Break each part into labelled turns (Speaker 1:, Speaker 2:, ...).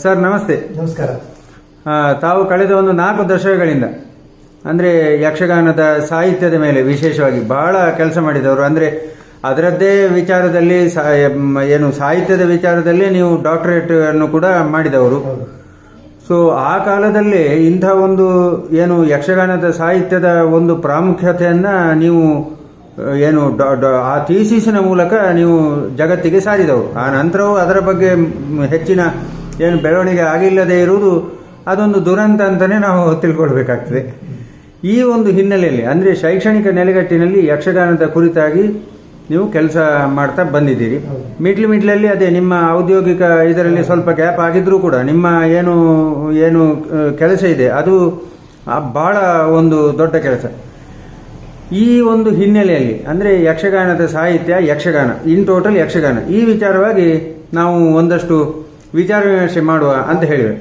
Speaker 1: Sir ನಮಸ್ತೆ.
Speaker 2: ನಮಸ್ಕಾರ.
Speaker 1: ತಾವು ಕಳೆದ ಒಂದು 4 ದಶಕಗಳಿಂದ ಅಂದರೆ ಯಕ್ಷಗಾನದ ಸಾಹಿತ್ಯದ ಮೇಲೆ ವಿಶೇಷವಾಗಿ ಬಹಳ ಕೆಲಸ ಮಾಡಿದವರು. ಅಂದರೆ ಅದರದ್ದೇ ವಿಚಾರದಲ್ಲಿ ಏನು ಸಾಹಿತ್ಯದ ವಿಚಾರದಲ್ಲಿ ನೀವು ಡಾಕ್ಟರೇಟ್ ಅನ್ನು ಕೂಡ ಮಾಡಿದವರು. ಸೊ ಆ ಕಾಲದಲ್ಲಿ ಇಂಥ ಒಂದು ಏನು ಯಕ್ಷಗಾನದ ಸಾಹಿತ್ಯದ ಒಂದು ಪ್ರಾಮುಖ್ಯತೆಯನ್ನ ನೀವು ಏನು ಆ ಥೀಸಿಸಿನ ಮೂಲಕ ನೀವು ಜಗತ್ತಿಗೆ ಸಾರಿದವರು. ಆ ನಂತರವೂ ಅದರ ಬಗ್ಗೆ ಹೆಚ್ಚಿನ ಏನು ಬೆಳವಣಿಗೆ ಆಗಿಲ್ಲದೆ ಇರುವುದು ಅದೊಂದು ದುರಂತ ಅಂತಲೇ ನಾವು ತಿಳ್ಕೊಳ್ಬೇಕಾಗ್ತದೆ. ಈ ಒಂದು ಹಿನ್ನೆಲೆಯಲ್ಲಿ ಅಂದರೆ ಶೈಕ್ಷಣಿಕ ನೆಲೆಗಟ್ಟಿನಲ್ಲಿ ಯಕ್ಷಗಾನದ ಕುರಿತಾಗಿ ನೀವು ಕೆಲಸ ಮಾಡ್ತಾ ಬಂದಿದ್ದೀರಿ. ಮಿಡ್ಲಲ್ಲಿ ಅದೇ ನಿಮ್ಮ ಔದ್ಯೋಗಿಕ ಇದರಲ್ಲಿ ಸ್ವಲ್ಪ ಗ್ಯಾಪ್ ಆಗಿದ್ರೂ ಕೂಡ ನಿಮ್ಮ ಏನು ಏನು ಕೆಲಸ ಇದೆ ಅದು ಬಹಳ ಒಂದು ದೊಡ್ಡ ಕೆಲಸ. ಈ ಒಂದು ಹಿನ್ನೆಲೆಯಲ್ಲಿ ಅಂದರೆ ಯಕ್ಷಗಾನದ ಸಾಹಿತ್ಯ, ಯಕ್ಷಗಾನ ಇನ್ ಟೋಟಲ್ ಯಕ್ಷಗಾನ, ಈ ವಿಚಾರವಾಗಿ ನಾವು ಒಂದಷ್ಟು ವಿಚಾರ ವಿಮರ್ಶೆ ಮಾಡುವ ಅಂತ ಹೇಳಿವೆ.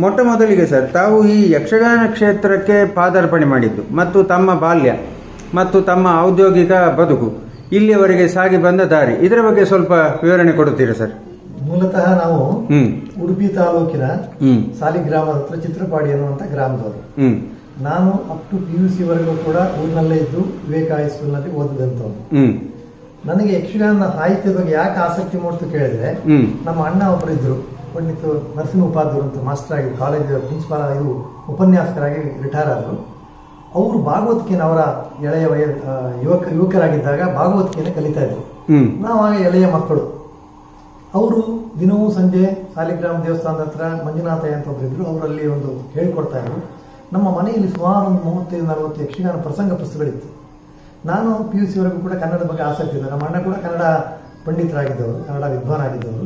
Speaker 1: ಮೊಟ್ಟ ಮೊದಲಿಗೆ ಸರ್, ತಾವು ಈ ಯಕ್ಷಗಾನ ಕ್ಷೇತ್ರಕ್ಕೆ ಪಾದಾರ್ಪಣೆ ಮಾಡಿದ್ದು ಮತ್ತು ತಮ್ಮ ಬಾಲ್ಯ ಮತ್ತು ತಮ್ಮ ಔದ್ಯೋಗಿಕ ಬದುಕು ಇಲ್ಲಿಯವರೆಗೆ ಸಾಗಿ ಬಂದ ದಾರಿ, ಇದರ ಬಗ್ಗೆ ಸ್ವಲ್ಪ ವಿವರಣೆ ಕೊಡುತ್ತೀರಾ ಸರ್?
Speaker 2: ಮೂಲತಃ ನಾವು ಉಡುಪಿ ತಾಲೂಕಿನ ಸಾಲಿಗ್ರಾಮ ಹತ್ರ ಚಿತ್ರಪಾಡಿ ಅನ್ನುವಂತ ಗ್ರಾಮದವರು. ನಾನು ಅಪ್ ಟು PUC ವರೆಗೂ ಕೂಡ ಊರಿನಲ್ಲೇ ಇದ್ದು ವಿವೇಕ ಹೈಸ್ಕೂಲ್ನಲ್ಲಿ ಓದಿದಂಥವ್ರು. ನನಗೆ ಯಕ್ಷಗಾನ ಸಾಹಿತ್ಯದ ಬಗ್ಗೆ ಯಾಕೆ ಆಸಕ್ತಿ ಮೂಡ್ತು ಕೇಳಿದ್ರೆ, ನಮ್ಮ ಅಣ್ಣ ಒಬ್ಬರಿದ್ರು, ಪಂಡಿತ ನರಸಿಂಹ ಉಪಾಧ್ಯಾಯರು ಅಂತ ಮಾಸ್ಟರ್ ಆಗಿ ಕಾಲೇಜ್ ಪ್ರಿನ್ಸಿಪಾಲ್ ಇದು ಉಪನ್ಯಾಸಕರಾಗಿ ರಿಟೈರ್ ಆದರು. ಅವರು ಭಾಗವತಿಕೆಯನ್ನು ಅವರ ಎಳೆಯ ಯುವಕರಾಗಿದ್ದಾಗ ಭಾಗವತಿಕೆಯನ್ನು ಕಲಿತಾ ಇದ್ರು. ನಾವು ಆಗ ಎಳೆಯ ಮಕ್ಕಳು. ಅವರು ದಿನವೂ ಸಂಜೆ ಸಾಲಿಗ್ರಾಮ ದೇವಸ್ಥಾನದ ಹತ್ರ ಮಂಜುನಾಥಯ್ಯ ಅಂತ ಒಬ್ಬರಿದ್ರು, ಅವರಲ್ಲಿ ಒಂದು ಹೇಳ್ಕೊಡ್ತಾ ಇದ್ರು. ನಮ್ಮ ಮನೆಯಲ್ಲಿ ಸುಮಾರು ಒಂದು 35-40 ಯಕ್ಷಗಾನ ಪ್ರಸಂಗ ಪುಸ್ತಕಗಳಿತ್ತು. ನಾನು PUC ವರೆಗೂ ಕೂಡ ಕನ್ನಡದ ಬಗ್ಗೆ ಆಸಕ್ತಿ ಇದೆ. ನಮ್ಮ ಅಣ್ಣ ಕೂಡ ಕನ್ನಡ ಪಂಡಿತರಾಗಿದ್ದವರು, ಕನ್ನಡ ವಿದ್ವಾನಾಗಿದ್ದವರು.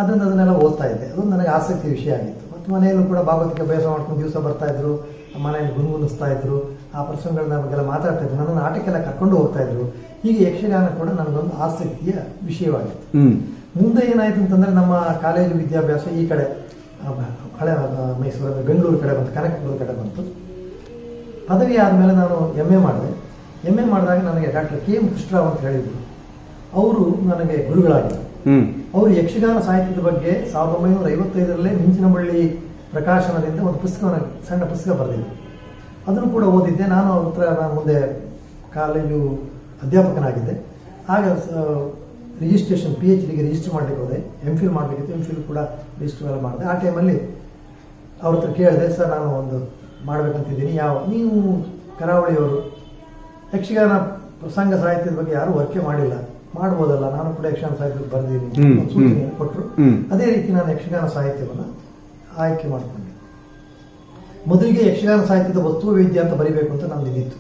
Speaker 2: ಅದರಿಂದ ಅದನ್ನೆಲ್ಲ ಓದ್ತಾ ಇದ್ದೆ. ಅದೊಂದು ನನಗೆ ಆಸಕ್ತಿ ವಿಷಯ ಆಗಿತ್ತು. ಮತ್ತು ಮನೆಯಲ್ಲೂ ಕೂಡ ಭಾಗವತಿಕೆ ಅಭ್ಯಾಸ ಮಾಡ್ಕೊಂಡು ದಿವಸ ಬರ್ತಾ ಇದ್ರು, ಮನೆಯಲ್ಲಿ ಗುಣಗುಣಿಸ್ತಾ ಇದ್ರು, ಆ ಪ್ರಸಂಗಗಳನ್ನ ನಮಗೆಲ್ಲ ಮಾತಾಡ್ತಾ ಇದ್ರು, ನನ್ನನ್ನು ಆಟಕ್ಕೆಲ್ಲ ಕರ್ಕೊಂಡು ಹೋಗ್ತಾ ಇದ್ರು. ಹೀಗೆ ಯಕ್ಷಗಾನ ಕೂಡ ನನಗೊಂದು ಆಸಕ್ತಿಯ ವಿಷಯವಾಗಿತ್ತು. ಮುಂದೆ ಏನಾಯ್ತು ಅಂತಂದ್ರೆ, ನಮ್ಮ ಕಾಲೇಜು ವಿದ್ಯಾಭ್ಯಾಸ ಈ ಕಡೆ ಹಳೆ ಮೈಸೂರು ಬೆಂಗಳೂರು ಕಡೆ ಬಂತು, ಕನಕಪುರದ ಕಡೆ ಬಂತು. ಪದವಿ ಆದಮೇಲೆ ನಾನು MA ಮಾಡಿದೆ. MA ಮಾಡಿದಾಗ ನನಗೆ ಡಾಕ್ಟರ್ KM ಕೃಷ್ಣರಾವ್ ಅಂತ ಹೇಳಿದ್ರು. ಅವರು ನನಗೆ ಗುರುಗಳಾಗಿದ್ದರು. ಅವರು ಯಕ್ಷಗಾನ ಸಾಹಿತ್ಯದ ಬಗ್ಗೆ 1955ರಲ್ಲೇ ಮಿಂಚಿನಬಳ್ಳಿ ಪ್ರಕಾಶನದಿಂದ ಒಂದು ಪುಸ್ತಕವನ್ನು, ಸಣ್ಣ ಪುಸ್ತಕ ಬರೆದಿದ್ದರು. ಅದನ್ನು ಕೂಡ ಓದಿದ್ದೆ. ನಾನು ಅವ್ರ ಹತ್ರ ಮುಂದೆ ಕಾಲೇಜು ಅಧ್ಯಾಪಕನಾಗಿದ್ದೆ. ಆಗ ರಿಜಿಸ್ಟ್ರೇಷನ್ PhDಗೆ ರಿಜಿಸ್ಟರ್ ಮಾಡಲಿಕ್ಕೆ ಹೋದೆ. MPhil ಮಾಡಬೇಕಿತ್ತು. MPhil ಕೂಡ ರಿಜಿಸ್ಟರ್ ಎಲ್ಲ ಮಾಡಿದೆ. ಆ ಟೈಮಲ್ಲಿ ಅವ್ರ ಹತ್ರ ಕೇಳಿದೆ, ಸರ್ ನಾನು ಒಂದು ಮಾಡಬೇಕಂತಿದ್ದೀನಿ, ನೀವು ಕರಾವಳಿಯವರು, ಯಕ್ಷಗಾನ ಪ್ರಸಂಗ ಸಾಹಿತ್ಯದ ಬಗ್ಗೆ ಯಾರು ವರ್ಕೆ ಮಾಡಿಲ್ಲ, ಮಾಡ್ಬೋದಲ್ಲ, ನಾನು ಕೂಡ ಯಕ್ಷಗಾನ ಸಾಹಿತ್ಯ ಬರೆದಿದ್ದೀನಿ ಸೂಚನೆ ಕೊಟ್ಟರು. ಅದೇ ರೀತಿ ನಾನು ಯಕ್ಷಗಾನ ಸಾಹಿತ್ಯವನ್ನು ಆಯ್ಕೆ ಮಾಡಿಕೊಂಡೆ. ಮೊದಲಿಗೆ ಯಕ್ಷಗಾನ ಸಾಹಿತ್ಯದ ವಸ್ತು ವೈದ್ಯ ಅಂತ ಬರೀಬೇಕು ಅಂತ ನಮ್ದು ಇದ್ದಿತ್ತು.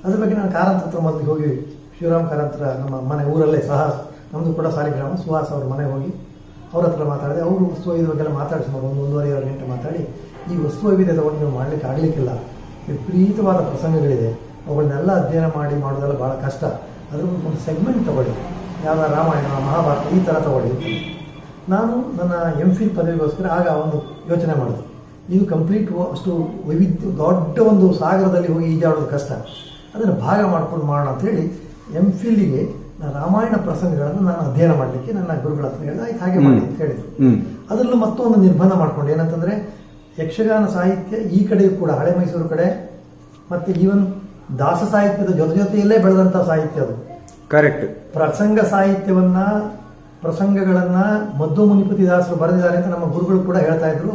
Speaker 2: ಅದ್ರ ಬಗ್ಗೆ ನಾನು ಕಾರಂತ ಹತ್ರ ಮೊದಲಿಗೆ ಹೋಗಿ, ಶಿವರಾಮ್ ಕಾರಂತರ ನಮ್ಮ ಮನೆ ಊರಲ್ಲೇ ಸಹ, ನಮ್ಮದು ಕೂಡ ಸಾಲಿಗ್ರಾಮ, ಸುಹಾಸ್ ಅವ್ರ ಮನೆಗೆ ಹೋಗಿ ಅವ್ರ ಹತ್ರ ಮಾತಾಡಿದೆ. ಅವರು ವಸ್ತು ವೈದ್ಯದ ಬಗ್ಗೆಲ್ಲ ಮಾತಾಡಿಸಿ 1-1.5 ಗಂಟೆ ಮಾತಾಡಿ, ಈ ವಸ್ತು ವೈವಿಧ್ಯ ತಗೊಂಡು ನೀವು ಮಾಡ್ಲಿಕ್ಕೆ ಆಗ್ಲಿಕ್ಕಿಲ್ಲ, ವಿಪರೀತವಾದ ಪ್ರಸಂಗಗಳಿದೆ, ಅವುಗಳನ್ನೆಲ್ಲ ಅಧ್ಯಯನ ಮಾಡೋದೆಲ್ಲ ಬಹಳ ಕಷ್ಟ, ಅದ್ರ ಒಂದು ಸೆಗ್ಮೆಂಟ್ ತಗೊಳ್ಳಿ, ಯಾವ ರಾಮಾಯಣ ಮಹಾಭಾರತ ಈ ಥರ ತಗೊಳ್ಳಿ. ನಾನು ನನ್ನ MPhil ಪದವಿಗೋಸ್ಕರ ಆಗ ಒಂದು ಯೋಚನೆ ಮಾಡಿದೆ, ಇದು ಕಂಪ್ಲೀಟ್ ಅಷ್ಟು ವೈವಿಧ್ಯ ದೊಡ್ಡ ಒಂದು ಸಾಗರದಲ್ಲಿ ಹೋಗಿ ಈಜಾಡೋದು ಕಷ್ಟ, ಅದನ್ನು ಭಾಗ ಮಾಡ್ಕೊಂಡು ಮಾಡೋಣ ಅಂತ ಹೇಳಿ MPhilಗೆ ರಾಮಾಯಣ ಪ್ರಸಂಗಗಳನ್ನು ನಾನು ಅಧ್ಯಯನ ಮಾಡಲಿಕ್ಕೆ ನನ್ನ ಗುರುಗಳ ಹತ್ರ ಹೇಳಿದೆ. ಆಯ್ತು, ಹಾಗೆ ಮಾಡಿ ಅಂತ ಹೇಳಿದ್ರು. ಅದರಲ್ಲೂ ಮತ್ತೊಂದು ನಿರ್ಬಂಧ ಮಾಡ್ಕೊಂಡು, ಏನಂತಂದ್ರೆ ಯಕ್ಷಗಾನ ಸಾಹಿತ್ಯ ಈ ಕಡೆಯೂ ಕೂಡ ಹಳೆ ಮೈಸೂರು ಕಡೆ ಮತ್ತೆ ಈವನ್ ದಾಸ ಸಾಹಿತ್ಯದ ಜೊತೆಯಲ್ಲೇ ಬೆಳೆದಂತಹ ಸಾಹಿತ್ಯ ಅದು.
Speaker 1: ಕರೆಕ್ಟ್.
Speaker 2: ಪ್ರಸಂಗ ಸಾಹಿತ್ಯವನ್ನ, ಪ್ರಸಂಗಗಳನ್ನ ಮದ್ದು ಮುನಿಪತಿ ದಾಸರು ಬರೆದಿದ್ದಾರೆ ಅಂತ ನಮ್ಮ ಗುರುಗಳು ಕೂಡ ಹೇಳ್ತಾ ಇದ್ರು.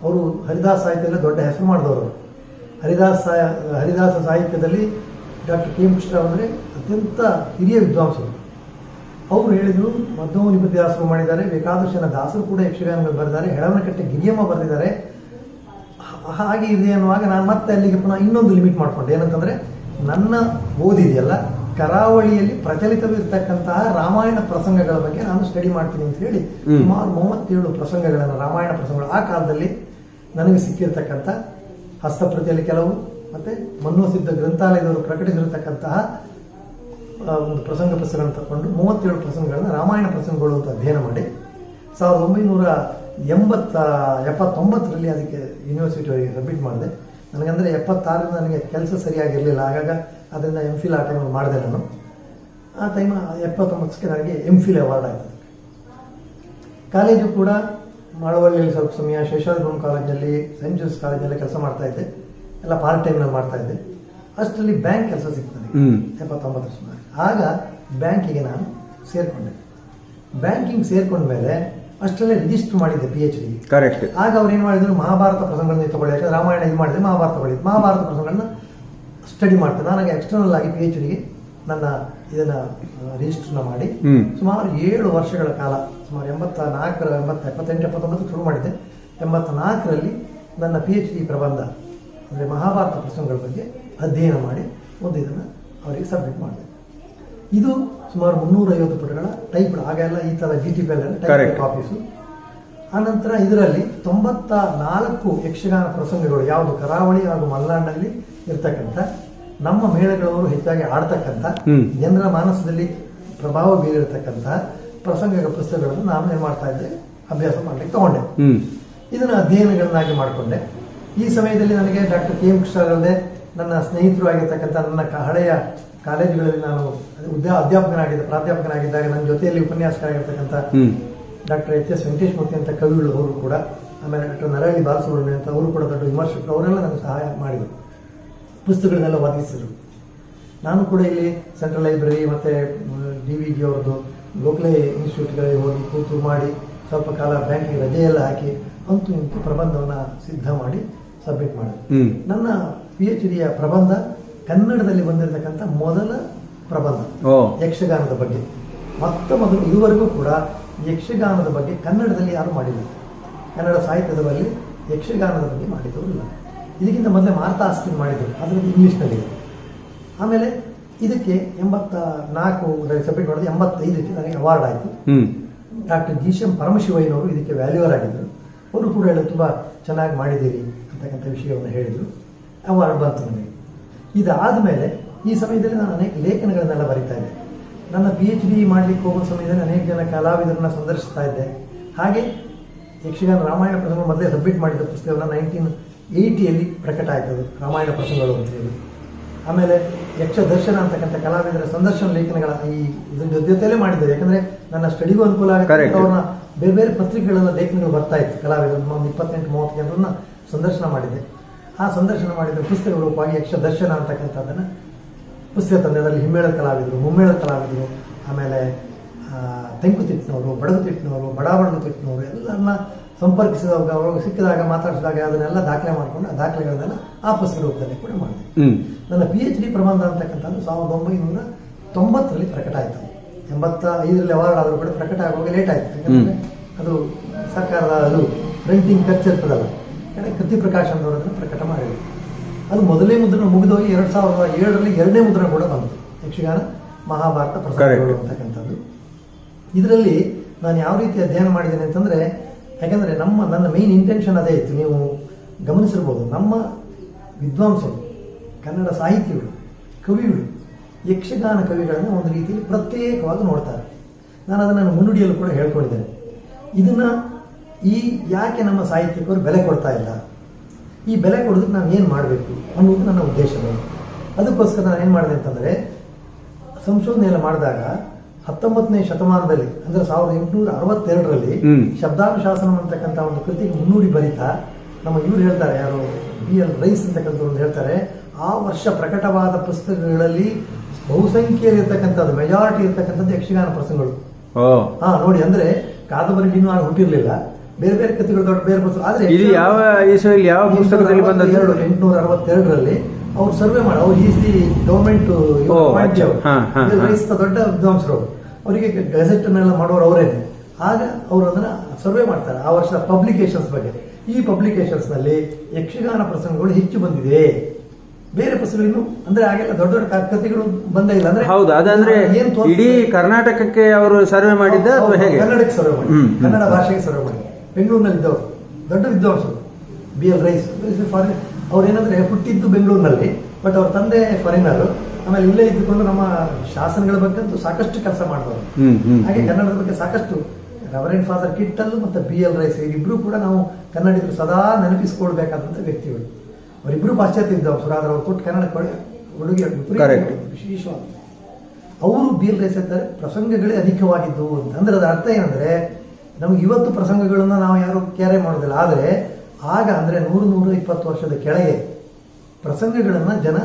Speaker 2: ಅವರು ಹರಿದಾಸ ಸಾಹಿತ್ಯದಲ್ಲಿ ದೊಡ್ಡ ಹೆಸರು ಮಾಡಿದವರು. ಹರಿದಾಸ ಸಾಹಿತ್ಯದಲ್ಲಿ ಡಾಕ್ಟರ್ KM ಕೃಷ್ಣರಾವ್ ಅಂದರೆ ಅತ್ಯಂತ ಹಿರಿಯ ವಿದ್ವಾಂಸರು. ಅವರು ಹೇಳಿದ್ರು, ಮದ್ದು ಮುನಿಪತಿ ದಾಸರು ಮಾಡಿದ್ದಾರೆ, ಬೇಕಾದರ್ಶನ ದಾಸರು ಕೂಡ ಯಕ್ಷಗಾನಗಳು ಬರೆದಿದ್ದಾರೆ, ಹೆಳವನಕಟ್ಟೆ ಗಿರಿಯಮ್ಮ ಬರೆದಿದ್ದಾರೆ. ಹಾಗೆ ಇದೆ ಅನ್ನುವಾಗ ನಾನು ಮತ್ತೆ ಅಲ್ಲಿಗೆ ಪುನಃ ಇನ್ನೊಂದು ಲಿಮಿಟ್ ಮಾಡ್ಕೊಂಡೆ. ಏನಂತಂದ್ರೆ, ನನ್ನ ಓದಿದೆಯಲ್ಲ ಕರಾವಳಿಯಲ್ಲಿ ಪ್ರಚಲಿತವಿರ್ತಕ್ಕಂತಹ ರಾಮಾಯಣ ಪ್ರಸಂಗಗಳ ಬಗ್ಗೆ ನಾನು ಸ್ಟಡಿ ಮಾಡ್ತೀನಿ ಅಂತ ಹೇಳಿ ಸುಮಾರು 37 ಪ್ರಸಂಗಗಳನ್ನು, ರಾಮಾಯಣ ಪ್ರಸಂಗಗಳು ಆ ಕಾಲದಲ್ಲಿ ನನಗೆ ಸಿಕ್ಕಿರ್ತಕ್ಕಂಥ ಹಸ್ತಪ್ರತಿಯಲ್ಲಿ ಕೆಲವು, ಮತ್ತೆ ಮನೋಸಿದ್ಧ ಗ್ರಂಥಾಲಯದವರು ಪ್ರಕಟಿಸಿರತಕ್ಕಂತಹ ಒಂದು ಪ್ರಸಂಗ ಪುಸ್ತಕಗಳನ್ನು ತಗೊಂಡು 37 ಪ್ರಸಂಗಗಳನ್ನು ರಾಮಾಯಣ ಪ್ರಸಂಗಗಳು ಅಂತ ಅಧ್ಯಯನ ಮಾಡಿ 1979ರಲ್ಲಿ ಅದಕ್ಕೆ ಯೂನಿವರ್ಸಿಟಿಯವರಿಗೆ ಸಬ್ಮಿಟ್ ಮಾಡಿದೆ. ನನಗಂದರೆ 76ರಿಂದ ನನಗೆ ಕೆಲಸ ಸರಿಯಾಗಿರಲಿಲ್ಲ, ಹಾಗಾಗಿ ಅದರಿಂದ MPhil ಆ ಟೈಮಲ್ಲಿ ಮಾಡಿದೆ ನಾನು. ಆ ಟೈಮ್ 79ಕ್ಕೆ ನನಗೆ MPhil ಅವಾರ್ಡ್ ಆಯಿತು. ಕಾಲೇಜು ಕೂಡ ಮಳವಳ್ಳಿಯಲ್ಲಿ ಸ್ವಲ್ಪ ಸಮಯ, ಶೇಷಾದ್ರಿಪುರಂ ಕಾಲೇಜಲ್ಲಿ, ಸೆಂಟ್ ಜೋಸೆಫ್ ಕಾಲೇಜಲ್ಲಿ ಕೆಲಸ ಮಾಡ್ತಾ ಇದ್ದೆ, ಎಲ್ಲ ಪಾರ್ಟ್ ಟೈಮ್ ನಲ್ಲಿ ಮಾಡ್ತಾ ಇದ್ದೆ. ಅಷ್ಟರಲ್ಲಿ ಬ್ಯಾಂಕ್ ಕೆಲಸ ಸಿಗ್ತದೆ 79 ಸುಮಾರು. ಆಗ ಬ್ಯಾಂಕಿಗೆ ನಾನು ಸೇರ್ಕೊಂಡೆ. ಬ್ಯಾಂಕಿಂಗ್ ಸೇರ್ಕೊಂಡ ಮೇಲೆ ಅಷ್ಟರಲ್ಲೇ ರಿಜಿಸ್ಟರ್ ಮಾಡಿದ್ದೆ PhD.
Speaker 1: ಕರೆಕ್ಟ್.
Speaker 2: ಆಗ ಅವ್ರು ಏನ್ ಮಾಡಿದ್ರು, ಮಹಾಭಾರತ ಪ್ರಸಂಗಗಳನ್ನ ತಗೊಳ್ಳಿ, ಯಾಕಂದ್ರೆ ರಾಮಾಯಣ ಇದು ಮಾಡಿದ್ರೆ ಮಹಾಭಾರತ ತಗೊಳ್ಳಿ, ಮಹಾಭಾರತ ಪ್ರಸಂಗಗಳನ್ನ ಸ್ಟಡಿ ಮಾಡ್ತೇನೆ. ನನಗೆ ಎಕ್ಸ್ಟರ್ನಲ್ ಆಗಿ PhDಗೆ ನನ್ನ ಇದನ್ನ ರಿಜಿಸ್ಟರ್ನ ಮಾಡಿ ಸುಮಾರು 7 ವರ್ಷಗಳ ಕಾಲ, ಸುಮಾರು 78-79 ಶುರು ಮಾಡಿದ್ದೆ. 84ರಲ್ಲಿ ನನ್ನ PhD ಪ್ರಬಂಧ ಅಂದರೆ ಮಹಾಭಾರತ ಪ್ರಸಂಗಗಳ ಬಗ್ಗೆ ಅಧ್ಯಯನ ಮಾಡಿ ಒಂದು ಇದನ್ನು ಅವರಿಗೆ ಸಬ್ಮಿಟ್ ಮಾಡಿದೆ. ಇದು ಸುಮಾರು 350 ಪುಟಗಳ ಟೈಪ್. ಆಗೆಲ್ಲ ಈ ಥರ GTP ಟೈಪ್ ಕಾಪೀಸು. ಆನಂತರ ಇದರಲ್ಲಿ 94 ಯಕ್ಷಗಾನ ಪ್ರಸಂಗಗಳು, ಯಾವುದು ಕರಾವಳಿ ಹಾಗೂ ಮಲೆನಾಡಿನಲ್ಲಿ ಇರ್ತಕ್ಕಂಥ, ನಮ್ಮ ಮೇಳಗಳವರು ಹೆಚ್ಚಾಗಿ ಆಡ್ತಕ್ಕಂಥ, ಜನರ ಮಾನಸದಲ್ಲಿ ಪ್ರಭಾವ ಬೀರಿರ್ತಕ್ಕಂಥ ಪ್ರಸಂಗಗಳ ಪುಸ್ತಕಗಳನ್ನು ನಾನು ಏನ್ ಮಾಡ್ತಾ ಇದ್ದೆ, ಅಭ್ಯಾಸ ಮಾಡ್ಲಿಕ್ಕೆ ತಗೊಂಡೆ. ಇದನ್ನ ಅಧ್ಯಯನಗಳನ್ನಾಗಿ ಮಾಡಿಕೊಂಡೆ. ಈ ಸಮಯದಲ್ಲಿ ನನಗೆ ಡಾಕ್ಟರ್ KM ಕೃಷ್ಣರಲ್ಲದೆ ನನ್ನ ಸ್ನೇಹಿತರು ಆಗಿರ್ತಕ್ಕಂಥ, ನನ್ನ ಹಳೆಯ ಕಾಲೇಜುಗಳಲ್ಲಿ ನಾನು ಪ್ರಾಧ್ಯಾಪಕನಾಗಿದ್ದಾಗ ನನ್ನ ಜೊತೆಯಲ್ಲಿ ಉಪನ್ಯಾಸಕರಾಗಿರ್ತಕ್ಕಂಥ ಡಾಕ್ಟರ್ HS ವೆಂಕಟೇಶ್ ಮೂರ್ತಿ ಅಂತ ಕವಿಗಳು ಅವರು ಕೂಡ, ಆಮೇಲೆ ಡಾಕ್ಟರ್ ನರಹಳ್ಳಿ ಬಾಲಸುಬ್ರಹ್ಮಣ್ಯ ಅಂತ ಅವರು ಕೂಡ ದೊಡ್ಡ ವಿಮರ್ಶಕರು, ಅವರೆಲ್ಲ ನನಗೆ ಸಹಾಯ ಮಾಡಿದರು, ಪುಸ್ತಕಗಳನ್ನೆಲ್ಲ ಒದಗಿಸಿದರು. ನಾನು ಕೂಡ ಇಲ್ಲಿ ಸೆಂಟ್ರಲ್ ಲೈಬ್ರರಿ ಮತ್ತೆ DVG ಅವ್ರದ್ದು ಗೋಖಲೆ ಇನ್ಸ್ಟಿಟ್ಯೂಟ್ಗಳಿಗೆ ಹೋಗಿ ಕೂತು ಮಾಡಿ ಸ್ವಲ್ಪ ಕಾಲ ಬ್ಯಾಂಕಿಗೆ ರಜೆಯೆಲ್ಲ ಹಾಕಿ ಅಂತೂ ಇಂತೂ ಪ್ರಬಂಧವನ್ನು ಸಿದ್ಧ ಮಾಡಿ ಸಬ್ಮಿಟ್ ಮಾಡಿದೆ. ನನ್ನ PhDಯ ಪ್ರಬಂಧ ಕನ್ನಡದಲ್ಲಿ ಬಂದಿರತಕ್ಕಂಥ ಮೊದಲ ಪ್ರಬಂಧ ಯಕ್ಷಗಾನದ ಬಗ್ಗೆ. ಮೊದಲು ಇದುವರೆಗೂ ಕೂಡ ಯಕ್ಷಗಾನದ ಬಗ್ಗೆ ಕನ್ನಡದಲ್ಲಿ ಯಾರು ಮಾಡಿಲ್ಲ. ಕನ್ನಡ ಸಾಹಿತ್ಯದ ಬಗ್ಗೆ ಯಕ್ಷಗಾನದ ಬಗ್ಗೆ ಮಾಡಿದವರು ಇಲ್ಲ. ಇದಕ್ಕಿಂತ ಮೊದಲೇ ಮಾರ್ತಾ ಆಸ್ಟಿನ್ ಮಾಡಿದ್ರು, ಅದರಲ್ಲಿ ಇಂಗ್ಲಿಷ್ನಲ್ಲಿ. ಆಮೇಲೆ ಇದಕ್ಕೆ 84 ಸಬ್ಮಿಟ್ ಮಾಡಿದ್ರೆ 85ಕ್ಕೆ ನನಗೆ ಅವಾರ್ಡ್ ಆಯಿತು. ಡಾಕ್ಟರ್ GCM ಪರಮಶಿವಯ್ಯನವರು ಇದಕ್ಕೆ ವ್ಯಾಲ್ಯೂವರ್ ಆಗಿದ್ದರು. ಅವರು ಕೂಡ ಹೇಳಿ ತುಂಬ ಚೆನ್ನಾಗಿ ಮಾಡಿದ್ದೀರಿ ಅಂತಕ್ಕಂಥ ವಿಷಯವನ್ನು ಹೇಳಿದರು. ಅವಾರ್ಡ್ ಬಂತು ನನಗೆ. ಇದಾದ ಮೇಲೆ ಈ ಸಮಯದಲ್ಲಿ ನಾನು ಅನೇಕ ಲೇಖನಗಳನ್ನೆಲ್ಲ ಬರೀತಾ ಇದ್ದೆ. ನನ್ನ PhD ಮಾಡಲಿಕ್ಕೆ ಹೋಗುವ ಸಮಯದಲ್ಲಿ ಅನೇಕ ಜನ ಕಲಾವಿದರನ್ನ ಸಂದರ್ಶಿಸ್ತಾ ಇದ್ದೆ. ಹಾಗೆ ಯಕ್ಷಗಾನ ರಾಮಾಯಣ ಪ್ರಸಂಗ ಮೊದಲೇ ಸಬ್ಮಿಟ್ ಮಾಡಿದ ಪುಸ್ತಕವನ್ನು 1980ಯಲ್ಲಿ ಪ್ರಕಟ ಆಯ್ತದು, ರಾಮಾಯಣ ಪ್ರಸಂಗಗಳು ಅಂತ ಹೇಳಿ. ಆಮೇಲೆ ಯಕ್ಷ ದರ್ಶನ ಅಂತಕ್ಕಂಥ ಕಲಾವಿದರ ಸಂದರ್ಶನ ಲೇಖನಗಳ ಇದ್ರ ಜೊತೆಯಲ್ಲೇ ಮಾಡಿದ್ದೆ. ಯಾಕಂದ್ರೆ ನನ್ನ ಸ್ಟಡಿಗೂ ಅನುಕೂಲ ಆಗುತ್ತೆ. ಅವ್ರನ್ನ ಬೇರೆ ಬೇರೆ ಪತ್ರಿಕೆಗಳೆಲ್ಲ ಲೇಖನಗಳು ಬರ್ತಾ ಇತ್ತು. ಕಲಾವಿದರು ಒಂದು 28-30 ಜನರನ್ನ ಸಂದರ್ಶನ ಮಾಡಿದ್ದೆ. ಆ ಸಂದರ್ಶನ ಮಾಡಿದ ಪುಸ್ತಕ ರೂಪವಾಗಿ ಯಕ್ಷ ದರ್ಶನ ಅಂತಕ್ಕಂಥದ್ದನ್ನು ಪುಸ್ತಕ ತಂದೆ. ಅದರಲ್ಲಿ ಹಿಮ್ಮೇಳದ ಕಲಾವಿದರು, ಮುಮ್ಮೇಳದ ಕಲಾವಿದರು, ಆಮೇಲೆ ತೆಂಕುತಿಟ್ಟಿನವರು, ಬಡಗುತಿಟ್ಟಿನವರು, ಬಡಾಬಡಗುತಿಟ್ಟಿನವರು ಎಲ್ಲರನ್ನ ಸಂಪರ್ಕಿಸಿದಾಗ, ಅವರು ಸಿಕ್ಕಿದಾಗ, ಮಾತಾಡಿಸಿದಾಗ ಅದನ್ನೆಲ್ಲ ದಾಖಲೆ ಮಾಡಿಕೊಂಡು ಆ ದಾಖಲೆಗಳನ್ನೆಲ್ಲ ಆ ಪುಸ್ತಕ ರೂಪದಲ್ಲಿ ಕೂಡ ಮಾಡಿದೆ. ನನ್ನ PhD ಪ್ರಬಂಧ ಅಂತಕ್ಕಂಥದ್ದು 1990ರಲ್ಲಿ ಪ್ರಕಟ ಆಯಿತು. 85ರಲ್ಲಿ ಅವಾರ್ಡ್ ಆದರೂ ಕೂಡ ಪ್ರಕಟ ಆಗುವಾಗ ಲೇಟ್ ಆಯಿತು. ಯಾಕಂದರೆ ಅದು ಸರ್ಕಾರದ ಅದು ಪ್ರಿಂಟಿಂಗ್ ಖರ್ಚು ಇರ್ತದಲ್ಲ, ಕೃತಿ ಪ್ರಕಾಶನದವರನ್ನು ಪ್ರಕಟ ಮಾಡಿದ್ರು. ಅದು ಮೊದಲೇ ಮುದ್ರಣ ಮುಗಿದೋಗಿ 2007ರಲ್ಲಿ 2ನೇ ಮುದ್ರಣ ಕೂಡ ಬಂತು, ಯಕ್ಷಗಾನ ಮಹಾಭಾರತ ಪ್ರಸಂಗಗಳು ಅಂತಕ್ಕಂಥದ್ದು. ಇದರಲ್ಲಿ ನಾನು ಯಾವ ರೀತಿ ಅಧ್ಯಯನ ಮಾಡಿದ್ದೇನೆ ಅಂತಂದ್ರೆ, ಯಾಕಂದ್ರೆ ನನ್ನ ಮೇನ್ ಇಂಟೆನ್ಷನ್ ಅದೇ ಇತ್ತು. ನೀವು ಗಮನಿಸಿರ್ಬೋದು, ನಮ್ಮ ವಿದ್ವಾಂಸರು, ಕನ್ನಡ ಸಾಹಿತಿಗಳು, ಕವಿಗಳು ಯಕ್ಷಗಾನ ಕವಿಗಳನ್ನು ಒಂದು ರೀತಿಯಲ್ಲಿ ಪ್ರತ್ಯೇಕವಾಗಿ ನೋಡ್ತಾರೆ. ನಾನು ಅದನ್ನು ಮುನ್ನುಡಿಯಲ್ಲೂ ಕೂಡ ಹೇಳ್ಕೊಂಡಿದ್ದೇನೆ. ಇದನ್ನ ಯಾಕೆ ನಮ್ಮ ಸಾಹಿತ್ಯಕ್ಕವರು ಬೆಲೆ ಕೊಡ್ತಾ ಇಲ್ಲ, ಈ ಬೆಲೆ ಕೊಡೋದಕ್ಕೆ ನಾವು ಏನು ಮಾಡಬೇಕು ಅನ್ನೋದು ನನ್ನ ಉದ್ದೇಶವೇ. ಅದಕ್ಕೋಸ್ಕರ ನಾನು ಏನು ಮಾಡಿದೆ ಅಂತಂದರೆ, ಸಂಶೋಧನೆ ಎಲ್ಲ ಮಾಡಿದಾಗ 19ನೇ ಶತಮಾನದಲ್ಲಿ ಅಂದರೆ 1862ರಲ್ಲಿ ಶಬ್ದಾನುಶಾಸನ ಅಂತಕ್ಕಂಥ ಒಂದು ಕೃತಿಗೆ ಮುನ್ನುಡಿ ಬರೀತಾ ನಮ್ಮ ಇವ್ರು ಹೇಳ್ತಾರೆ, ಯಾರು BL ರೈಸ್ ಅಂತಕ್ಕಂಥವ್ರು ಹೇಳ್ತಾರೆ, ಆ ವರ್ಷ ಪ್ರಕಟವಾದ ಪುಸ್ತಕಗಳಲ್ಲಿ ಬಹುಸಂಖ್ಯೆಯಲ್ಲಿ ಇರ್ತಕ್ಕಂಥದ್ದು, ಮೆಜಾರಿಟಿ ಇರ್ತಕ್ಕಂಥದ್ದು ಯಕ್ಷಗಾನ ಪ್ರಸಂಗಗಳು. ನೋಡಿ, ಅಂದ್ರೆ ಕಾದಂಬರಿ ಇನ್ನೂ ಆಗ ಹುಟ್ಟಿರ್ಲಿಲ್ಲ, ಬೇರೆ ಬೇರೆ ಕೃತಿಗಳು ದೊಡ್ಡ ಬೇರೆ ಪುಸ್ತಕ. ಆದ್ರೆ
Speaker 1: ಯಾವ ಪುಸ್ತಕದಲ್ಲಿ ಬಂದದ್ದು?
Speaker 2: 1862ರಲ್ಲಿ ಅವ್ರು ಸರ್ವೆ ಮಾಡಿ, ಅವ್ರು ಈಸ್ ದಿ ಗವರ್ಮೆಂಟ್ ದೊಡ್ಡ ವಿದ್ವಾಂಸರು, ಅವರಿಗೆ ಗೆಜೆಟ್ ಅನ್ನೆಲ್ಲ ಮಾಡೋರು ಅವರೇನೆ. ಆಗ ಅವರು ಅದನ್ನ ಸರ್ವೆ ಮಾಡ್ತಾರೆ ಆ ವರ್ಷದ ಪಬ್ಲಿಕೇಶನ್ಸ್ ಬಗ್ಗೆ. ಈ ಪಬ್ಲಿಕೇಶನ್ಸ್ ನಲ್ಲಿ ಯಕ್ಷಗಾನ ಪ್ರಸಂಗಗಳು ಹೆಚ್ಚು ಬಂದಿದೆ, ಬೇರೆ ಪುಸ್ತಕಗಳು ಅಂದ್ರೆ ಹಾಗೆಲ್ಲ ದೊಡ್ಡ ದೊಡ್ಡ ಕಥೆಗಳು ಬಂದೇ ಇಲ್ಲ. ಅಂದ್ರೆ
Speaker 1: ಹೌದು, ಅದಂದ್ರೆ ಇಡೀ ಕರ್ನಾಟಕಕ್ಕೆ ಅವರು ಸರ್ವೆ ಮಾಡಿದ್ದ ಅಥವಾ ಹೇಗೆ?
Speaker 2: ಕನ್ನಡಕ್ಕೆ ಸರ್ವೆ ಮಾಡಿ, ಕನ್ನಡ ಭಾಷೆಗೆ ಸರ್ವೆ ಮಾಡಿ. ಬೆಂಗಳೂರಿನಲ್ಲಿ ಇದ್ದವರು ದೊಡ್ಡ ವಿದ್ವಾಂಸರು BL ರೈಸ್. ಅವ್ರೇನಂದ್ರೆ ಹುಟ್ಟಿದ್ದು ಬೆಂಗಳೂರಿನಲ್ಲಿ, ಬಟ್ ಅವ್ರ ತಂದೆ ಫಾರಿನರ್. ಆಮೇಲೆ ಇಲ್ಲೇ ಇದ್ದುಕೊಂಡು ನಮ್ಮ ಶಾಸನಗಳ ಬಗ್ಗೆ ಅಂತೂ ಸಾಕಷ್ಟು ಕೆಲಸ ಮಾಡಿದವರು. ಹಾಗೆ ಕನ್ನಡದ ಬಗ್ಗೆ ಸಾಕಷ್ಟು ರೆವರೆಂಡ್ ಫಾದರ್ ಕಿಟ್ಟಲ್ ಮತ್ತು BL ರೈಸ್ ಇಬ್ರು ಕೂಡ ನಾವು ಕನ್ನಡಿಗರು ಸದಾ ನೆನಪಿಸಿಕೊಳ್ಬೇಕಾದಂತ ವ್ಯಕ್ತಿಗಳು. ಅವರಿಬ್ರು ಪಾಶ್ಚಾತ್ಯ ವಿದ್ವಾಂಸರು, ಆದ್ರೆ ಅವ್ರು ಕೊಟ್ಟು ಕನ್ನಡ ಕೊಡುಗೆ ವಿಶೇಷವಾದ. ಅವರು BL ರೈಸ್ ಅಂತಾರೆ ಪ್ರಸಂಗಗಳೇ ಅಧಿಕವಾಗಿದ್ದು ಅಂತ. ಅಂದ್ರೆ ಅದರ ಅರ್ಥ ಏನಂದ್ರೆ, ನಮ್ಗೆ ಇವತ್ತು ಪ್ರಸಂಗಗಳನ್ನ ನಾವು ಯಾರು ಕ್ಯಾರೆ ಮಾಡೋದಿಲ್ಲ. ಆದರೆ ಆಗ ಅಂದ್ರೆ 100-120 ವರ್ಷದ ಕೆಳಗೆ ಪ್ರಸಂಗಗಳನ್ನ ಜನ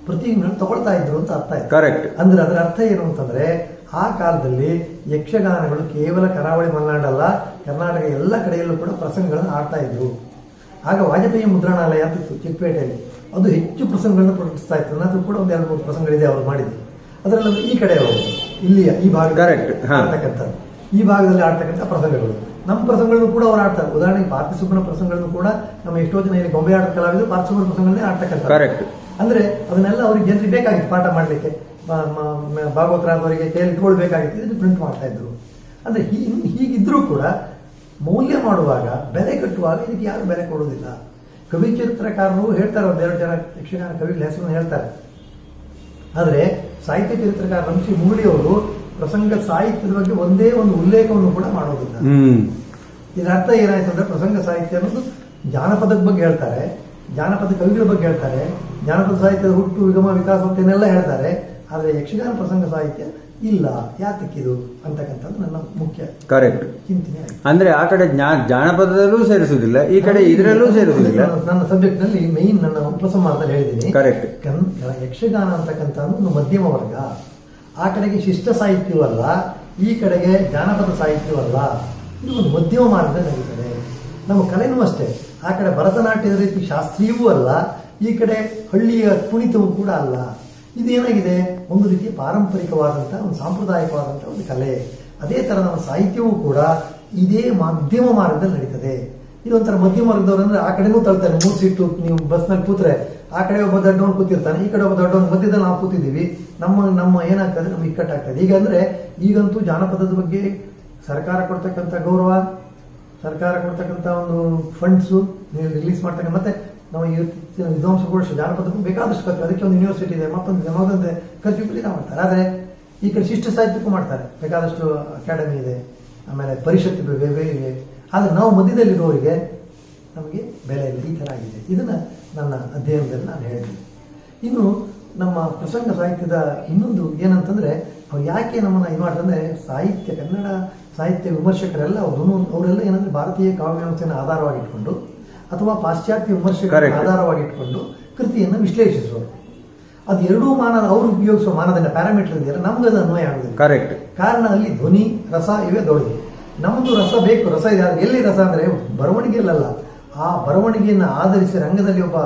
Speaker 2: ಪ್ರತಿ ತಗೊಳ್ತಾ ಇದ್ರು ಅಂತ ಅರ್ಥ ಆಯ್ತು.
Speaker 1: ಕರೆಕ್ಟ್.
Speaker 2: ಅಂದ್ರೆ ಅದರ ಅರ್ಥ ಏನು ಅಂತಂದ್ರೆ ಆ ಕಾಲದಲ್ಲಿ ಯಕ್ಷಗಾನಗಳು ಕೇವಲ ಕರಾವಳಿ ಮಲೆನಾಡಲ್ಲ, ಕರ್ನಾಟಕ ಎಲ್ಲ ಕಡೆಯಲ್ಲೂ ಕೂಡ ಪ್ರಸಂಗಗಳನ್ನು ಆಡ್ತಾ ಇದ್ರು. ಆಗ ವಾಜಪೇಯಿ ಮುದ್ರಣಾಲಯ ಅಂತ ಇತ್ತು ಚಿಕ್ಕಪೇಟೆಯಲ್ಲಿ, ಅದು ಹೆಚ್ಚು ಪ್ರಸಂಗಗಳನ್ನು ಪ್ರಕಟಿಸ್ತಾ ಇತ್ತು. ನನ್ನ ಕೂಡ ಒಂದು 2-3 ಪ್ರಸಂಗಗಳಿದೆ ಅವರು ಮಾಡಿದ್ದು. ಅದರಲ್ಲಿ ಈ ಕಡೆ ಅವರು ಇಲ್ಲಿಯ ಈ ಭಾಗ ಆಡ್ತಕ್ಕಂಥದ್ದು, ಈ ಭಾಗದಲ್ಲಿ ಆಡ್ತಕ್ಕಂಥ ಪ್ರಸಂಗಗಳು, ನಮ್ಮ ಪ್ರಸಂಗಗಳನ್ನು ಕೂಡ ಅವ್ರು ಆಡ್ತಾರೆ. ಉದಾಹರಣೆಗೆ ಪಾರ್ಥಿಸುಬ್ಬನ ಪ್ರಸಂಗಗಳನ್ನು ಕೂಡ ನಮ್ಮ ಎಷ್ಟೋ ಜನ ಇಲ್ಲಿ ಗೊಂಬೆ ಆಟ ಕಲಾವಿದರು ಪಾರ್ಥಿಸುಬ್ಬನ ಪ್ರಸಂಗಗಳನ್ನೇ ಆಡ್ತಕ್ಕಂಥ. ಅಂದ್ರೆ ಅದನ್ನೆಲ್ಲ ಅವ್ರಿಗೆ ಜನರಿಗೆ ಬೇಕಾಗಿತ್ತು ಪಾಠ ಮಾಡ್ಲಿಕ್ಕೆ, ಭಾಗವತರಾದವರಿಗೆ ಕೈಯಲ್ಲಿ ಇಟ್ಕೊಳ್ಬೇಕಾಗಿತ್ತು, ಇದನ್ನು ಪ್ರಿಂಟ್ ಮಾಡ್ತಾ ಇದ್ರು. ಅಂದ್ರೆ ಹೀಗಿದ್ರೂ ಕೂಡ ಮೌಲ್ಯ ಮಾಡುವಾಗ, ಬೆಲೆ ಕಟ್ಟುವಾಗ ಇದಕ್ಕೆ ಯಾರು ಬೆಲೆ ಕೊಡುವುದಿಲ್ಲ. ಕವಿ ಚರಿತ್ರಕಾರರು ಹೇಳ್ತಾರೆ, ಒಂದೆರಡು ಜನ ಯಕ್ಷಗಾನ ಕವಿಗಳ ಹೆಸರನ್ನು ಹೇಳ್ತಾರೆ. ಆದರೆ ಸಾಹಿತ್ಯ ಚರಿತ್ರಕಾರ ರಂಶಿ ಮುರಳಿಯವರು ಪ್ರಸಂಗ ಸಾಹಿತ್ಯದ ಬಗ್ಗೆ ಒಂದೇ ಒಂದು ಉಲ್ಲೇಖವನ್ನು ಕೂಡ ಮಾಡೋದಿಲ್ಲ. ಇದರ ಅರ್ಥ ಏನಾಯ್ತು ಅಂದ್ರೆ ಪ್ರಸಂಗ ಸಾಹಿತ್ಯ ಅನ್ನೋದು ಜಾನಪದದ ಬಗ್ಗೆ ಹೇಳ್ತಾರೆ, ಜಾನಪದ ಕವಿಗಳ ಬಗ್ಗೆ ಹೇಳ್ತಾರೆ, ಜಾನಪದ ಸಾಹಿತ್ಯದ ಹುಟ್ಟು ವಿಗಮ ವಿಕಾಸ ಅಂತೇನೆಲ್ಲ ಹೇಳ್ತಾರೆ. ಆದರೆ ಯಕ್ಷಗಾನ ಪ್ರಸಂಗ ಸಾಹಿತ್ಯ ಇಲ್ಲ, ಯಾತಕ್ಕಿದು ಅಂತಕ್ಕಂಥದ್ದು ನನ್ನ ಮುಖ್ಯ
Speaker 1: ಕರೆಕ್ಟ್
Speaker 2: ಚಿಂತನೆ.
Speaker 1: ಅಂದ್ರೆ ಆ ಕಡೆ ಜಾನಪದದಲ್ಲೂ ಸೇರಿಸುವುದಿಲ್ಲ, ಈ ಕಡೆ ಇದರಲ್ಲೂ ಸೇರಿಸುವುದಿಲ್ಲ.
Speaker 2: ನನ್ನ ಸಬ್ಜೆಕ್ಟ್ ನಲ್ಲಿ ಮೈನ್ ನನ್ನ ಉಪಸಂಹಾರದಲ್ಲಿ ಹೇಳಿದ್ದೀನಿ.
Speaker 1: ಕರೆಕ್ಟ್.
Speaker 2: ಯಕ್ಷಗಾನ ಅಂತಕ್ಕಂಥ ಒಂದು ಮಧ್ಯಮ ವರ್ಗ, ಆ ಕಡೆಗೆ ಶಿಷ್ಟ ಸಾಹಿತ್ಯವೂ ಅಲ್ಲ, ಈ ಕಡೆಗೆ ಜಾನಪದ ಸಾಹಿತ್ಯವೂ ಅಲ್ಲ, ಇದು ಒಂದು ಮಧ್ಯಮ ಮಾರ್ಗದಲ್ಲಿ ನಡೀತದೆ. ನಮ್ಮ ಕಲೆನೂ ಅಷ್ಟೇ, ಆ ಕಡೆ ಭರತನಾಟ್ಯದ ರೀತಿ ಶಾಸ್ತ್ರೀಯವೂ ಅಲ್ಲ, ಈ ಕಡೆ ಹಳ್ಳಿಯ ಕುಣಿತವೂ ಕೂಡ ಅಲ್ಲ. ಇದೇನಾಗಿದೆ, ಒಂದು ರೀತಿಯ ಪಾರಂಪರಿಕವಾದಂತಹ ಒಂದು ಸಾಂಪ್ರದಾಯಿಕವಾದಂತಹ ಒಂದು ಕಲೆ. ಅದೇ ತರ ನಮ್ಮ ಸಾಹಿತ್ಯವೂ ಕೂಡ ಇದೇ ಮಧ್ಯಮ ಮಾರ್ಗದಲ್ಲಿ ನಡೀತದೆ. ಇದೊಂಥರ ಮಧ್ಯಮ ಮಾರ್ಗದವ್ರು ಅಂದ್ರೆ ಆ ಕಡೆನೂ ತಳ್ತಾರೆ. 3 ಸೀಟು ನೀವು ಬಸ್ನಲ್ಲಿ ಕೂತ್ರೆ ಆ ಕಡೆ ಒಬ್ಬ ದೊಡ್ಡವನು ಕೂತಿರ್ತಾನೆ, ಈ ಕಡೆ ಒಬ್ಬ ದೊಡ್ಡವನು, ಮಧ್ಯದಲ್ಲಿ ನಾವು ಕೂತಿದ್ದೀವಿ. ನಮ್ಮ ಏನಾಗ್ತದೆ, ನಮ್ಗೆ ಇಕ್ಕಟ್ಟಾಗ್ತದೆ. ಈಗ ಅಂದ್ರೆ ಈಗಂತೂ ಜಾನಪದದ ಬಗ್ಗೆ ಸರ್ಕಾರ ಕೊಡ್ತಕ್ಕಂಥ ಗೌರವ, ಸರ್ಕಾರ ಕೊಡ್ತಕ್ಕಂಥ ಒಂದು ಫಂಡ್ಸು ರಿಲೀಸ್ ಮಾಡ್ತಕ್ಕಂಥ, ಮತ್ತೆ ನಾವು ವಿದ್ವಾಂಸಗಳು ಜಾನಪದಕ್ಕೂ ಬೇಕಾದಷ್ಟು ಖರ್ಚು, ಅದಕ್ಕೆ ಒಂದು ಯೂನಿವರ್ಸಿಟಿ ಇದೆ, ಮತ್ತೊಂದು ಖರ್ಚು ಕೂಡ ಮಾಡ್ತಾರೆ. ಆದರೆ ಈ ಕಡೆ ಶಿಷ್ಟ ಸಾಹಿತ್ಯಕ್ಕೂ ಮಾಡ್ತಾರೆ, ಬೇಕಾದಷ್ಟು ಅಕಾಡೆಮಿ ಇದೆ, ಆಮೇಲೆ ಪರಿಷತ್ತು ಬೇರೆ ಇವೆ. ಆದರೆ ನಾವು ಮಧ್ಯದಲ್ಲಿರುವವರಿಗೆ ನಮಗೆ ಬೆಲೆ ಇಲ್ಲ, ಈ ಥರ ಆಗಿದೆ. ಇದನ್ನ ನನ್ನ ಅಧ್ಯಯನದಲ್ಲಿ ನಾನು ಹೇಳಿದ್ದೀನಿ. ಇನ್ನು ನಮ್ಮ ಪ್ರಸಂಗ ಸಾಹಿತ್ಯದ ಇನ್ನೊಂದು ಏನಂತಂದ್ರೆ, ಅವ್ರು ಯಾಕೆ ನಮ್ಮನ್ನ ಇದು ಮಾಡ್ತಂದ್ರೆ, ಸಾಹಿತ್ಯ ಕನ್ನಡ ಸಾಹಿತ್ಯ ವಿಮರ್ಶಕರೆಲ್ಲ ಅವರೆಲ್ಲ ಏನಂದ್ರೆ ಭಾರತೀಯ ಕಾವ್ಯ ವ್ಯವಸ್ಥೆಯನ್ನು ಆಧಾರವಾಗಿಟ್ಕೊಂಡು ಅಥವಾ ಪಾಶ್ಚಾತ್ಯ ವಿಮರ್ಶೆಗಳ ಆಧಾರವಾಗಿಟ್ಕೊಂಡು ಕೃತಿಯನ್ನು ವಿಶ್ಲೇಷಿಸುವರು. ಅದು ಎರಡೂ ಅವರು ಉಪಯೋಗಿಸುವ ಮಾನದಂಡ ಪ್ಯಾರಾಮೀಟರ್ ಇದೆಯಲ್ಲ, ನಮ್ಗೆ ಅದು ಅನ್ವಯ ಆಗುದಿಲ್ಲ.
Speaker 1: ಕರೆಕ್ಟ್.
Speaker 2: ಕಾರಣ ಅಲ್ಲಿ ಧ್ವನಿ, ರಸ ಇವೇ ದೊಡ್ಡದು. ನಮ್ದು ರಸ ಬೇಕು, ರಸ ಇದೆ. ಎಲ್ಲಿ ರಸ ಅಂದ್ರೆ ಬರವಣಿಗೆಯಲ್ಲ, ಆ ಬರವಣಿಗೆಯನ್ನು ಆಧರಿಸಿ ರಂಗದಲ್ಲಿ ಒಬ್ಬ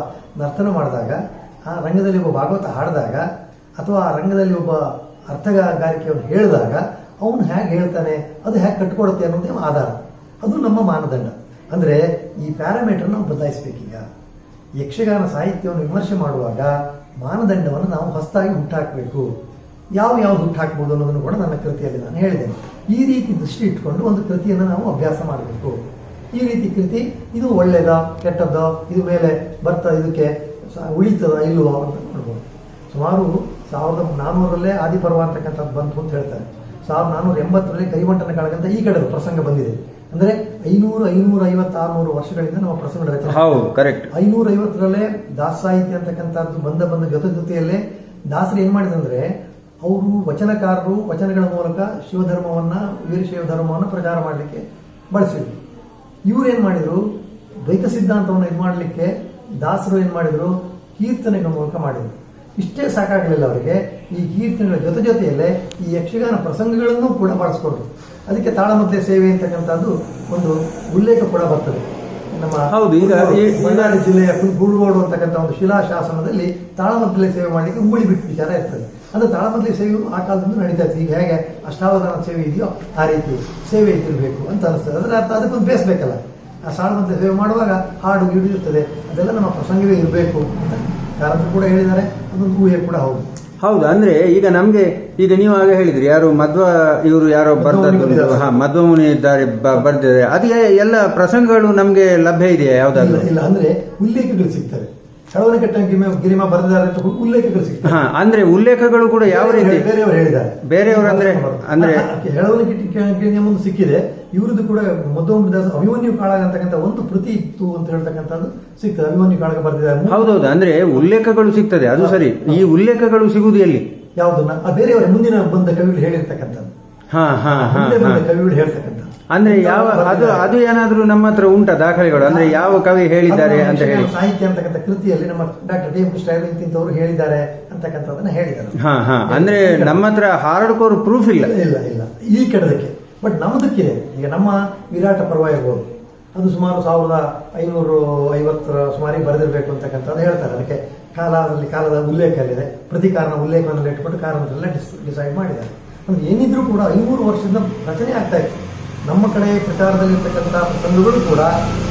Speaker 2: ನರ್ತನ ಮಾಡಿದಾಗ, ಆ ರಂಗದಲ್ಲಿ ಒಬ್ಬ ಭಾಗವತ ಹಾಡಿದಾಗ, ಅಥವಾ ಆ ರಂಗದಲ್ಲಿ ಒಬ್ಬ ಅರ್ಥಗಾರಿಕೆಯನ್ನು ಹೇಳಿದಾಗ ಅವನು ಹೇಗೆ ಹೇಳ್ತಾನೆ, ಅದು ಹೇಗೆ ಕಟ್ಕೊಡುತ್ತೆ ಅನ್ನೋದೇ ಆಧಾರ. ಅದು ನಮ್ಮ ಮಾನದಂಡ. ಅಂದ್ರೆ ಈ ಪ್ಯಾರಾಮೀಟರ್ ನಾವು ಬದಲಾಯಿಸಬೇಕೀಗ. ಯಕ್ಷಗಾನ ಸಾಹಿತ್ಯವನ್ನು ವಿಮರ್ಶೆ ಮಾಡುವಾಗ ಮಾನದಂಡವನ್ನು ನಾವು ಹೊಸದಾಗಿ ಹುಟ್ಟಾಕಬೇಕು. ಯಾವ್ದು ಹುಟ್ಟಾಕ್ಬೋದು ಅನ್ನೋದನ್ನು ಕೂಡ ನನ್ನ ಕೃತಿಯಲ್ಲಿ ನಾನು ಹೇಳಿದ್ದೇನೆ. ಈ ರೀತಿ ದೃಷ್ಟಿ ಇಟ್ಕೊಂಡು ಒಂದು ಕೃತಿಯನ್ನು ನಾವು ಅಭ್ಯಾಸ ಮಾಡಬೇಕು. ಈ ರೀತಿ ಕೃತಿ ಇದು ಒಳ್ಳೇದ ಕೆಟ್ಟದ್ದೋ, ಇದು ಮೇಲೆ ಬರ್ತಾ ಇದಕ್ಕೆ ಉಳಿತದ ಇಲ್ವೋ ಅಂತ ನೋಡ್ಬೋದು. ಸುಮಾರು 1400ರಲ್ಲೇ ಆದಿಪರ್ವ ಅಂತಕ್ಕಂಥದ್ದು ಬಂತು ಅಂತ ಹೇಳ್ತಾರೆ. 1480ರಲ್ಲಿ ಕೈವಂಟನ ಕಾಳಗಂತ ಈ ಕಡೆ ಪ್ರಸಂಗ ಬಂದಿದೆ. ಅಂದ್ರೆ 550-600 ವರ್ಷಗಳಿಂದ ನಮ್ಮ ಪ್ರಸಂಗಗಳ ರಚನೆ. 550ರಲ್ಲೇ ದಾಸ ಸಾಹಿತ್ಯ ಅಂತಕ್ಕಂಥದ್ದು ಬಂದ ಜೊತೆಯಲ್ಲೇ ದಾಸರು ಏನ್ ಮಾಡಿದಂದ್ರೆ, ಅವರು ವಚನಕಾರರು ವಚನಗಳ ಮೂಲಕ ಶಿವಧರ್ಮವನ್ನ, ವೀರಶೈವ ಧರ್ಮವನ್ನು ಪ್ರಚಾರ ಮಾಡಲಿಕ್ಕೆ ಬಳಸಿದ್ರು. ಇವ್ರು ಏನ್ ಮಾಡಿದ್ರು, ದ್ವೈತ ಸಿದ್ಧಾಂತವನ್ನು ಇದು ಮಾಡಲಿಕ್ಕೆ ದಾಸರು ಏನ್ ಮಾಡಿದ್ರು, ಕೀರ್ತನೆಗಳ ಮೂಲಕ ಮಾಡಿದ್ರು. ಇಷ್ಟೇ ಸಾಕಾಗಲಿಲ್ಲ ಅವರಿಗೆ, ಈ ಕೀರ್ತನೆಗಳ ಜೊತೆಯಲ್ಲೇ ಈ ಯಕ್ಷಗಾನ ಪ್ರಸಂಗಗಳನ್ನು ಕೂಡ ಬಳಸ್ಕೊಂಡ್ರು. ಅದಕ್ಕೆ ತಾಳಮದ್ದಲೆ ಸೇವೆ ಅಂತಕ್ಕಂಥದ್ದು ಒಂದು ಉಲ್ಲೇಖ ಕೂಡ ಬರ್ತದೆ. ನಮ್ಮ ಬಳ್ಳಾರಿ ಜಿಲ್ಲೆಯ ಗುರುಗೋಡು ಅಂತಕ್ಕಂಥ ಒಂದು ಶಿಲಾಶಾಸನದಲ್ಲಿ ತಾಳಮದ್ದಲೆ ಸೇವೆ ಮಾಡಲಿಕ್ಕೆ ಉಂಗುಳಿ ಬಿಟ್ಟು ವಿಚಾರ ಇರ್ತದೆ. ಅಂದ್ರೆ ತಾಳಮದ್ದಲೆ ಸೇವೆಯು ಆ ಕಾಲದಿಂದ ನಡೀತಾ ಇತ್ತು. ಈಗ ಹೇಗೆ ಅಷ್ಟಾವಧಾನ ಸೇವೆ ಇದೆಯೋ ಆ ರೀತಿ ಸೇವೆ ಇದ್ದಿರಬೇಕು ಅಂತ ಅನಿಸ್ತದೆ. ಅದರ ಅರ್ಥ ಅದಕ್ಕೊಂದು ಬೇಯಿಸ್ಬೇಕಲ್ಲ. ಆ ತಾಳಮದ್ದಲೆ ಸೇವೆ ಮಾಡುವಾಗ ಹಾಡು ಗಿಡು ಇರ್ತದೆ, ಅದೆಲ್ಲ ನಮ್ಮ ಪ್ರಸಂಗವೇ ಇರಬೇಕು ಅಂತ ಯಾರಾದ್ರೂ ಕೂಡ ಹೇಳಿದ್ದಾರೆ. ಅದೊಂದು ಊಹೆ ಕೂಡ ಹೌದು.
Speaker 1: ಅಂದ್ರೆ ಈಗ ನಮ್ಗೆ ಈಗ ನೀವು ಆಗ ಹೇಳಿದ್ರಿ, ಯಾರು ಇವರು ಯಾರೋ ಬರ್ತಾರೆ, ಮಧ್ವಮುನಿ ಇದ್ದಾರೆ ಬರ್ದಿದ್ದಾರೆ, ಅದೇ ಎಲ್ಲ ಪ್ರಸಂಗಗಳು ನಮ್ಗೆ ಲಭ್ಯ ಇದೆಯಾ? ಯಾವ್ದಾದ್ರು
Speaker 2: ಇಲ್ಲ. ಅಂದ್ರೆ ಉಲ್ಲೇಖಗಳು ಸಿಗ್ತವೆ. ಶ್ರವಣಕಟ್ಟ ಗಿರಿಮ ಬರೆದಿದ್ದಾರೆ ಅಂತ ಉಲ್ಲೇಖಗಳು ಸಿಗ್ತವೆ.
Speaker 1: ಅಂದ್ರೆ ಉಲ್ಲೇಖಗಳು ಕೂಡ ಯಾವ ರೀತಿ
Speaker 2: ಬೇರೆಯವರು ಹೇಳಿದ್ದಾರೆ.
Speaker 1: ಬೇರೆಯವರು ಅಂದ್ರೆ
Speaker 2: ಹೆಳವನಕಟ್ಟ ಮುಂದೆ ಸಿಕ್ಕಿದೆ. ಇವ್ರದ್ದು ಕೂಡ ಮಧ್ವಮುನಿದಾಸ ಅಭಿಮನ್ಯು ಕಾಳಗ ಅಂತಕ್ಕಂಥ ಒಂದು ಕೃತಿ ಇತ್ತು ಅಂತ ಹೇಳ್ತಕ್ಕಂಥದ್ದು ಸಿಗ್ತದೆ. ಅಭಿಮನ್ಯು ಕಾಳಗ ಬರೆದಿದ್ದಾರೆ.
Speaker 1: ಹೌದೌದು. ಅಂದ್ರೆ ಉಲ್ಲೇಖಗಳು ಸಿಗ್ತದೆ, ಅದು ಸರಿ. ಈ ಉಲ್ಲೇಖಗಳು ಸಿಗುವುದು ಎಲ್ಲಿ?
Speaker 2: ಯಾವುದನ್ನ ಬೇರೆಯವರ ಮುಂದಿನ ಬಂದ ಕವಿಗಳು ಹೇಳಿರ್ತಕ್ಕಂಥದ್ದು, ಕವಿಗಳು ಹೇಳ್ತಕ್ಕಂಥ
Speaker 1: ಅಂದ್ರೆ ಯಾವ ಅದು ಏನಾದ್ರೂ ನಮ್ಮ ಹತ್ರ ಉಂಟಾ ದಾಖಲೆಗಳು, ಅಂದ್ರೆ ಯಾವ ಕವಿ ಹೇಳಿದ್ದಾರೆ ಅಂತ ಹೇಳಿ?
Speaker 2: ಸಾಹಿತ್ಯ ಅಂತಕ್ಕಂಥ ಕೃತಿಯಲ್ಲಿ ನಮ್ಮ ಡಾಕ್ಟರ್ ಡಿ ಎಂ ಕೃಷ್ಣಯ್ಯ ಇಂತಿಂತವರು ಹೇಳಿದ್ದಾರೆ ಅಂತಕ್ಕಂಥದ್ದನ್ನ ಹೇಳಿದ್ದಾರೆ.
Speaker 1: ಅಂದ್ರೆ ನಮ್ಮ ಹತ್ರ ಹಾರ್ಡ್ಕೋರ್ ಪ್ರೂಫ್ ಇಲ್ಲ.
Speaker 2: ಇಲ್ಲ ಇಲ್ಲ ಈ ಕಡೆದಕ್ಕೆ, ಬಟ್ ನಮ್ದಕ್ಕಿದೆ. ಈಗ ನಮ್ಮ ವಿರಾಟ ಪರ್ವ ಇರ್ಬೋದು, ಅದು ಸುಮಾರು 1550 ಸುಮಾರಿಗೆ ಬರೆದಿರಬೇಕು ಅಂತಕ್ಕಂಥದ್ದು ಹೇಳ್ತಾರೆ. ಅದಕ್ಕೆ ಕಾಲದ ಉಲ್ಲೇಖ ಇದೆ, ಪ್ರತಿ ಕಾರಣ ಉಲ್ಲೇಖವನ್ನು ಇಟ್ಟುಕೊಂಡು ಕಾರಣದಲ್ಲ ಡಿಸೈಡ್ ಮಾಡಿದ್ದಾರೆ. ಅಂದ್ರೆ ಏನಿದ್ರು ಕೂಡ 500 ವರ್ಷದಿಂದ ರಚನೆ ಆಗ್ತಾ ಇತ್ತು. ನಮ್ಮ ಕಡೆ ಪ್ರಚಾರದಲ್ಲಿರ್ತಕ್ಕಂಥ ಪ್ರಸಂಗಗಳು ಕೂಡ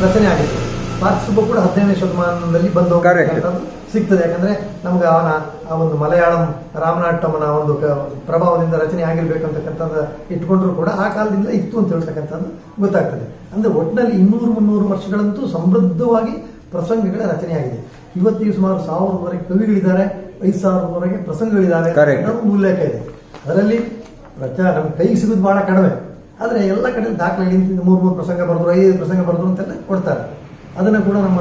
Speaker 2: ರಚನೆ ಆಗಿತ್ತು. ಪಾರ್ಟಿಸಿಪ ಕೂಡ 15ನೇ ಶತಮಾನದಲ್ಲಿ ಬಂದು ಸಿಗ್ತದೆ. ಯಾಕಂದ್ರೆ ನಮ್ಗೆ ಅವನ ಆ ಒಂದು ಮಲಯಾಳಂ ರಾಮನಾಟಮನ ಒಂದು ಪ್ರಭಾವದಿಂದ ರಚನೆ ಆಗಿರ್ಬೇಕಂತಕ್ಕಂಥದ್ದು ಇಟ್ಕೊಂಡ್ರು ಕೂಡ ಆ ಕಾಲದಿಂದ ಇತ್ತು ಅಂತ ಹೇಳ್ತಕ್ಕಂಥದ್ದು ಗೊತ್ತಾಗ್ತದೆ. ಅಂದ್ರೆ ಒಟ್ಟಿನಲ್ಲಿ 200-300 ವರ್ಷಗಳಂತೂ ಸಮೃದ್ಧವಾಗಿ ಪ್ರಸಂಗಗಳ ರಚನೆಯಾಗಿದೆ. ಇವತ್ತಿಗೆ ಸುಮಾರು 1000ವರೆಗೆ ಕವಿಗಳಿದ್ದಾರೆ, 5000ವರೆಗೆ ಪ್ರಸಂಗಗಳಿದ್ದಾವೆ ಅನ್ನೋ ಉಲ್ಲೇಖ ಇದೆ. ಅದರಲ್ಲಿ ನಮ್ಗೆ ಕೈಗೆ ಸಿಗೋದು ಬಹಳ ಕಡಿಮೆ. ಆದರೆ ಎಲ್ಲ ಕಡೆ ದಾಖಲೆ 3 ಪ್ರಸಂಗ ಬರೆದ್ರು, 5 ಪ್ರಸಂಗ ಬರೆದ್ರು ಅಂತೆಲ್ಲ ಕೊಡ್ತಾರೆ. ಅದನ್ನು ಕೂಡ ನಮ್ಮ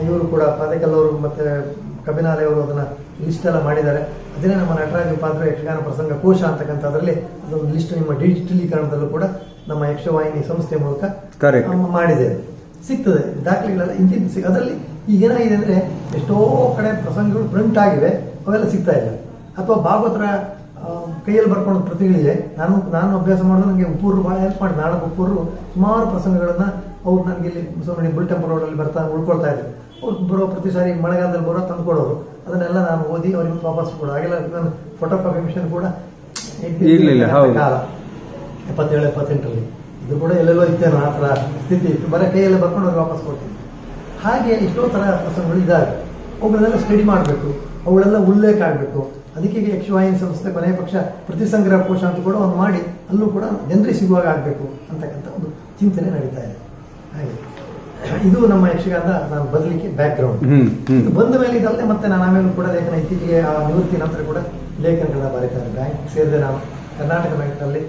Speaker 2: ಇವರು ಕೂಡ ಪಾದೇಕಲ್ ಅವರು ಮತ್ತೆ ಕಬಿನಾಲೆ ಅವರು ಅದನ್ನ ಲಿಸ್ಟ್ ಎಲ್ಲ ಮಾಡಿದ್ದಾರೆ. ಅದನ್ನೇ ನಮ್ಮ ನಟರಾಜ ಉಪಾಧ್ಯಾಯ ಯಕ್ಷಗಾನ ಪ್ರಸಂಗ ಕೋಶ ಅಂತಕ್ಕಂಥದ್ರಲ್ಲಿ ಅದೊಂದು ಲಿಸ್ಟ್ ನಿಮ್ಮ ಡಿಜಿಟಲೀಕರಣದಲ್ಲೂ ಕೂಡ ನಮ್ಮ ಯಕ್ಷವಾಹಿನಿ ಸಂಸ್ಥೆ ಮೂಲಕ ಮಾಡಿದೆ. ಸಿಗ್ತದೆ ದಾಖಲೆಗಳೆಲ್ಲ ಇಂತಿಂತ. ಅದರಲ್ಲಿ ಈಗ ಏನಾಗಿದೆ ಅಂದ್ರೆ ಎಷ್ಟೋ ಕಡೆ ಪ್ರಸಂಗಗಳು ಪ್ರಿಂಟ್ ಆಗಿವೆ, ಅವೆಲ್ಲ ಸಿಗ್ತಾ ಇಲ್ಲ. ಅಥವಾ ಭಾಗವತರ ಕೈಯಲ್ಲಿ ಬರ್ಕೊಂಡು ಪ್ರತಿಗಳಿದೆ. ನಾನು ಅಭ್ಯಾಸ ಮಾಡೋದು ನನಗೆ ಉಪ್ಪೂರು ಭಾಳ ಹೆಲ್ಪ್ ಮಾಡಿ. ನಾಡಕ ಉಪ್ಪೂರು ಸುಮಾರು ಪ್ರಸಂಗಗಳನ್ನ ಅವ್ರು ನನಗೆ ಇಲ್ಲಿ ನೋಡಿ ಬುಲ್ಟೆಂಪಲ್ ರೋಡಲ್ಲಿ ಉಳ್ಕೊಳ್ತಾ ಇದ್ರು. ಅವ್ರು ಬರೋ ಪ್ರತಿ ಸಾರಿ ಮಳೆಗಾಲದಲ್ಲಿ ಬರೋ ತಂದ್ಕೊಡೋರು. ಅದನ್ನೆಲ್ಲ ನಾನು ಓದಿ ಅವ್ರಿಗೆ ವಾಪಸ್ ಕೂಡ ಆಗಿಲ್ಲ. ನಾನು ಫೋಟೋ ಕಾಪಿ ಮಿಷನ್ ಕೂಡ ಕಾಲ 77-78ರಲ್ಲಿ ಇದು ಕೂಡ ಎಲ್ಲೆಲ್ಲೋ ಇತ್ತೇನೋ ಆ ಥರ ಸ್ಥಿತಿ ಇತ್ತು. ಬರೀ ಕೈಯಲ್ಲೇ ಬರ್ಕೊಂಡು ಅವ್ರಿಗೆ ವಾಪಸ್ ಕೊಡ್ತೀನಿ. ಹಾಗೆ ಎಷ್ಟೋ ಥರ ಪ್ರಸಂಗಗಳು ಇದ್ದಾವೆ. ಅವುಗಳನ್ನೆಲ್ಲ ಸ್ಟಡಿ ಮಾಡಬೇಕು, ಅವುಗಳೆಲ್ಲ ಉಲ್ಲೇಖ ಆಗಬೇಕು. ಅದಕ್ಕೆ ಯಕ್ಷವಾಹಿನಿ ಸಂಸ್ಥೆ ಕೊನೆಯ ಪಕ್ಷ ಪ್ರತಿ ಸಂಗ್ರಹ ಕೋಶ ಅಂತ ಕೂಡ ಒಂದು ಮಾಡಿ ಅಲ್ಲೂ ಕೂಡ ಜನರಿಗೆ ಸಿಗುವಾಗ ಆಗಬೇಕು ಅಂತಕ್ಕಂಥ ಒಂದು ಚಿಂತನೆ ನಡೀತಾ ಇದೆ. ಹಾಗೆ ಇದು ನಮ್ಮ ಯಕ್ಷಗಾನದ ನಾನು ಬದಲಿಕ್ಕೆ ಬ್ಯಾಕ್ ಗ್ರೌಂಡ್. ಇದು ಬಂದ ಮೇಲೆ ಇದಲ್ಲದೆ ಮತ್ತೆ ನಾನು ಆಮೇಲೆ ಕೂಡ ಲೇಖನ ಇತ್ತೀಚೆಗೆ ಆ ನಿವೃತ್ತಿ ನಂತರ ಕೂಡ ಲೇಖನಗಳನ್ನ ಬರೀತಾರೆ. ಬ್ಯಾಂಕ್ ಸೇರಿದೆ. ನಾನು ಕರ್ನಾಟಕ ಬ್ಯಾಂಕ್ನಲ್ಲಿ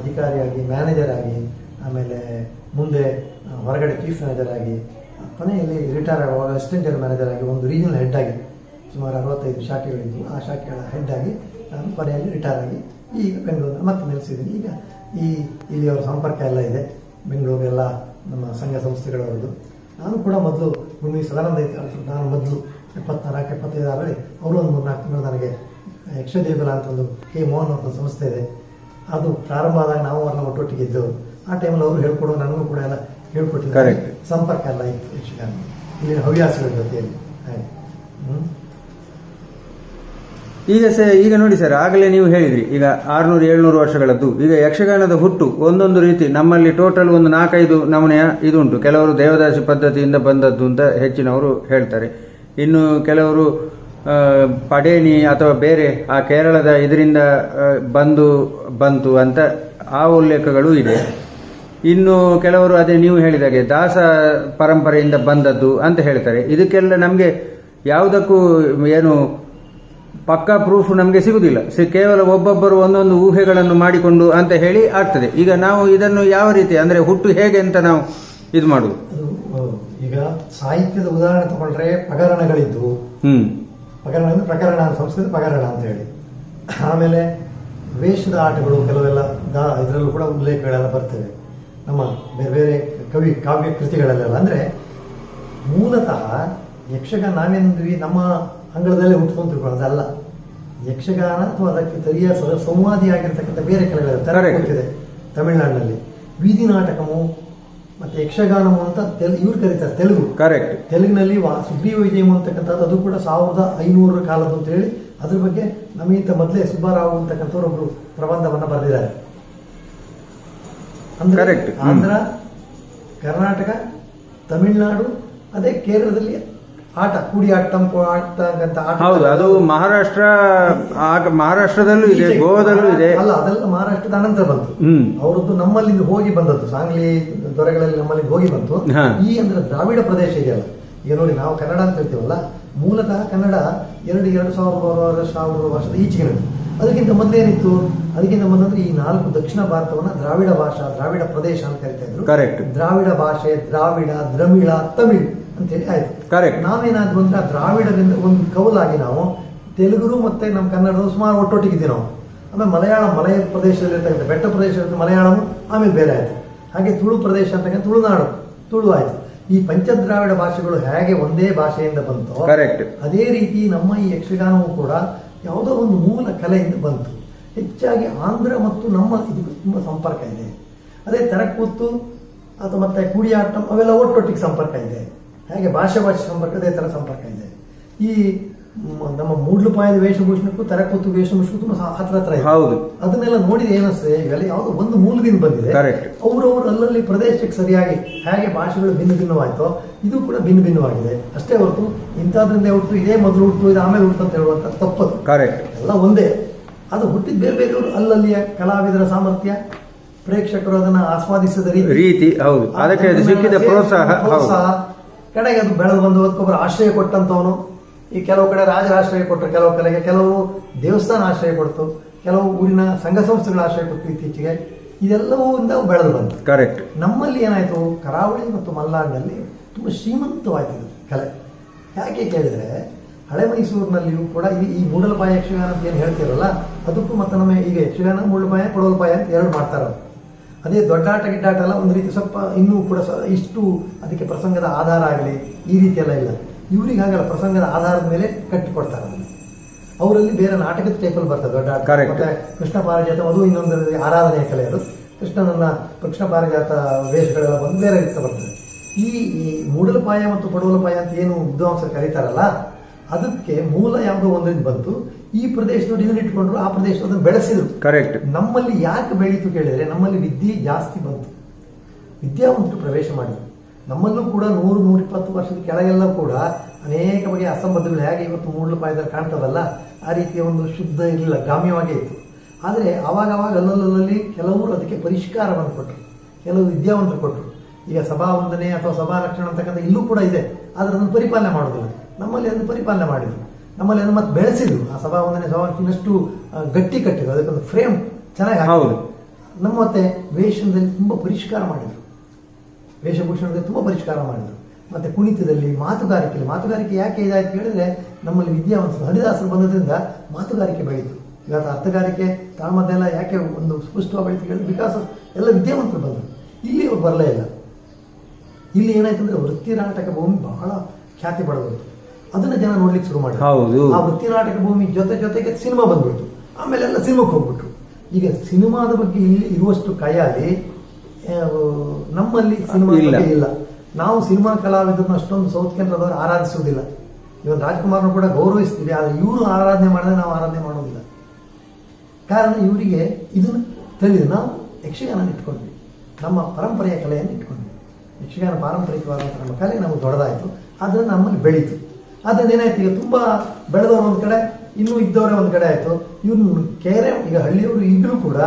Speaker 2: ಅಧಿಕಾರಿಯಾಗಿ, ಮ್ಯಾನೇಜರ್ ಆಗಿ, ಆಮೇಲೆ ಮುಂದೆ ಹೊರಗಡೆ ಚೀಫ್ ಮ್ಯಾನೇಜರ್ ಆಗಿ, ಕೊನೆಯಲ್ಲಿ ರಿಟೈರ್ ಆಗುವಾಗ ಅಸಿಸ್ಟೆಂಟ್ ಜನರಲ್ ಮ್ಯಾನೇಜರ್ ಆಗಿ ಒಂದು ರೀಜನಲ್ ಹೆಡ್ ಆಗಿ ಸುಮಾರು 65 ಶಾಖೆಗಳಿದ್ದು ಆ ಶಾಖೆಗಳ ಹೆಡ್ ಆಗಿ ನಾನು ಕೊನೆಯಲ್ಲಿ ರಿಟೈರ್ ಆಗಿ ಈಗ ಬೆಂಗಳೂರಿನ ಮತ್ತೆ ನೆಲೆಸಿದ್ದೀನಿ. ಈಗ ಇಲ್ಲಿ ಅವರ ಸಂಪರ್ಕ ಎಲ್ಲ ಇದೆ. ಬೆಂಗಳೂರು ಎಲ್ಲ ನಮ್ಮ ಸಂಘ ಸಂಸ್ಥೆಗಳವರದ್ದು. ನಾನು ಕೂಡ ಮೊದಲು ಭೂಮಿ ಸದಾನಂದ ಐತೆ, ನಾನು ಮೊದಲು 74-75 ಅವರು ಒಂದು 3-4 ತಿಂಗಳು ನನಗೆ ಯಕ್ಷದೇಗುಲ ಅಂತ ಒಂದು ಕೆ ಮೋಹನ್ ಅಂತ ಸಂಸ್ಥೆ ಇದೆ. ಅದು ಪ್ರಾರಂಭ ಆದಾಗ ನಾವು ಎಲ್ಲ ಒಟ್ಟೊಟ್ಟಿಗೆ ಇದ್ದವರು. ಆ ಟೈಮಲ್ಲಿ ಅವರು ಹೇಳ್ಕೊಡೋ ನನಗೂ ಕೂಡ ಎಲ್ಲ ಹೇಳ್ಕೊಟ್ಟಿದ್ದಾರೆ. ಸಂಪರ್ಕ ಎಲ್ಲ ಇತ್ತು ಯಕ್ಷಗಾನ ಇಲ್ಲಿ ಹವ್ಯಾಸಗಳ ಜೊತೆಯಲ್ಲಿ.
Speaker 1: ಈಗ ನೋಡಿ ಸರ್, ಆಗಲೇ ನೀವು ಹೇಳಿದ್ರಿ ಈಗ 600-700 ವರ್ಷಗಳದ್ದು. ಈಗ ಯಕ್ಷಗಾನದ ಹುಟ್ಟು ಒಂದೊಂದು ರೀತಿ ನಮ್ಮಲ್ಲಿ ಟೋಟಲ್ ಒಂದು 4-5 ನಮೂನೆಯ ಇದುಂಟು. ಕೆಲವರು ದೇವದಾಸಿ ಪದ್ಧತಿಯಿಂದ ಬಂದದ್ದು ಅಂತ ಹೆಚ್ಚಿನವರು ಹೇಳ್ತಾರೆ. ಇನ್ನು ಕೆಲವರು ಪಡೇನಿ ಅಥವಾ ಬೇರೆ ಆ ಕೇರಳದ ಇದರಿಂದ ಬಂತು ಅಂತ ಆ ಉಲ್ಲೇಖಗಳು ಇದೆ. ಇನ್ನು ಕೆಲವರು ಅದೇ ನೀವು ಹೇಳಿದಾಗೆ ದಾಸ ಪರಂಪರೆಯಿಂದ ಬಂದದ್ದು ಅಂತ ಹೇಳ್ತಾರೆ. ಇದಕ್ಕೆಲ್ಲ ನಮಗೆ ಯಾವುದಕ್ಕೂ ಏನು ಪಕ್ಕಾ ಪ್ರೂಫ್ ನಮಗೆ ಸಿಗುವುದಿಲ್ಲ. ಕೇವಲ ಒಬ್ಬೊಬ್ಬರು ಒಂದೊಂದು ಊಹೆಗಳನ್ನು ಮಾಡಿಕೊಂಡು ಅಂತ ಹೇಳಿ ಆಗ್ತದೆ. ಈಗ ನಾವು ಇದನ್ನು ಯಾವ ರೀತಿ ಅಂದ್ರೆ ಹುಟ್ಟು ಹೇಗೆ ಅಂತ ನಾವು ಇದು ಮಾಡುದು?
Speaker 2: ಈಗ ಸಾಹಿತ್ಯದ ಉದಾಹರಣೆ ತಗೊಂಡ್ರೆ ಪಗರಣಗಳಿದ್ವು. ಪಗರಣ ಅಂದ್ರೆ ಪ್ರಕರಣ, ಸಂಸ್ಕೃತ ಪಗರಣ ಅಂತ ಹೇಳಿ. ಆಮೇಲೆ ವೇಷದ ಆಟಗಳು ಕೆಲವೆಲ್ಲ ಇದರಲ್ಲೂ ಕೂಡ ಉಲ್ಲೇಖಗಳೆಲ್ಲ ಬರ್ತವೆ ನಮ್ಮ ಬೇರೆ ಬೇರೆ ಕಾವ್ಯ ಕೃತಿಗಳಲ್ಲೆಲ್ಲ. ಅಂದ್ರೆ ಮೂಲತಃ ಯಕ್ಷಗಾನ ನಾವೇಂದ್ವಿ ನಮ್ಮ ಅಂಗಳದಲ್ಲೇ ಹುಟ್ಕೊಂಡು ತಿಳ್ಕೊಳ್ಳೋದಲ್ಲ. ಯಕ್ಷಗಾನ ಅಥವಾ ಅದಕ್ಕೆ ಸರಿಯ ಸಂವಾದಿಯಾಗಿರ್ತಕ್ಕಂಥ ಬೇರೆ ಕಲೆಗಳಿದೆ. ತಮಿಳುನಾಡಿನಲ್ಲಿ ಬೀದಿ ನಾಟಕಮು ಮತ್ತೆ ಯಕ್ಷಗಾನಮು ಅಂತ ಇವ್ರು ಕರೀತಾರೆ. ತೆಲುಗಿನಲ್ಲಿ ಸುಗ್ರೀವವಿಜಯಮು ಅಂತಕ್ಕಂಥದ್ದು ಅದು ಕೂಡ 1500 ಕಾಲದ್ದು ಅಂತ ಹೇಳಿ ಅದ್ರ ಬಗ್ಗೆ ನಮಗಿಂತ ಮೊದಲೇ ಸುಬ್ಬಾರಾವ್ ಅಂತಕ್ಕಂಥವ್ರು ಒಬ್ರು ಪ್ರಬಂಧವನ್ನ ಬರೆದಿದ್ದಾರೆ. ಅಂದ್ರೆ ಆಂಧ್ರ, ಕರ್ನಾಟಕ, ತಮಿಳುನಾಡು, ಅದೇ ಕೇರಳದಲ್ಲಿ ಆಟ ಕೂಡಿ ಆಟ, ತಂಪು ಆಟ ಅಂತ ಆಟ.
Speaker 1: ಹೌದು, ಅದು ಮಹಾರಾಷ್ಟ್ರದಲ್ಲೂ ಇದೆ, ಗೋವಾದಲ್ಲೂ ಇದೆ.
Speaker 2: ಅಲ್ಲ, ಅದೆಲ್ಲ ಮಹಾರಾಷ್ಟ್ರದ ಅನಂತರ ಬಂತು. ಅವರದ್ದು ನಮ್ಮಲ್ಲಿ ಹೋಗಿ ಬಂದದ್ದು, ಸಾಂಗ್ಲಿ ದೊರೆಗಳಲ್ಲಿ ನಮ್ಮಲ್ಲಿ ಹೋಗಿ ಬಂತು. ಈ ಅಂದ್ರೆ ದ್ರಾವಿಡ ಪ್ರದೇಶ ಇದೆಯಲ್ಲ, ಈಗ ನೋಡಿ ನಾವು ಕನ್ನಡ ಅಂತ ಹೇಳ್ತೀವಲ್ಲ, ಮೂಲತಃ ಕನ್ನಡ 2,000 ವರ್ಷದ ಈಚೆಗಿನದು. ಅದಕ್ಕಿಂತ ಮೊದಲೇನಿತ್ತು? ಅದಕ್ಕಿಂತ ಮೊದಲಂದ್ರೆ ಈ 4 ದಕ್ಷಿಣ ಭಾರತವನ್ನ ದ್ರಾವಿಡ ಭಾಷಾ, ದ್ರಾವಿಡ ಪ್ರದೇಶ ಅಂತ ಕರಿತಾ ಇದ್ರು. ದ್ರಾವಿಡ ಭಾಷೆ, ದ್ರಾವಿಡ, ದ್ರಮಿಳ, ತಮಿಳ್ ಅಂತೇಳಿ ಆಯ್ತು. ನಾವೇನಾದ್ರೂ ಅಂದ್ರೆ ದ್ರಾವಿಡದಿಂದ ಒಂದು ಕವಲಾಗಿ ನಾವು ತೆಲುಗು ಮತ್ತೆ ನಮ್ಮ ಕನ್ನಡದ ಸುಮಾರು ಒಟ್ಟೊಟ್ಟಿಗಿದ್ದೀವಿ ನಾವು. ಆಮೇಲೆ ಮಲಯ ಪ್ರದೇಶದಲ್ಲಿ ಇರ್ತಕ್ಕಂಥ ಬೆಟ್ಟ ಪ್ರದೇಶದಲ್ಲಿ ಮಲಯಾಳಂ ಆಮೇಲೆ ಬೇರೆ ಆಯ್ತು. ಹಾಗೆ ತುಳು ಪ್ರದೇಶ ಅಂತಕ್ಕಂಥ ತುಳುನಾಡು, ತುಳು ಆಯ್ತು. ಈ ಪಂಚದ್ರಾವಿಡ ಭಾಷೆಗಳು ಹೇಗೆ ಒಂದೇ ಭಾಷೆಯಿಂದ ಬಂತೋ ಅದೇ ರೀತಿ ನಮ್ಮ ಈ ಯಕ್ಷಗಾನವೂ ಕೂಡ ಯಾವುದೋ ಒಂದು ಮೂಲ ಕಲೆಯಿಂದ ಬಂತು. ಹೆಚ್ಚಾಗಿ ಆಂಧ್ರ ಮತ್ತು ನಮ್ಮ ಇದಕ್ಕೆ ತುಂಬ ಸಂಪರ್ಕ ಇದೆ. ಅದೇ ತೆರಕೂತು ಅಥವಾ ಮತ್ತೆ ಕೂಡಿಯಾಟಂ ಅವೆಲ್ಲ ಒಟ್ಟೊಟ್ಟಿಗೆ ಸಂಪರ್ಕ ಇದೆ. ಹಾಗೆ ಭಾಷೆ ಸಂಪರ್ಕ ಅದೇ ಥರ ಸಂಪರ್ಕ ಇದೆ. ಈ ನಮ್ಮ ಮೂಡ್ಲುಪಾಯದ ವೇಷಭೂಷಣಕ್ಕೂ ತೆರಕೂತು ವೇಷಭೂಷಣಕ್ಕೂ ತುಂಬ ಹತ್ರ ಇದೆ. ಅದನ್ನೆಲ್ಲ ನೋಡಿದ ಏನಿಸ್ತದೆ, ಇವೆಲ್ಲ ಯಾವುದೋ ಒಂದು ಮೂಲದಿಂದ ಬಂದಿದೆ. ಅವರವರು ಅಲ್ಲಲ್ಲಿ ಪ್ರದೇಶಕ್ಕೆ ಸರಿಯಾಗಿ ಹೇಗೆ ಭಾಷೆಗಳು ಭಿನ್ನ ಭಿನ್ನವಾಯ್ತೋ ಇದು ಕೂಡ ಭಿನ್ನ ಭಿನ್ನವಾಗಿದೆ ಅಷ್ಟೇ ಹೊರತು ಇಂಥದ್ರಿಂದ ಹುಟ್ಟು ಇದೇ ಮೊದಲು ಹುಟ್ಟು ಇದು ಆಮೇಲೆ ಹುಟ್ಟು ಅಂತ ಹೇಳುವಂತ ತಪ್ಪದು. ಎಲ್ಲ ಒಂದೇ. ಅದು ಹುಟ್ಟಿದ ಬೇರೆ ಬೇರೆಯವರು ಅಲ್ಲಲ್ಲಿಯ ಕಲಾವಿದರ ಸಾಮರ್ಥ್ಯ, ಪ್ರೇಕ್ಷಕರು ಅದನ್ನ ಆಸ್ವಾದಿಸಿದ
Speaker 1: ರೀತಿ, ಅದಕ್ಕೆ ಸಿಕ್ಕಿದ ಪ್ರೋತ್ಸಾಹ,
Speaker 2: ಕಡೆಗೆ ಅದು ಬೆಳೆದು ಬಂದು ಅದಕ್ಕೊಬ್ಬರು ಆಶ್ರಯ ಕೊಟ್ಟಂತವನು. ಈ ಕೆಲವು ಕಡೆ ರಾಜರ ಆಶ್ರಯ ಕೊಟ್ಟರು, ಕೆಲವು ಕಡೆಗೆ ಕೆಲವು ದೇವಸ್ಥಾನ ಆಶ್ರಯ ಕೊಡ್ತು, ಕೆಲವು ಊರಿನ ಸಂಘ ಸಂಸ್ಥೆಗಳ ಆಶ್ರಯ ಕೊಟ್ಟು ಇತ್ತೀಚೆಗೆ ಇದೆಲ್ಲವೂ ಬೆಳೆದು ಬಂತು. ನಮ್ಮಲ್ಲಿ ಏನಾಯ್ತು, ಕರಾವಳಿ ಮತ್ತು ಮಲೆನಾಡಿನಲ್ಲಿ ತುಂಬಾ ಶ್ರೀಮಂತವಾಯ್ತು ಕಲೆ. ಯಾಕೆ ಕೇಳಿದ್ರೆ ಹಳೆ ಮೈಸೂರಿನಲ್ಲಿಯೂ ಕೂಡ ಈ ಮೂಡಲಪಾಯ ಯಕ್ಷಗಾನ ಅಂತ ಏನು ಹೇಳ್ತಿರಲ್ಲ ಅದಕ್ಕೂ ಮತ್ತೆ ನಮ್ಮ ಈಗ ಯಕ್ಷಗಾನ ಮೂಡಲಪಾಯ ಪಡವಲಪಾಯ ಅಂತ ಎರಡು ಮಾಡ್ತಾರೆ. ಅದೇ ದೊಡ್ಡಾಟ ಗಿಡ್ಡಾಟ ಎಲ್ಲ ಒಂದು ರೀತಿ ಸ್ವಲ್ಪ ಇನ್ನೂ ಕೂಡ ಇಷ್ಟು ಅದಕ್ಕೆ ಪ್ರಸಂಗದ ಆಧಾರ ಆಗಲಿ ಈ ರೀತಿ ಎಲ್ಲ ಇಲ್ಲ. ಇವ್ರಿಗೆ ಹಾಗಲ್ಲ, ಪ್ರಸಂಗದ ಆಧಾರದ ಮೇಲೆ ಕಟ್ಟಿಕೊಡ್ತಾರೆ ಅದನ್ನು. ಅವರಲ್ಲಿ ಬೇರೆ ನಾಟಕದ ಟೈಪಲ್ಲಿ ಬರ್ತದೆ ದೊಡ್ಡಾಟ. ಮತ್ತೆ ಕೃಷ್ಣ ಪಾರಿಜಾತ ಅದು ಇನ್ನೊಂದು ಆರಾಧನೆಯ ಕಲೆ. ಅದು ಕೃಷ್ಣ ಪಾರಿಜಾತ ವೇಷಗಳೆಲ್ಲ ಬಂದು ಬೇರೆ ರೀತಿ ಬರ್ತದೆ. ಈ ಮೂಡಲಪಾಯ ಮತ್ತು ಪಡವಲಪಾಯ ಅಂತ ಏನು ವಿದ್ವಾಂಸರು ಕರೀತಾರಲ್ಲ ಅದಕ್ಕೆ ಮೂಲ ಯಾವುದೋ ಒಂದರಿಂದ ಬಂತು. ಈ ಪ್ರದೇಶದವ್ರು ಇದನ್ನ ಇಟ್ಕೊಂಡ್ರು, ಆ ಪ್ರದೇಶದನ್ನು ಬೆಳೆಸಿದ್ರು. ನಮ್ಮಲ್ಲಿ ಯಾಕೆ ಬೆಳೀತು ಕೇಳಿದ್ರೆ ನಮ್ಮಲ್ಲಿ ವಿದ್ಯೆ ಜಾಸ್ತಿ ಬಂತು, ವಿದ್ಯಾವಂತರು ಪ್ರವೇಶ ಮಾಡಿದ್ರು. ನಮ್ಮಲ್ಲೂ ಕೂಡ 100-120 ವರ್ಷದ ಕೆಳಗೆಲ್ಲ ಕೂಡ ಅನೇಕ ಬಗೆಯ ಅಸಂಬದ್ಧಗಳು ಹೇಗೆ ಇವತ್ತು ಮೂಡಲಪಾಯದಲ್ಲಿ ಕಾಣ್ತದಲ್ಲ ಆ ರೀತಿಯ ಒಂದು ಶುದ್ಧ ಇರಲಿಲ್ಲ, ಗ್ರಾಮ್ಯವಾಗೇ ಇತ್ತು. ಆದರೆ ಆವಾಗ ಅಲ್ಲಲ್ಲಿ ಕೆಲವರು ಅದಕ್ಕೆ ಪರಿಷ್ಕಾರವನ್ನು ಕೊಟ್ಟರು, ಕೆಲವು ವಿದ್ಯಾವಂತರು ಕೊಟ್ಟರು. ಈಗ ಸಭಾವಂದನೆ ಅಥವಾ ಸಭಾ ರಕ್ಷಣೆ ಅಂತಕ್ಕಂಥ ಇಲ್ಲೂ ಕೂಡ ಇದೆ, ಆದರೆ ಅದನ್ನು ಪರಿಪಾಲನೆ ಮಾಡೋದಿಲ್ಲ. ನಮ್ಮಲ್ಲಿ ಅದನ್ನು ಪರಿಪಾಲನೆ ಮಾಡಿದ್ರು, ನಮ್ಮಲ್ಲಿ ಅದನ್ನು ಮತ್ತೆ ಬೆಳೆಸಿದ್ರು. ಆ ಸಭಾವಂದನೆ ಇನ್ನಷ್ಟು ಗಟ್ಟಿ ಕಟ್ಟಿದ್ರು, ಅದಕ್ಕೊಂದು ಫ್ರೇಮ್ ಚೆನ್ನಾಗಿ ಹಾಕಿದ್ರು. ನಮ್ಮ ಮತ್ತೆ ವೇಷದಲ್ಲಿ ತುಂಬ ಪರಿಷ್ಕಾರ ಮಾಡಿದ್ರು, ವೇಷಭೂಷಣದಲ್ಲಿ ತುಂಬ ಪರಿಷ್ಕಾರ ಮಾಡಿದ್ರು. ಮತ್ತೆ ಕುಣಿತದಲ್ಲಿ, ಮಾತುಗಾರಿಕೆ ಯಾಕೆ ಇದಾಯ್ತು ಹೇಳಿದ್ರೆ ನಮ್ಮಲ್ಲಿ ವಿದ್ಯಾವಂತರು ಹರಿದಾಸರು ಬಂದದ್ರಿಂದ ಮಾತುಗಾರಿಕೆ ಬೆಳೀತು. ಇವತ್ತು ಅರ್ಥಗಾರಿಕೆ ತಾಳ್ಮದ್ದೆಲ್ಲ ಯಾಕೆ ಒಂದು ಸ್ಪಷ್ಟವಾಗಿ ಬೆಳೀತು ಹೇಳಿದ್ರೆ ಬಿಕಾಸ್ ಎಲ್ಲ ವಿದ್ಯಾವಂತರು ಬಂದರು. ಇಲ್ಲಿ ಅವ್ರು ಬರಲೇ ಇಲ್ಲ. ಇಲ್ಲಿ ಏನಾಯ್ತು ಅಂದ್ರೆ ವೃತ್ತಿ ನಾಟಕ ಭೂಮಿ ಬಹಳ ಖ್ಯಾತಿ ಪಡೆದ್ಬಿಡ್ತು. ಅದನ್ನ ಜನ ನೋಡ್ಲಿಕ್ಕೆ ಶುರು ಮಾಡಿದ್ರು. ಆ ವೃತ್ತಿ ನಾಟಕ ಭೂಮಿ ಜೊತೆಗೆ ಸಿನಿಮಾ ಬಂದ್ಬಿಡ್ತು. ಆಮೇಲೆ ಎಲ್ಲ ಸಿನಿಮಾಕ್ಕೆ ಹೋಗ್ಬಿಟ್ರು. ಈಗ ಸಿನಿಮಾದ ಬಗ್ಗೆ ಇಲ್ಲಿ ಇರುವಷ್ಟು ಕೈಯಾಲಿ ನಮ್ಮಲ್ಲಿ ಸಿನಿಮಾ ಬಗ್ಗೆ ಇಲ್ಲ. ನಾವು ಸಿನಿಮಾ ಕಲಾವಿದರನ್ನ ಅಷ್ಟೊಂದು ಸೌತ್ ಕೇಂದ್ರದವರು ಆರಾಧಿಸುವುದಿಲ್ಲ. ಇವತ್ತು ರಾಜ್ಕುಮಾರ್ನು ಕೂಡ ಗೌರವಿಸ್ತೀವಿ, ಆದರೆ ಇವರು ಆರಾಧನೆ ಮಾಡಿದ್ರೆ ನಾವು ಆರಾಧನೆ ಮಾಡೋದಿಲ್ಲ. ಕಾರಣ ಇವರಿಗೆ ಇದನ್ನು ತಿಳಿದು ನಾವು ಯಕ್ಷಗಾನ ಇಟ್ಕೊಂಡ್ವಿ, ನಮ್ಮ ಪರಂಪರೆಯ ಕಲೆಯನ್ನು ಇಟ್ಕೊಂಡ್ವಿ. ಯಕ್ಷಗಾನ ಪಾರಂಪರಿಕವಾದಂಥ ನಮ್ಮ ಕಲೆ ನಮಗೆ ದೊಡ್ಡದಾಯಿತು, ಅದನ್ನು ನಮ್ಮಲ್ಲಿ ಬೆಳೀತು. ಅದರಿಂದ ಏನಾಯ್ತು, ಈಗ ತುಂಬ ಬೆಳೆದವರು ಒಂದು ಕಡೆ, ಇನ್ನೂ ಇದ್ದವರೇ ಒಂದು ಕಡೆ ಆಯಿತು. ಇವ್ರು ಕೆರೆ ಈಗ ಹಳ್ಳಿಯವರು ಈಗಲೂ ಕೂಡ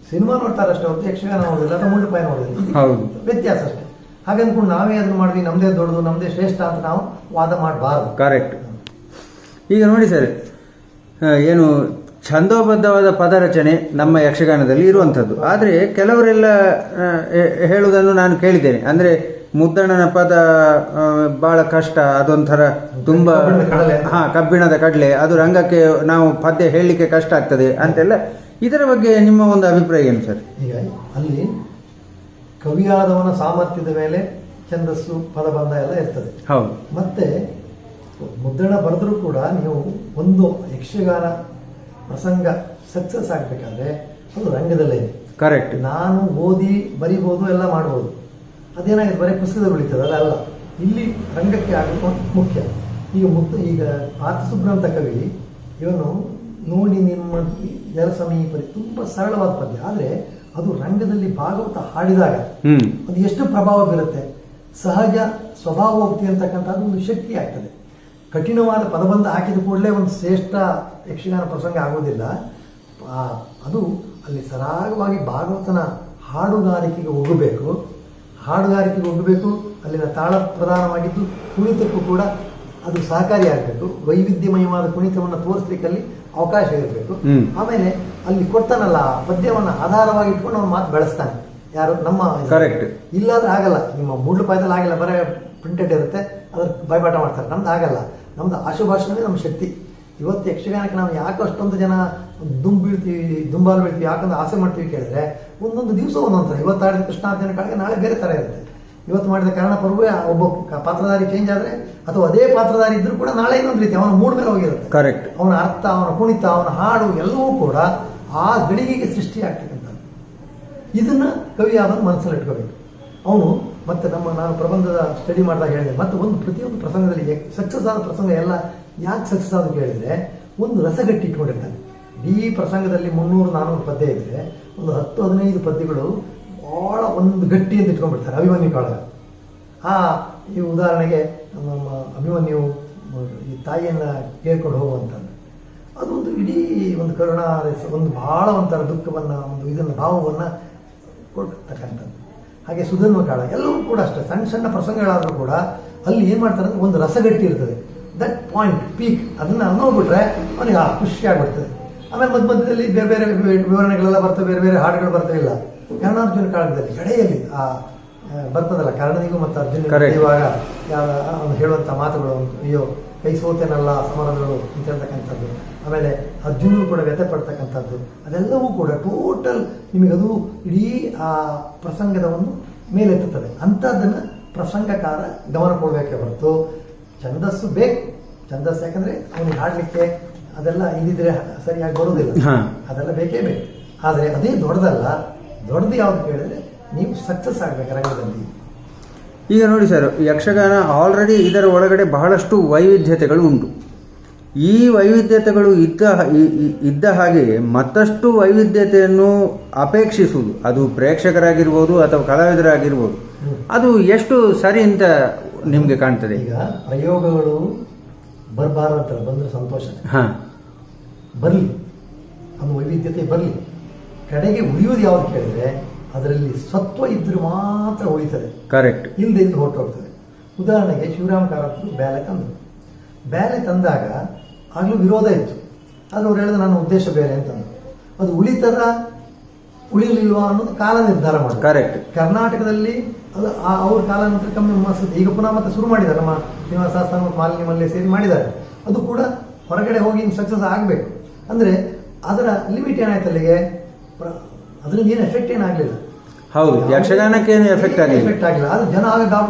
Speaker 2: ಸಿನಿಮಾ ನೋಡ್ತಾರಷ್ಟೇ ಹೊರತು ಯಕ್ಷಗಾನ ನೋಡೋದಿಲ್ಲ ಅಥವಾ ಮೂಡಲಪಾಯ ನೋಡೋದಿಲ್ಲ, ವ್ಯತ್ಯಾಸ ಅಷ್ಟೇ. ಹಾಗಂದ್ಕೊಂಡು ನಾವೇ ಅದನ್ನು ಮಾಡಿದ್ವಿ, ನಮ್ಮದೇ ದೊಡ್ಡದು ನಮ್ಮದೇ ಶ್ರೇಷ್ಠ ಅಂತ ನಾವು ವಾದ ಮಾಡಬಾರ್ದು.
Speaker 1: ಕರೆಕ್ಟ್. ಈಗ ನೋಡಿ ಸರ್, ಏನು ಛಂದೋಬದ್ಧವಾದ ಪದರಚನೆ ನಮ್ಮ ಯಕ್ಷಗಾನದಲ್ಲಿ ಇರುವಂಥದ್ದು. ಆದರೆ ಕೆಲವರೆಲ್ಲ ಹೇಳುವುದನ್ನು ನಾನು ಕೇಳಿದ್ದೇನೆ, ಅಂದರೆ ಮುದ್ದಣ್ಣನ ಪದ ಬಹಳ ಕಷ್ಟ, ಅದೊಂಥರ ತುಂಬ ಕಬ್ಬಿಣದ ಕಡಲೆ, ಅದು ರಂಗಕ್ಕೆ ನಾವು ಪದ್ಯ ಹೇಳಲಿಕ್ಕೆ ಕಷ್ಟ ಆಗ್ತದೆ ಅಂತೆಲ್ಲ. ಇದರ ಬಗ್ಗೆ ನಿಮ್ಮ ಒಂದು ಅಭಿಪ್ರಾಯ ಏನು ಸರ್?
Speaker 2: ಈಗ ಅಲ್ಲಿ ಕವಿಯಾದವನ ಸಾಮರ್ಥ್ಯದ ಮೇಲೆ ಛಂದಸ್ಸು ಪದಬಂಧ ಎಲ್ಲ ಇರ್ತದೆ.
Speaker 1: ಹೌದು.
Speaker 2: ಮತ್ತೆ ಮುದ್ದಣ್ಣ ಬರೆದರೂ ಕೂಡ ನೀವು ಒಂದು ಯಕ್ಷಗಾನ ಪ್ರಸಂಗ ಸಕ್ಸಸ್ ಆಗಬೇಕಾದ್ರೆ ಅದು ರಂಗದಲ್ಲೇ ಇದೆ.
Speaker 1: ಕರೆಕ್ಟ್.
Speaker 2: ನಾನು ಓದಿ ಬರಿಬೋದು, ಎಲ್ಲ ಮಾಡ್ಬೋದು, ಅದೇನಾಗಿದೆ ಬರೀ ಪುಸ್ತಕದಲ್ಲಿ ಉಳಿತದೆ, ಅದಲ್ಲ. ಇಲ್ಲಿ ರಂಗಕ್ಕೆ ಆಗೋದು ಮುಖ್ಯ. ಈಗ ಪಾರ್ಥಸುಬ್ರ ಅಂತ ಕವಿ ಇವನು ನೋಡಿ ನಿಮ್ಮ ಜಲ ಸಮೀಪರಿ ತುಂಬ ಸರಳವಾದ ಪದ್ಯ, ಆದರೆ ಅದು ರಂಗದಲ್ಲಿ ಭಾಗವತ ಹಾಡಿದಾಗ ಅದು ಎಷ್ಟು ಪ್ರಭಾವ ಬೀರುತ್ತೆ. ಸಹಜ ಸ್ವಭಾವೋಕ್ತಿ ಅಂತಕ್ಕಂಥದ್ದು ಒಂದು ಶಕ್ತಿ ಆಗ್ತದೆ. ಕಠಿಣವಾದ ಪದಬಂಧ ಹಾಕಿದ ಕೂಡಲೇ ಒಂದು ಶ್ರೇಷ್ಠ ಯಕ್ಷಗಾನ ಪ್ರಸಂಗ ಆಗೋದಿಲ್ಲ. ಅದು ಅಲ್ಲಿ ಸರಾಗವಾಗಿ ಭಾಗವತನ ಹಾಡುಗಾರಿಕೆಗೆ ಹೋಗಬೇಕು, ಅಲ್ಲಿನ ತಾಳ ಪ್ರಧಾನವಾಗಿದ್ದು ಕುಣಿತಕ್ಕೂ ಕೂಡ ಅದು ಸಹಕಾರಿಯಾಗಬೇಕು. ವೈವಿಧ್ಯಮಯವಾದ ಕುಣಿತವನ್ನು ತೋರಿಸ್ಲಿಕ್ಕಲ್ಲಿ ಅವಕಾಶ ಇರಬೇಕು. ಆಮೇಲೆ ಅಲ್ಲಿ ಕೊಡ್ತಾನಲ್ಲ ಪದ್ಯವನ್ನು ಆಧಾರವಾಗಿ ಇಟ್ಕೊಂಡು ಅವನು ಮಾತು ಬೆಳೆಸ್ತಾನೆ. ಯಾರು ನಮ್ಮ
Speaker 1: ಕರೆಕ್ಟ್.
Speaker 2: ಇಲ್ಲಾದ್ರೆ ಆಗಲ್ಲ. ನಿಮ್ಮ ಮೂಡ್ಲಪಾಯದಲ್ಲಿ ಆಗಿಲ್ಲ, ಬರೀ ಪ್ರಿಂಟೆಡ್ ಇರುತ್ತೆ, ಅದ್ರ ಬಾಯ್ಪಾಠ ಮಾಡ್ತಾರೆ. ನಮ್ದು ಆಗಲ್ಲ. ನಮ್ದು ಆಶುಭಾಷಣವೇ ನಮ್ಮ ಶಕ್ತಿ. ಇವತ್ತು ಯಕ್ಷಗಾನಕ್ಕೆ ನಾವು ಯಾಕೆ ಅಷ್ಟೊಂದು ಜನ ದುಂಬಾಲು ಬೀಳ್ತೀವಿ, ಯಾಕಂದ್ರೆ ಆಸೆ ಮಾಡ್ತೀವಿ ಕೇಳಿದ್ರೆ ಒಂದೊಂದು ದಿವಸ ಒಂದೊಂದು ಥರ. ಇವತ್ತು ಆಡಿದ ಕೃಷ್ಣಾರ್ಜುನ ಕಾಳಿಗೆ ನಾಳೆ ಬೇರೆ ಥರ ಇರುತ್ತೆ. ಇವತ್ತು ಮಾಡಿದ ಕರ್ಣ ಪರ್ವೇ ಒಬ್ಬ ಪಾತ್ರಧಾರಿ ಚೇಂಜ್ ಆದರೆ ಅಥವಾ ಅದೇ ಪಾತ್ರಧಾರಿ ಇದ್ರೂ ಕೂಡ ನಾಳೆ ಇನ್ನೊಂದು ರೀತಿ ಅವನ ಮೂಡ್ ಮೇಲೆ ಹೋಗಿರುತ್ತೆ.
Speaker 1: ಕರೆಕ್ಟ್.
Speaker 2: ಅವನ ಅರ್ಥ, ಅವನ ಕುಣಿತ, ಅವನ ಹಾಡು ಎಲ್ಲವೂ ಕೂಡ ಆ ಗಳಿಗೆಗೆ ಸೃಷ್ಟಿಯಾಗ್ತಕ್ಕಂಥದ್ದು. ಇದನ್ನ ಕವಿಯಾದನ್ನು ಮನಸ್ಸಲ್ಲಿ ಇಟ್ಕೋಬೇಕು ಅವನು. ಮತ್ತೆ ನಾನು ಪ್ರಬಂಧದ ಸ್ಟಡಿ ಮಾಡಿದಾಗ ಹೇಳಿದೆ, ಮತ್ತೆ ಪ್ರತಿಯೊಂದು ಪ್ರಸಂಗದಲ್ಲಿ ಸಕ್ಸಸ್ ಆದ ಪ್ರಸಂಗ ಎಲ್ಲ ಯಾಕೆ ಸಕ್ಸಸ್ ಆದ ಕೇಳಿದ್ರೆ ಒಂದು ರಸಗಟ್ಟಿ ಇಟ್ಕೊಂಡಿರ್ತಾನೆ. ಈ ಪ್ರಸಂಗದಲ್ಲಿ 300-400 ಪದ್ಯ ಇದ್ರೆ ಒಂದು 10-15 ಪದ್ಯಗಳು ಬಹಳ ಒಂದು ಗಟ್ಟಿ ಅಂತ ಇಟ್ಕೊಂಡ್ಬಿಡ್ತಾರೆ. ಅಭಿಮನ್ಯು ಕಾಳಗ ಈ ಉದಾಹರಣೆಗೆ ನಮ್ಮ ಅಭಿಮನ್ಯು ಈ ತಾಯಿಯನ್ನ ಕೇಳ್ಕೊಂಡು ಹೋಗುವಂಥದ್ದು, ಅದೊಂದು ಇಡೀ ಒಂದು ಕರುಣಾ, ಒಂದು ಬಹಳ ಒಂಥರ ದುಃಖವನ್ನ, ಒಂದು ಇದನ್ನ ಭಾವವನ್ನ ಕೊಡ್ತಕ್ಕಂಥದ್ದು. ಹಾಗೆ ಸುಧನ್ವ ಕಾಳ ಎಲ್ಲವೂ ಕೂಡ ಅಷ್ಟೇ. ಸಣ್ಣ ಸಣ್ಣ ಪ್ರಸಂಗಗಳಾದರೂ ಕೂಡ ಅಲ್ಲಿ ಏನ್ ಮಾಡ್ತಾರೆ ಅಂದ್ರೆ ಒಂದು ರಸಗಟ್ಟಿ ಇರ್ತದೆ. ದಟ್ ಪಾಯಿಂಟ್ ಪೀಕ್ ಅದನ್ನ ನೋಡ್ಬಿಟ್ರೆ ಅವನಿಗೆ ಖುಷಿ ಆಗ್ಬಿಡ್ತದೆ. ಆಮೇಲೆ ಮಧ್ಯದಲ್ಲಿ ಬೇರೆ ಬೇರೆ ವಿವರಣೆಗಳೆಲ್ಲ ಬರ್ತವೆ, ಬೇರೆ ಬೇರೆ ಹಾಡುಗಳು ಬರ್ತವೆ. ಇಲ್ಲ ಕರ್ಣಾರ್ಜುನ ಕಾಳಗದಲ್ಲಿ ಎಡೆಯಲ್ಲಿ ಬರ್ತದಲ್ಲ, ಕರ್ಣನಿಗೂ ಮತ್ತು ಅರ್ಜುನ ಇವಾಗ ಅವನು ಹೇಳುವಂಥ ಮಾತುಗಳು, ಅಯ್ಯೋ ಕೈ ಸೋತೇನಲ್ಲ ಸಮರಗಳು ಅಂತ ಹೇಳ್ತಕ್ಕಂಥದ್ದು, ಆಮೇಲೆ ಅರ್ಜುನರು ಕೂಡ ವ್ಯಥೆ ಪಡ್ತಕ್ಕಂಥದ್ದು, ಅದೆಲ್ಲವೂ ಕೂಡ ಟೋಟಲ್ ನಿಮಗದು ಇಡೀ ಆ ಪ್ರಸಂಗದ ಒಂದು ಮೇಲೆತ್ತುತ್ತದೆ. ಅಂಥದ್ದನ್ನು ಪ್ರಸಂಗಕಾರ ಗಮನ ಕೊಡಬೇಕೆ ಹೊರತು ಛಂದಸ್ಸು ಬೇಕು. ಛಂದಸ್ಸು ಯಾಕಂದ್ರೆ ಅವನಿಗೆ ಹಾಡಲಿಕ್ಕೆ ಅದೆಲ್ಲ ಇದಿದ್ರೆ ಸರಿಯಾಗಿ ಬರೋದಿಲ್ಲ, ಅದೆಲ್ಲ ಬೇಕೇ ಬೇಕು. ಆದರೆ ಅದೇ ದೊಡ್ಡದಲ್ಲ. ದೊಡ್ಡದು ಯಾವ್ದು ಕೇಳಿದ್ರೆ ನೀವು ಸಕ್ಸಸ್ ಆಗ್ಬೇಕು ರಂಗದಲ್ಲಿ.
Speaker 1: ಈಗ ನೋಡಿ ಸರ್, ಯಕ್ಷಗಾನ ಆಲ್ರೆಡಿ ಇದರ ಒಳಗಡೆ ಬಹಳಷ್ಟು ವೈವಿಧ್ಯತೆಗಳು ಉಂಟು. ಈ ವೈವಿಧ್ಯತೆಗಳು ಇದ್ದ ಹಾಗೆ ಮತ್ತಷ್ಟು ವೈವಿಧ್ಯತೆಯನ್ನು ಅಪೇಕ್ಷಿಸುವುದು, ಅದು ಪ್ರೇಕ್ಷಕರಾಗಿರ್ಬೋದು ಅಥವಾ ಕಲಾವಿದರಾಗಿರ್ಬೋದು, ಅದು ಎಷ್ಟು ಸರಿ ಅಂತ ನಿಮ್ಗೆ ಕಾಣ್ತದೆ?
Speaker 2: ಈಗ ಪ್ರಯೋಗಗಳು ಬರಬಾರಂತ ಬಂದ್ರೆ ಸಂತೋಷ, ಬರಲಿ, ಅದು ವೈವಿಧ್ಯತೆ ಬರಲಿ. ಕಡೆಗೆ ಉಳಿಯೋದು ಯಾವ್ದು ಕೇಳಿದ್ರೆ ಅದರಲ್ಲಿ ಸತ್ವ ಇದ್ರೆ ಮಾತ್ರ ಉಳಿತದೆ.
Speaker 1: ಕರೆಕ್ಟ್.
Speaker 2: ಇಲ್ಲದೆ ಇದ್ದು ಹೊರಟೋಗ್ತದೆ. ಉದಾಹರಣೆಗೆ ಶಿವರಾಮ ಕಾರಂತರು ಬೇಲೆ ತಂದರು. ಬೇಲೆ ತಂದಾಗ ಆಗ್ಲೂ ವಿರೋಧ ಇತ್ತು. ಆದ್ರೆ ಅವ್ರು ಹೇಳಿದ್ರೆ ನನ್ನ ಉದ್ದೇಶ ಬೇರೆ ಅಂತಂದ್ರು. ಅದು ಉಳಿತದ ಉಳಿಲಿಲ್ವಾ ಅನ್ನೋದು ಕಾಲ ನಿರ್ಧಾರ ಮಾಡೋದು.
Speaker 1: ಕರೆಕ್ಟ್.
Speaker 2: ಕರ್ನಾಟಕದಲ್ಲಿ ಅದು ಅವ್ರ ಕಾಲ ನಂತರ ಕಮ್ಮಿ ಮನಸ್ಸು ಈಗ ಪುನಃ ಮತ್ತೆ ಶುರು ಮಾಡಿದ್ದಾರೆ. ನಮ್ಮ ಶ್ರೀನಿವಾಸ ಮತ್ತು ಮಾಲಿನಿ ಮಲ್ಲೆ ಸೇರಿ ಮಾಡಿದ್ದಾರೆ. ಅದು ಕೂಡ ಹೊರಗಡೆ ಹೋಗಿ ಸಕ್ಸಸ್ ಆಗಬೇಕು. ಅಂದ್ರೆ ಅದರ ಲಿಮಿಟ್ ಏನಾಯ್ತು ಅಲ್ಲಿಗೆ, ಅದರಿಂದ ಏನು ಎಫೆಕ್ಟ್ ಏನಾಗಲಿಲ್ಲ.
Speaker 1: ಹೌದು, ಯಕ್ಷಗಾನಕ್ಕೆ ಏನು ಎಫೆಕ್ಟ್
Speaker 2: ಆಗಿಲ್ಲ. ಅದು ಜನ ಆಗ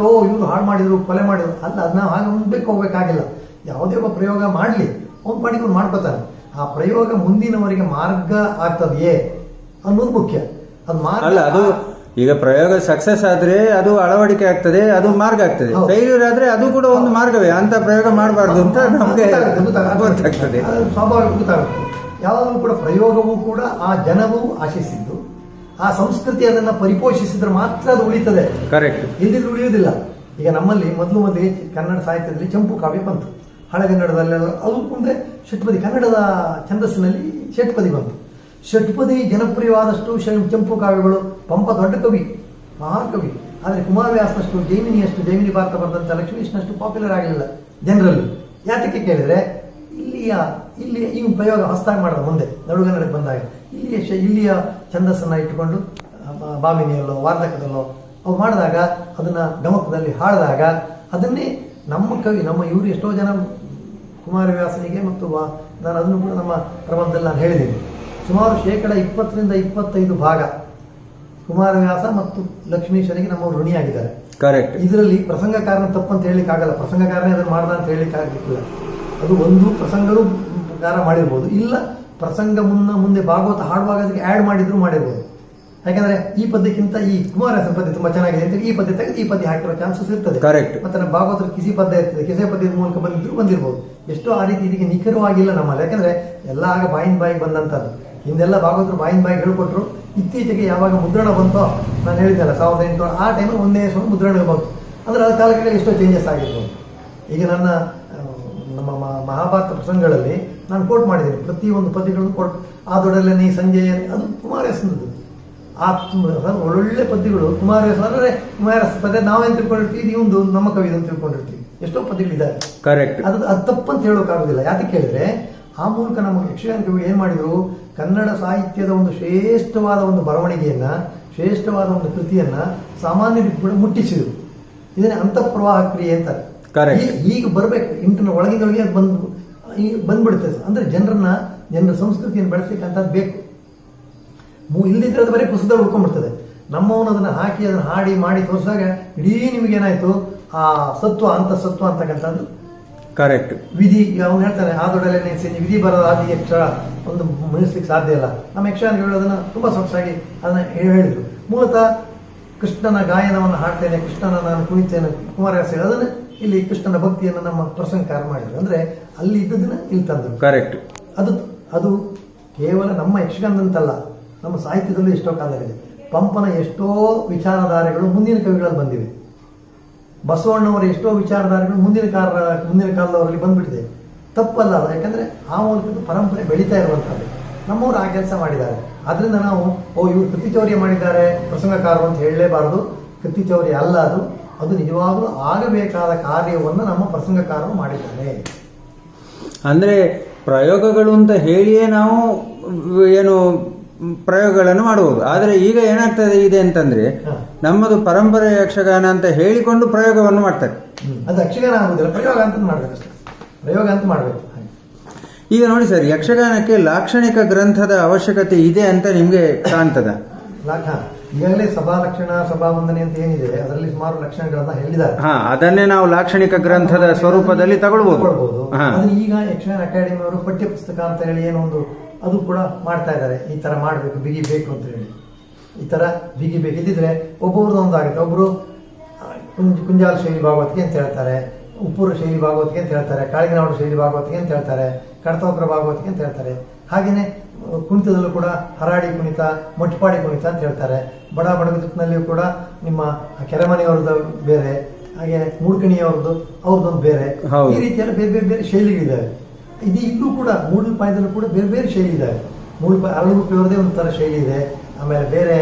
Speaker 2: ಇವರು ಹಾಳು ಮಾಡಿದ್ರು, ಕೊಲೆ ಮಾಡಿದ್ರು ಅಲ್ಲ, ಅದನ್ನ ಹಾಗೆ ಮುಂದಕ್ಕೆ ಹೋಗ್ಬೇಕಾಗಿಲ್ಲ. ಯಾವುದೇ ಒಬ್ಬ ಪ್ರಯೋಗ ಮಾಡಲಿ, ಅವ್ನು ಪಾಡಿಗೆ ಮಾಡ್ಕೋತಾನೆ. ಆ ಪ್ರಯೋಗ ಮುಂದಿನವರಿಗೆ ಮಾರ್ಗ ಆಗ್ತದೆಯೇ ಅನ್ನೋದು ಮುಖ್ಯ.
Speaker 1: ಅದು ಈಗ ಪ್ರಯೋಗ ಸಕ್ಸಸ್ ಆದ್ರೆ ಅದು ಅಳವಡಿಕೆ ಆಗ್ತದೆ, ಅದು ಮಾರ್ಗ ಆಗ್ತದೆ. ಫೇಲ್ಯೂರ್ ಆದ್ರೆ ಅದು ಕೂಡ ಒಂದು ಮಾರ್ಗವೇ. ಅಂತ ಪ್ರಯೋಗ ಮಾಡಬಾರ್ದು ಅಂತ ನಮಗೆ ಗೊತ್ತಾಗ್ತದೆ,
Speaker 2: ಸ್ವಾಭಾವಿಕ ಗೊತ್ತಾಗುತ್ತೆ. ಯಾವಾಗಲೂ ಕೂಡ ಪ್ರಯೋಗವೂ ಕೂಡ ಆ ಜನವೂ ಆಶಿಸಿದ್ದು, ಆ ಸಂಸ್ಕೃತಿ ಅದನ್ನ ಪರಿಪೋಷಿಸಿದ್ರೆ ಮಾತ್ರ ಅದು ಉಳಿತದೆ.
Speaker 1: ಕರೆಕ್ಟ್.
Speaker 2: ಇಲ್ಲಿದ್ದು ಉಳಿಯುವುದಿಲ್ಲ. ಈಗ ನಮ್ಮಲ್ಲಿ ಮೊದಲಿಗೆ ಕನ್ನಡ ಸಾಹಿತ್ಯದಲ್ಲಿ ಚಂಪು ಕಾವ್ಯ ಬಂತು. ಹಳೆಗನ್ನಡದಲ್ಲೆಲ್ಲ ಅದು ಮುಂದೆ ಷಟ್ಪದಿ, ಕನ್ನಡದ ಛಂದಸ್ಸಿನಲ್ಲಿ ಷಟ್ಪದಿ ಬಂತು. ಷಟ್ಪದಿ ಜನಪ್ರಿಯವಾದಷ್ಟು ಚಂಪು ಕಾವ್ಯಗಳು. ಪಂಪ ದೊಡ್ಡ ಕವಿ, ಮಹಾಕವಿ. ಆದರೆ ಕುಮಾರವ್ಯಾಸನಷ್ಟು, ಜೈಮಿನಿ ಭಾರತ ಬರೆದಂತ ಲಕ್ಷ್ಮೀಶನಷ್ಟು ಪಾಪ್ಯುಲರ್ ಆಗಲಿಲ್ಲ ಜನರಲ್ಲಿ. ಯಾತಕ್ಕೆ ಕೇಳಿದ್ರೆ ಇಲ್ಲಿ ಈ ಪ್ರಯೋಗ ಹೊಸದಾಗಿ ಮಾಡಿದ ಮುಂದೆ ನಡುಗನ್ನಡಕ್ಕೆ ಬಂದಾಗ ಇಲ್ಲಿಯ ಛಂದಸ್ಸನ್ನ ಇಟ್ಟುಕೊಂಡು ಬಾಮಿನಿಯಲ್ಲೋ ವಾರ್ಧಕದಲ್ಲೋ ಅವು ಮಾಡಿದಾಗ, ಅದನ್ನ ಗಮಕದಲ್ಲಿ ಹಾಡಿದಾಗ ಅದನ್ನೇ ನಮ್ಮ ಇವರು ಎಷ್ಟೋ ಜನ ಕುಮಾರವ್ಯಾಸನಿಗೆ ಮತ್ತು ನಾನು ಅದನ್ನು ಕೂಡ ನಮ್ಮ ಪ್ರಬಂಧದಲ್ಲಿ ನಾನು ಹೇಳಿದ್ದೀನಿ. ಸುಮಾರು 20-25% ಭಾಗ ಕುಮಾರವ್ಯಾಸ ಮತ್ತು ಲಕ್ಷ್ಮೀಶನಿಗೆ ನಮ್ಮವರು ಋಣಿಯಾಗಿದ್ದಾರೆ.
Speaker 1: ಕರೆಕ್ಟ್.
Speaker 2: ಇದರಲ್ಲಿ ಪ್ರಸಂಗಕಾರನ ತಪ್ಪಂತ ಹೇಳಲಿಕ್ಕೆ ಆಗಲ್ಲ. ಪ್ರಸಂಗಕಾರನೇ ಅದನ್ನು ಮಾಡ್ದ ಅಂತ ಹೇಳಲಿಕ್ಕೆ ಆಗಲಿಕ್ಕಿಲ್ಲ. ಅದು ಒಂದು ಪ್ರಸಂಗಗಳು ಕಾರ ಮಾಡಿರ್ಬೋದು, ಇಲ್ಲ ಪ್ರಸಂಗ ಮುಂದೆ ಭಾಗವತ ಹಾಡುವಾಗ ಅದಕ್ಕೆ ಆ್ಯಡ್ ಮಾಡಿರ್ಬೋದು. ಯಾಕಂದ್ರೆ ಈ ಪದ್ಯಕ್ಕಿಂತ ಈ ಕುಮಾರವ್ಯಾಸನ ಪದ್ಯ ತುಂಬಾ ಚೆನ್ನಾಗಿದೆ ಅಂತ ಈ ಪದ್ಯ ತೆಗೆದು ಈ ಪದ್ಯ ಹಾಕಿರೋ ಚಾನ್ಸಸ್ ಇರ್ತದೆ.
Speaker 1: ಕರೆಕ್ಟ್.
Speaker 2: ಮತ್ತೆ ನಮ್ಮ ಭಾಗವತರ ಕಿಸಿ ಪದ್ಯ ಇರ್ತದೆ, ಕಿಸೆ ಪದ್ಯದ ಮೂಲಕ ಬಂದಿರ್ಬೋದು. ಎಷ್ಟೋ ಆ ರೀತಿ ಇದಕ್ಕೆ ನಿಖರವಾಗಿಲ್ಲ ನಮ್ಮಲ್ಲಿ. ಯಾಕಂದ್ರೆ ಎಲ್ಲ ಆಗ ಬಾಯಿನ ಬಾಯಿಗೆ ಬಂದಂತದ್ದು. ಹಿಂದೆಲ್ಲ ಭಾಗವತರು ಬಾಯಿನ ಬಾಯಿಗೆ ಹೇಳ್ಕೊಟ್ರು. ಇತ್ತೀಚೆಗೆ ಯಾವಾಗ ಮುದ್ರಣ ಬಂತೋ, ನಾನು ಹೇಳಿದ್ದಲ್ಲ 1800 ಆ ಟೈಮಲ್ಲಿ ಒಂದೇ ಮುದ್ರಣ ಬಂತು. ಅಂದ್ರೆ ಅದ ಕಾಲಕ್ಕೆ ಎಷ್ಟೋ ಚೇಂಜಸ್ ಆಗಿರ್ಬೋದು. ಈಗ ನಮ್ಮ ಮಹಾಭಾರತ ಪ್ರಸಂಗಗಳಲ್ಲಿ ನಾನು ಕೋಟ್ ಮಾಡಿದ್ದೀನಿ. ಪ್ರತಿಯೊಂದು ಪದ್ಯಗಳನ್ನು ಕೋಟ್. ಆ ದೊಡ್ಡಲ್ಲೇ ಸಂಜಯ ಅದು ಕುಮಾರವ್ಯಾಸನದ್ದು. ಆ ಒಳ್ಳೊಳ್ಳೆ ಪದ್ಯಗಳು ಕುಮಾರವ್ಯಾಸ ಪದ್ಯ ನಾವೇನು ತಿಳ್ಕೊಂಡಿರ್ತೀವಿ, ಇವಂದು ನಮ್ಮ ಕವಿ ಅಂತ ತಿಳ್ಕೊಂಡಿರ್ತೀವಿ. ಎಷ್ಟೋ ಪದ್ಯಗಳಿದ್ದಾರೆ.
Speaker 1: ಕರೆಕ್ಟ್.
Speaker 2: ಅದು ತಪ್ಪಂತ ಹೇಳೋಕ್ಕಾಗೋದಿಲ್ಲ. ಯಾಕೆ ಕೇಳಿದ್ರೆ ಆ ಮೂಲಕ ನಮ್ಮ ಯಕ್ಷಗಾನ ಕವಿ ಏನ್ ಮಾಡಿದ್ರು, ಕನ್ನಡ ಸಾಹಿತ್ಯದ ಒಂದು ಶ್ರೇಷ್ಠವಾದ ಒಂದು ಬರವಣಿಗೆಯನ್ನ, ಶ್ರೇಷ್ಠವಾದ ಒಂದು ಕೃತಿಯನ್ನ ಸಾಮಾನ್ಯರಿಗೆ ಕೂಡ ಮುಟ್ಟಿಸಿದ್ರು. ಇದನ್ನೇ ಅಂತಃಪ್ರವಾಹ ಕ್ರಿಯೆ ಅಂತಾರೆ. ಈಗ ಬರ್ಬೇಕು, ಇಂಟರ್ನ ಒಳಗಿನೊಳಗೆ ಬಂದು ಈ ಬಂದ್ಬಿಡುತ್ತೆ. ಅಂದ್ರೆ ಜನರ ಸಂಸ್ಕೃತಿಯನ್ನು ಬೆಳೆಸಲಿಕ್ಕಂಥದ್ದು ಬೇಕು. ಇಲ್ಲಿದ್ರೆ ಅದು ಬರೀ ಪುಸ್ತಕದಲ್ಲಿ ಉಳ್ಕೊಂಡ್ಬಿಡ್ತದೆ. ನಮ್ಮವನು ಅದನ್ನ ಹಾಕಿ ಅದನ್ನ ಹಾಡಿ ಮಾಡಿ ತೋರಿಸಿದಾಗ ಇಡೀ ನಿಮಗೇನಾಯ್ತು, ಆ ಸತ್ವ ಅಂತಕ್ಕಂಥದ್ದು
Speaker 1: ಕರೆಕ್ಟ್.
Speaker 2: ವಿಧಿ ಅವನು ಹೇಳ್ತಾನೆ, ಆದೊಡಲೆ ನೆನೆಸಿ ವಿಧಿ ಬರದ ಆದಿ ಯಕ್ಷ ಒಂದು ಮುಗಿಸ್ಲಿಕ್ಕೆ ಸಾಧ್ಯ ಇಲ್ಲ. ನಮ್ಮ ಯಕ್ಷಗಾನ ಹೇಳೋದನ್ನ ತುಂಬಾ ಸೊಗಸಾಗಿ ಅದನ್ನ ಹೇಳಿದ್ರು. ಮೂಲತಃ ಕೃಷ್ಣನ ಗಾಯನವನ್ನು ಹಾಡ್ತೇನೆ, ಕೃಷ್ಣನ ನಾನು ಕುಣಿತೇನೆ, ಕುಮಾರವ್ಯಾಸ ಅದನ್ನ ಇಲ್ಲಿ ಕೃಷ್ಣನ ಭಕ್ತಿಯನ್ನು ನಮ್ಮ ಪ್ರಸಂಗಕಾರ ಮಾಡಿದ್ರು. ಅಂದ್ರೆ ಅಲ್ಲಿ ಇದ್ದದನ್ನ ಇಲ್ಲಿ ತಂದ್ರು.
Speaker 1: ಕರೆಕ್ಟ್.
Speaker 2: ಅದು ಕೇವಲ ನಮ್ಮ ಯಕ್ಷಗಾನದಂತಲ್ಲ, ನಮ್ಮ ಸಾಹಿತ್ಯದಲ್ಲೂ ಎಷ್ಟೋ ಕಾಲಗಳಿದೆ. ಪಂಪನ ಎಷ್ಟೋ ವಿಚಾರಧಾರೆಗಳು ಮುಂದಿನ ಕವಿಗಳಲ್ಲಿ ಬಂದಿವೆ. ಬಸವಣ್ಣವರ ಎಷ್ಟೋ ವಿಚಾರಧಾರೆಗಳು ಮುಂದಿನ ಕಾಲದವರಲ್ಲಿ ಬಂದ್ಬಿಟ್ಟಿದೆ. ತಪ್ಪಲ್ಲ ಅದು, ಯಾಕಂದ್ರೆ ಆ ಮೂಲಕ ಪರಂಪರೆ ಬೆಳೀತಾ ಇರುವಂತಹದ್ದು. ನಮ್ಮವರು ಆ ಕೆಲಸ ಮಾಡಿದ್ದಾರೆ. ಆದ್ರಿಂದ ನಾವು ಇವರು ಕೃತಿಚೌರ್ಯ ಮಾಡಿದ್ದಾರೆ ಪ್ರಸಂಗಕಾರರು ಅಂತ ಹೇಳಲೇಬಾರದು. ಕೃತಿಚೌರ್ಯ ಅಲ್ಲ ಅದು ನಿಜವಾಗ್ಲೂ ಆಗಬೇಕಾದ ಕಾರ್ಯವನ್ನು ನಮ್ಮ ಪ್ರಸಂಗಕಾರರು ಮಾಡಿದ್ದಾರೆ.
Speaker 1: ಅಂದ್ರೆ ಪ್ರಯೋಗಗಳು ಅಂತ ಹೇಳಿಯೇ ನಾವು ಏನು ಪ್ರಯೋಗಗಳನ್ನು ಮಾಡಬಹುದು. ಆದರೆ ಈಗ ಏನಾಗ್ತದೆ ಇದೆ ಅಂತಂದ್ರೆ ನಮ್ಮದು ಪರಂಪರೆ ಯಕ್ಷಗಾನ ಅಂತ ಹೇಳಿಕೊಂಡು ಪ್ರಯೋಗವನ್ನು ಮಾಡ್ತಾರೆ.
Speaker 2: ಅದು ಯಕ್ಷಗಾನ ಆಗುದಿಲ್ಲ, ಪ್ರಯೋಗ ಅಂತ ಮಾಡ್ಬೇಕಷ್ಟೇ. ಪ್ರಯೋಗ ಅಂತ ಮಾಡ್ಬೇಕು.
Speaker 1: ಈಗ ನೋಡಿ ಸರ್, ಯಕ್ಷಗಾನಕ್ಕೆ ಲಾಕ್ಷಣಿಕ ಗ್ರಂಥದ ಅವಶ್ಯಕತೆ ಇದೆ ಅಂತ ನಿಮ್ಗೆ ಕಾಣ್ತದ?
Speaker 2: ಈಗಾಗಲೇ ಸಭಾ ಲಕ್ಷಣ, ಸಭಾ ವಂದನೆ ಅಂತ ಏನಿದೆ ಅದರಲ್ಲಿ ಸುಮಾರು ಲಕ್ಷಣಗಳನ್ನ ಹೇಳಿದ್ದಾರೆ.
Speaker 1: ಅದನ್ನೇ ನಾವು ಲಾಕ್ಷಣಿಕ ಗ್ರಂಥದ ಸ್ವರೂಪದಲ್ಲಿ ತಗೊಳ್ಬಹುದು.
Speaker 2: ಈಗ ಯಕ್ಷಗಾನ ಅಕಾಡೆಮಿ ಅವರು ಪಠ್ಯ ಪುಸ್ತಕ ಅಂತ ಹೇಳಿ ಏನೊಂದು ಅದು ಕೂಡ ಮಾಡ್ತಾ ಇದ್ದಾರೆ. ಈ ತರ ಮಾಡ್ಬೇಕು, ಬಿಗಿಬೇಕು ಅಂತ ಹೇಳಿ, ಈ ತರ ಬಿಗಿಬೇಕು. ಇದ್ದಿದ್ರೆ ಒಬ್ಬೊಬ್ರದ್ದು ಒಂದಾಗುತ್ತೆ. ಒಬ್ರು ಕುಂಜಾಲ ಶೈಲಿ ಭಾಗವತಿಗೆ ಅಂತ ಹೇಳ್ತಾರೆ, ಉಪ್ಪೂರ ಶೈಲಿ ಭಾಗವತಿಗೆ ಅಂತ ಹೇಳ್ತಾರೆ, ಕಾಳಿಂಗನವರ ಶೈಲಿ ಭಾಗವತಿಗೆ ಅಂತ ಹೇಳ್ತಾರೆ, ಕಡತೋಕ್ರ ಭಾಗವತಿಗೆ ಅಂತ ಹೇಳ್ತಾರೆ. ಹಾಗೇನೆ ಕುಣಿತದಲ್ಲೂ ಕೂಡ ಹರಾಡಿ ಕುಣಿತ, ಮೊಟ್ಟಪಾಡಿ ಕುಣಿತ ಅಂತ ಹೇಳ್ತಾರೆ. ಬಡ ಬಡಗನಲ್ಲಿಯೂ ಕೂಡ ನಿಮ್ಮ ಕೆರೆಮನೆಯವ್ರದ್ದು ಬೇರೆ, ಹಾಗೆ ಮೂಡ್ಕಣಿಯವ್ರದ್ದು ಅವ್ರದ್ದೊಂದು ಬೇರೆ. ಈ ರೀತಿಯೆಲ್ಲ ಬೇರೆ ಬೇರೆ ಬೇರೆ ಶೈಲಿಗಳಿದ್ದಾವೆ. ಇಲ್ಲೂ ಕೂಡ ಮೂಡಲ್ಪಾಯದಲ್ಲೂ ಕೂಡ ಬೇರೆ ಬೇರೆ ಶೈಲಿ ಇದ್ದಾವೆ. ಅರಳುಗುಪ್ಪೆಯವ್ರದೇ ಒಂಥರ ಶೈಲಿ ಇದೆ. ಆಮೇಲೆ ಬೇರೆ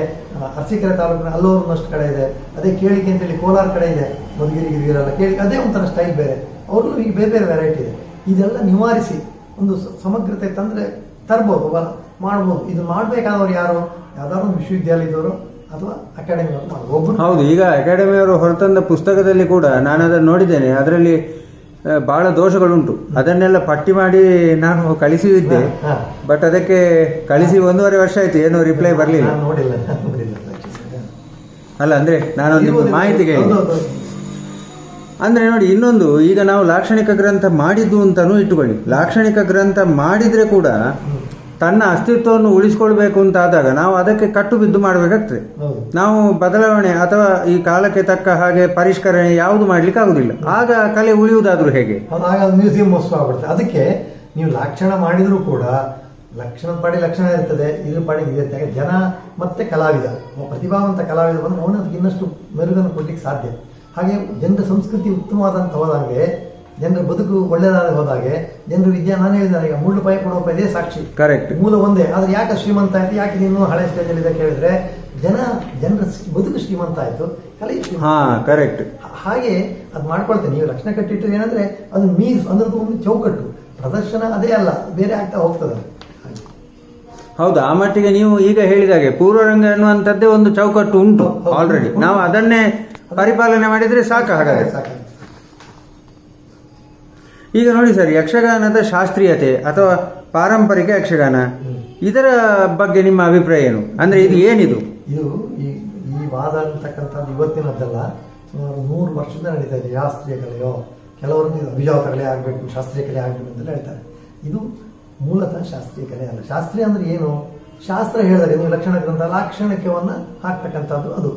Speaker 2: ಅರಸೀಕೆರೆ ತಾಲೂಕಿನ ಅಲ್ಲೋರ್ನಷ್ಟು ಕಡೆ ಇದೆ. ಅದೇ ಕೇಳಿಕೆ ಅಂತೇಳಿ ಕೋಲಾರ ಕಡೆ ಇದೆ, ಮಧುಗಿರಿಗಿರಿಗಿರಲ್ಲ ಕೇಳಿಕೆ, ಅದೇ ಒಂಥರ ಸ್ಟೈಲ್ ಬೇರೆ. ಅವ್ರಲ್ಲೂ ಈಗ ಬೇರೆ ಬೇರೆ ವೆರೈಟಿ ಇದೆ. ಇದೆಲ್ಲ ನಿವಾರಿಸಿ ಒಂದು ಸಮಗ್ರತೆ ತರ್ಬೋದು, ಮಾಡ್ಬೋದು. ಇದು ಮಾಡ್ಬೇಕಾದವ್ರು ಯಾರು? ಯಾವ್ದಾದ್ರು ಒಂದು ವಿಶ್ವವಿದ್ಯಾಲಯದವರು ಅಥವಾ ಅಕಾಡೆಮಿಯವರು ಮಾಡ್ಬೋದು.
Speaker 1: ಹೌದು, ಈಗ ಅಕಾಡೆಮಿಯವರು ಹೊರತಂದ ಪುಸ್ತಕದಲ್ಲಿ ಕೂಡ ನಾನು ಅದನ್ನು ನೋಡಿದ್ದೇನೆ. ಅದರಲ್ಲಿ ಬಹಳ ದೋಷಗಳುಂಟು. ಅದನ್ನೆಲ್ಲ ಪಟ್ಟಿ ಮಾಡಿ ನಾನು ಕಳಿಸಿದ್ದೆ. ಬಟ್ ಅದಕ್ಕೆ ಕಳಿಸಿ 1.5 ವರ್ಷ ಆಯ್ತು, ಏನೋ ರಿಪ್ಲೈ ಬರಲಿಲ್ಲ. ಅಲ್ಲ ಅಂದ್ರೆ ನಾನೊಂದು ಮಾಹಿತಿ ಕೇಳಿ. ಅಂದ್ರೆ ನೋಡಿ, ಇನ್ನೊಂದು, ಈಗ ನಾವು ಲಾಕ್ಷಣಿಕ ಗ್ರಂಥ ಮಾಡಿದ್ದು ಅಂತಾನೂ ಇಟ್ಟುಕೊಳ್ಳಿ. ಲಾಕ್ಷಣಿಕ ಗ್ರಂಥ ಮಾಡಿದ್ರೆ ಕೂಡ ತನ್ನ ಅಸ್ತಿತ್ವವನ್ನು ಉಳಿಸ್ಕೊಳ್ಬೇಕು ಅಂತ ಆದಾಗ ನಾವು ಅದಕ್ಕೆ ಕಟ್ಟು ಬಿದ್ದು ಮಾಡಬೇಕಾಗ್ತದೆ. ನಾವು ಬದಲಾವಣೆ ಅಥವಾ ಈ ಕಾಲಕ್ಕೆ ತಕ್ಕ ಹಾಗೆ ಪರಿಷ್ಕರಣೆ ಯಾವುದು ಮಾಡ್ಲಿಕ್ಕೆ ಆಗುದಿಲ್ಲ. ಆಗ ಕಲೆ ಉಳಿಯುವುದಾದ್ರೂ ಹೇಗೆ?
Speaker 2: ಮ್ಯೂಸಿಯಂ ಮೋಸ್ಟು ಆಗ್ಬಿಡುತ್ತೆ. ಅದಕ್ಕೆ ನೀವು ಲಾಕ್ಷಣ ಮಾಡಿದ್ರು ಕೂಡ ಲಕ್ಷಣದ ಪಾಡಿ ಲಕ್ಷಣ ಇರ್ತದೆ, ಇದ್ರ ಪಾಡಿ ಇರುತ್ತೆ. ಜನ ಮತ್ತೆ ಕಲಾವಿದ, ಪ್ರತಿಭಾವಂತ ಕಲಾವಿದ ಬಂದು ಅವನಿಗೆ ಇನ್ನಷ್ಟು ಮೆರುಗನ್ನು ಕೊಡ್ಲಿಕ್ಕೆ ಸಾಧ್ಯ. ಹಾಗೆ ಜನರ ಸಂಸ್ಕೃತಿ ಉತ್ತಮವಾದಂತ ಹೋದಾಗೆ, ಜನರ ಬದುಕು ಒಳ್ಳೆದಾದ ಹೋದಾಗೆ, ಜನರ ವಿದ್ಯಾ, ನಾನು ಹೇಳಿದ್ದಾರೆ ಈಗ ಮೂಡ್ಲಪಾಯಿ ಕೊಡೋಪ ಇದೇ ಸಾಕ್ಷಿ.
Speaker 1: ಕರೆಕ್ಟ್,
Speaker 2: ಮೂಲ ಒಂದೇ. ಆದ್ರೆ ಯಾಕೆ ಶ್ರೀಮಂತ ಆಯ್ತು, ಯಾಕೆ ಇನ್ನೂ ಹಳೆ ಸ್ಟೇಜಲ್ಲಿ ಇದೆ ಕೇಳಿದ್ರೆ ಜನರ ಬದುಕು ಶ್ರೀಮಂತ ಆಯ್ತು, ಕಲೆ
Speaker 1: ಕರೆಕ್ಟ್.
Speaker 2: ಹಾಗೆ ಅದು ಮಾಡ್ಕೊಳ್ತೇನೆ. ನೀವು ಲಕ್ಷಣ ಕಟ್ಟಿಟ್ಟು ಏನಂದ್ರೆ ಅದು ಅಂದ್ರದ್ದು ಒಂದು ಚೌಕಟ್ಟು, ಪ್ರದರ್ಶನ ಅದೇ ಅಲ್ಲ, ಬೇರೆ ಆಗ್ತಾ ಹೋಗ್ತದೆ.
Speaker 1: ಹೌದು, ಆ ಮಟ್ಟಿಗೆ ನೀವು ಈಗ ಹೇಳಿದಾಗೆ ಪೂರ್ವರಂಗ ಅನ್ನುವಂಥದ್ದೇ ಒಂದು ಚೌಕಟ್ಟು ಉಂಟು ಆಲ್ರೆಡಿ. ನಾವು ಅದನ್ನೇ ಪರಿಪಾಲನೆ ಮಾಡಿದ್ರೆ ಸಾಕು. ಹಾಗಾದ್ರೆ ಈಗ ನೋಡಿ ಸರ್, ಯಕ್ಷಗಾನದ ಶಾಸ್ತ್ರೀಯತೆ ಅಥವಾ ಪಾರಂಪರಿಕ ಯಕ್ಷಗಾನ, ಇದರ ಬಗ್ಗೆ ನಿಮ್ಮ ಅಭಿಪ್ರಾಯ ಏನು? ಅಂದ್ರೆ ಇದು ಏನಿದು?
Speaker 2: ಇದು ಈ ವಾದ ಅಂತಕ್ಕಂಥದ್ದು ಇವತ್ತಿನದ್ದಲ್ಲ, ಸುಮಾರು 100 ವರ್ಷದಿಂದ ನಡೀತಾ ಇದೆ. ಶಾಸ್ತ್ರೀಯ ಕಲೆಯೋ, ಕೆಲವರು ಅಭಿಜಾತ ಕಲೆ ಆಗಬೇಕು, ಶಾಸ್ತ್ರೀಯ ಕಲೆ ಆಗಬೇಕು ಅಂತೆಲ್ಲ ಹೇಳ್ತಾರೆ. ಇದು ಮೂಲತಃ ಶಾಸ್ತ್ರೀಯ ಕಲೆ ಅಲ್ಲ. ಶಾಸ್ತ್ರೀಯ ಅಂದ್ರೆ ಏನು? ಶಾಸ್ತ್ರ ಹೇಳಿದರೆ ನೀವು ಲಕ್ಷಣ ಗ್ರಂಥ ಲಾಕ್ಷಣಿಕವನ್ನ ಹಾಕ್ತಕ್ಕಂಥದ್ದು ಅದು.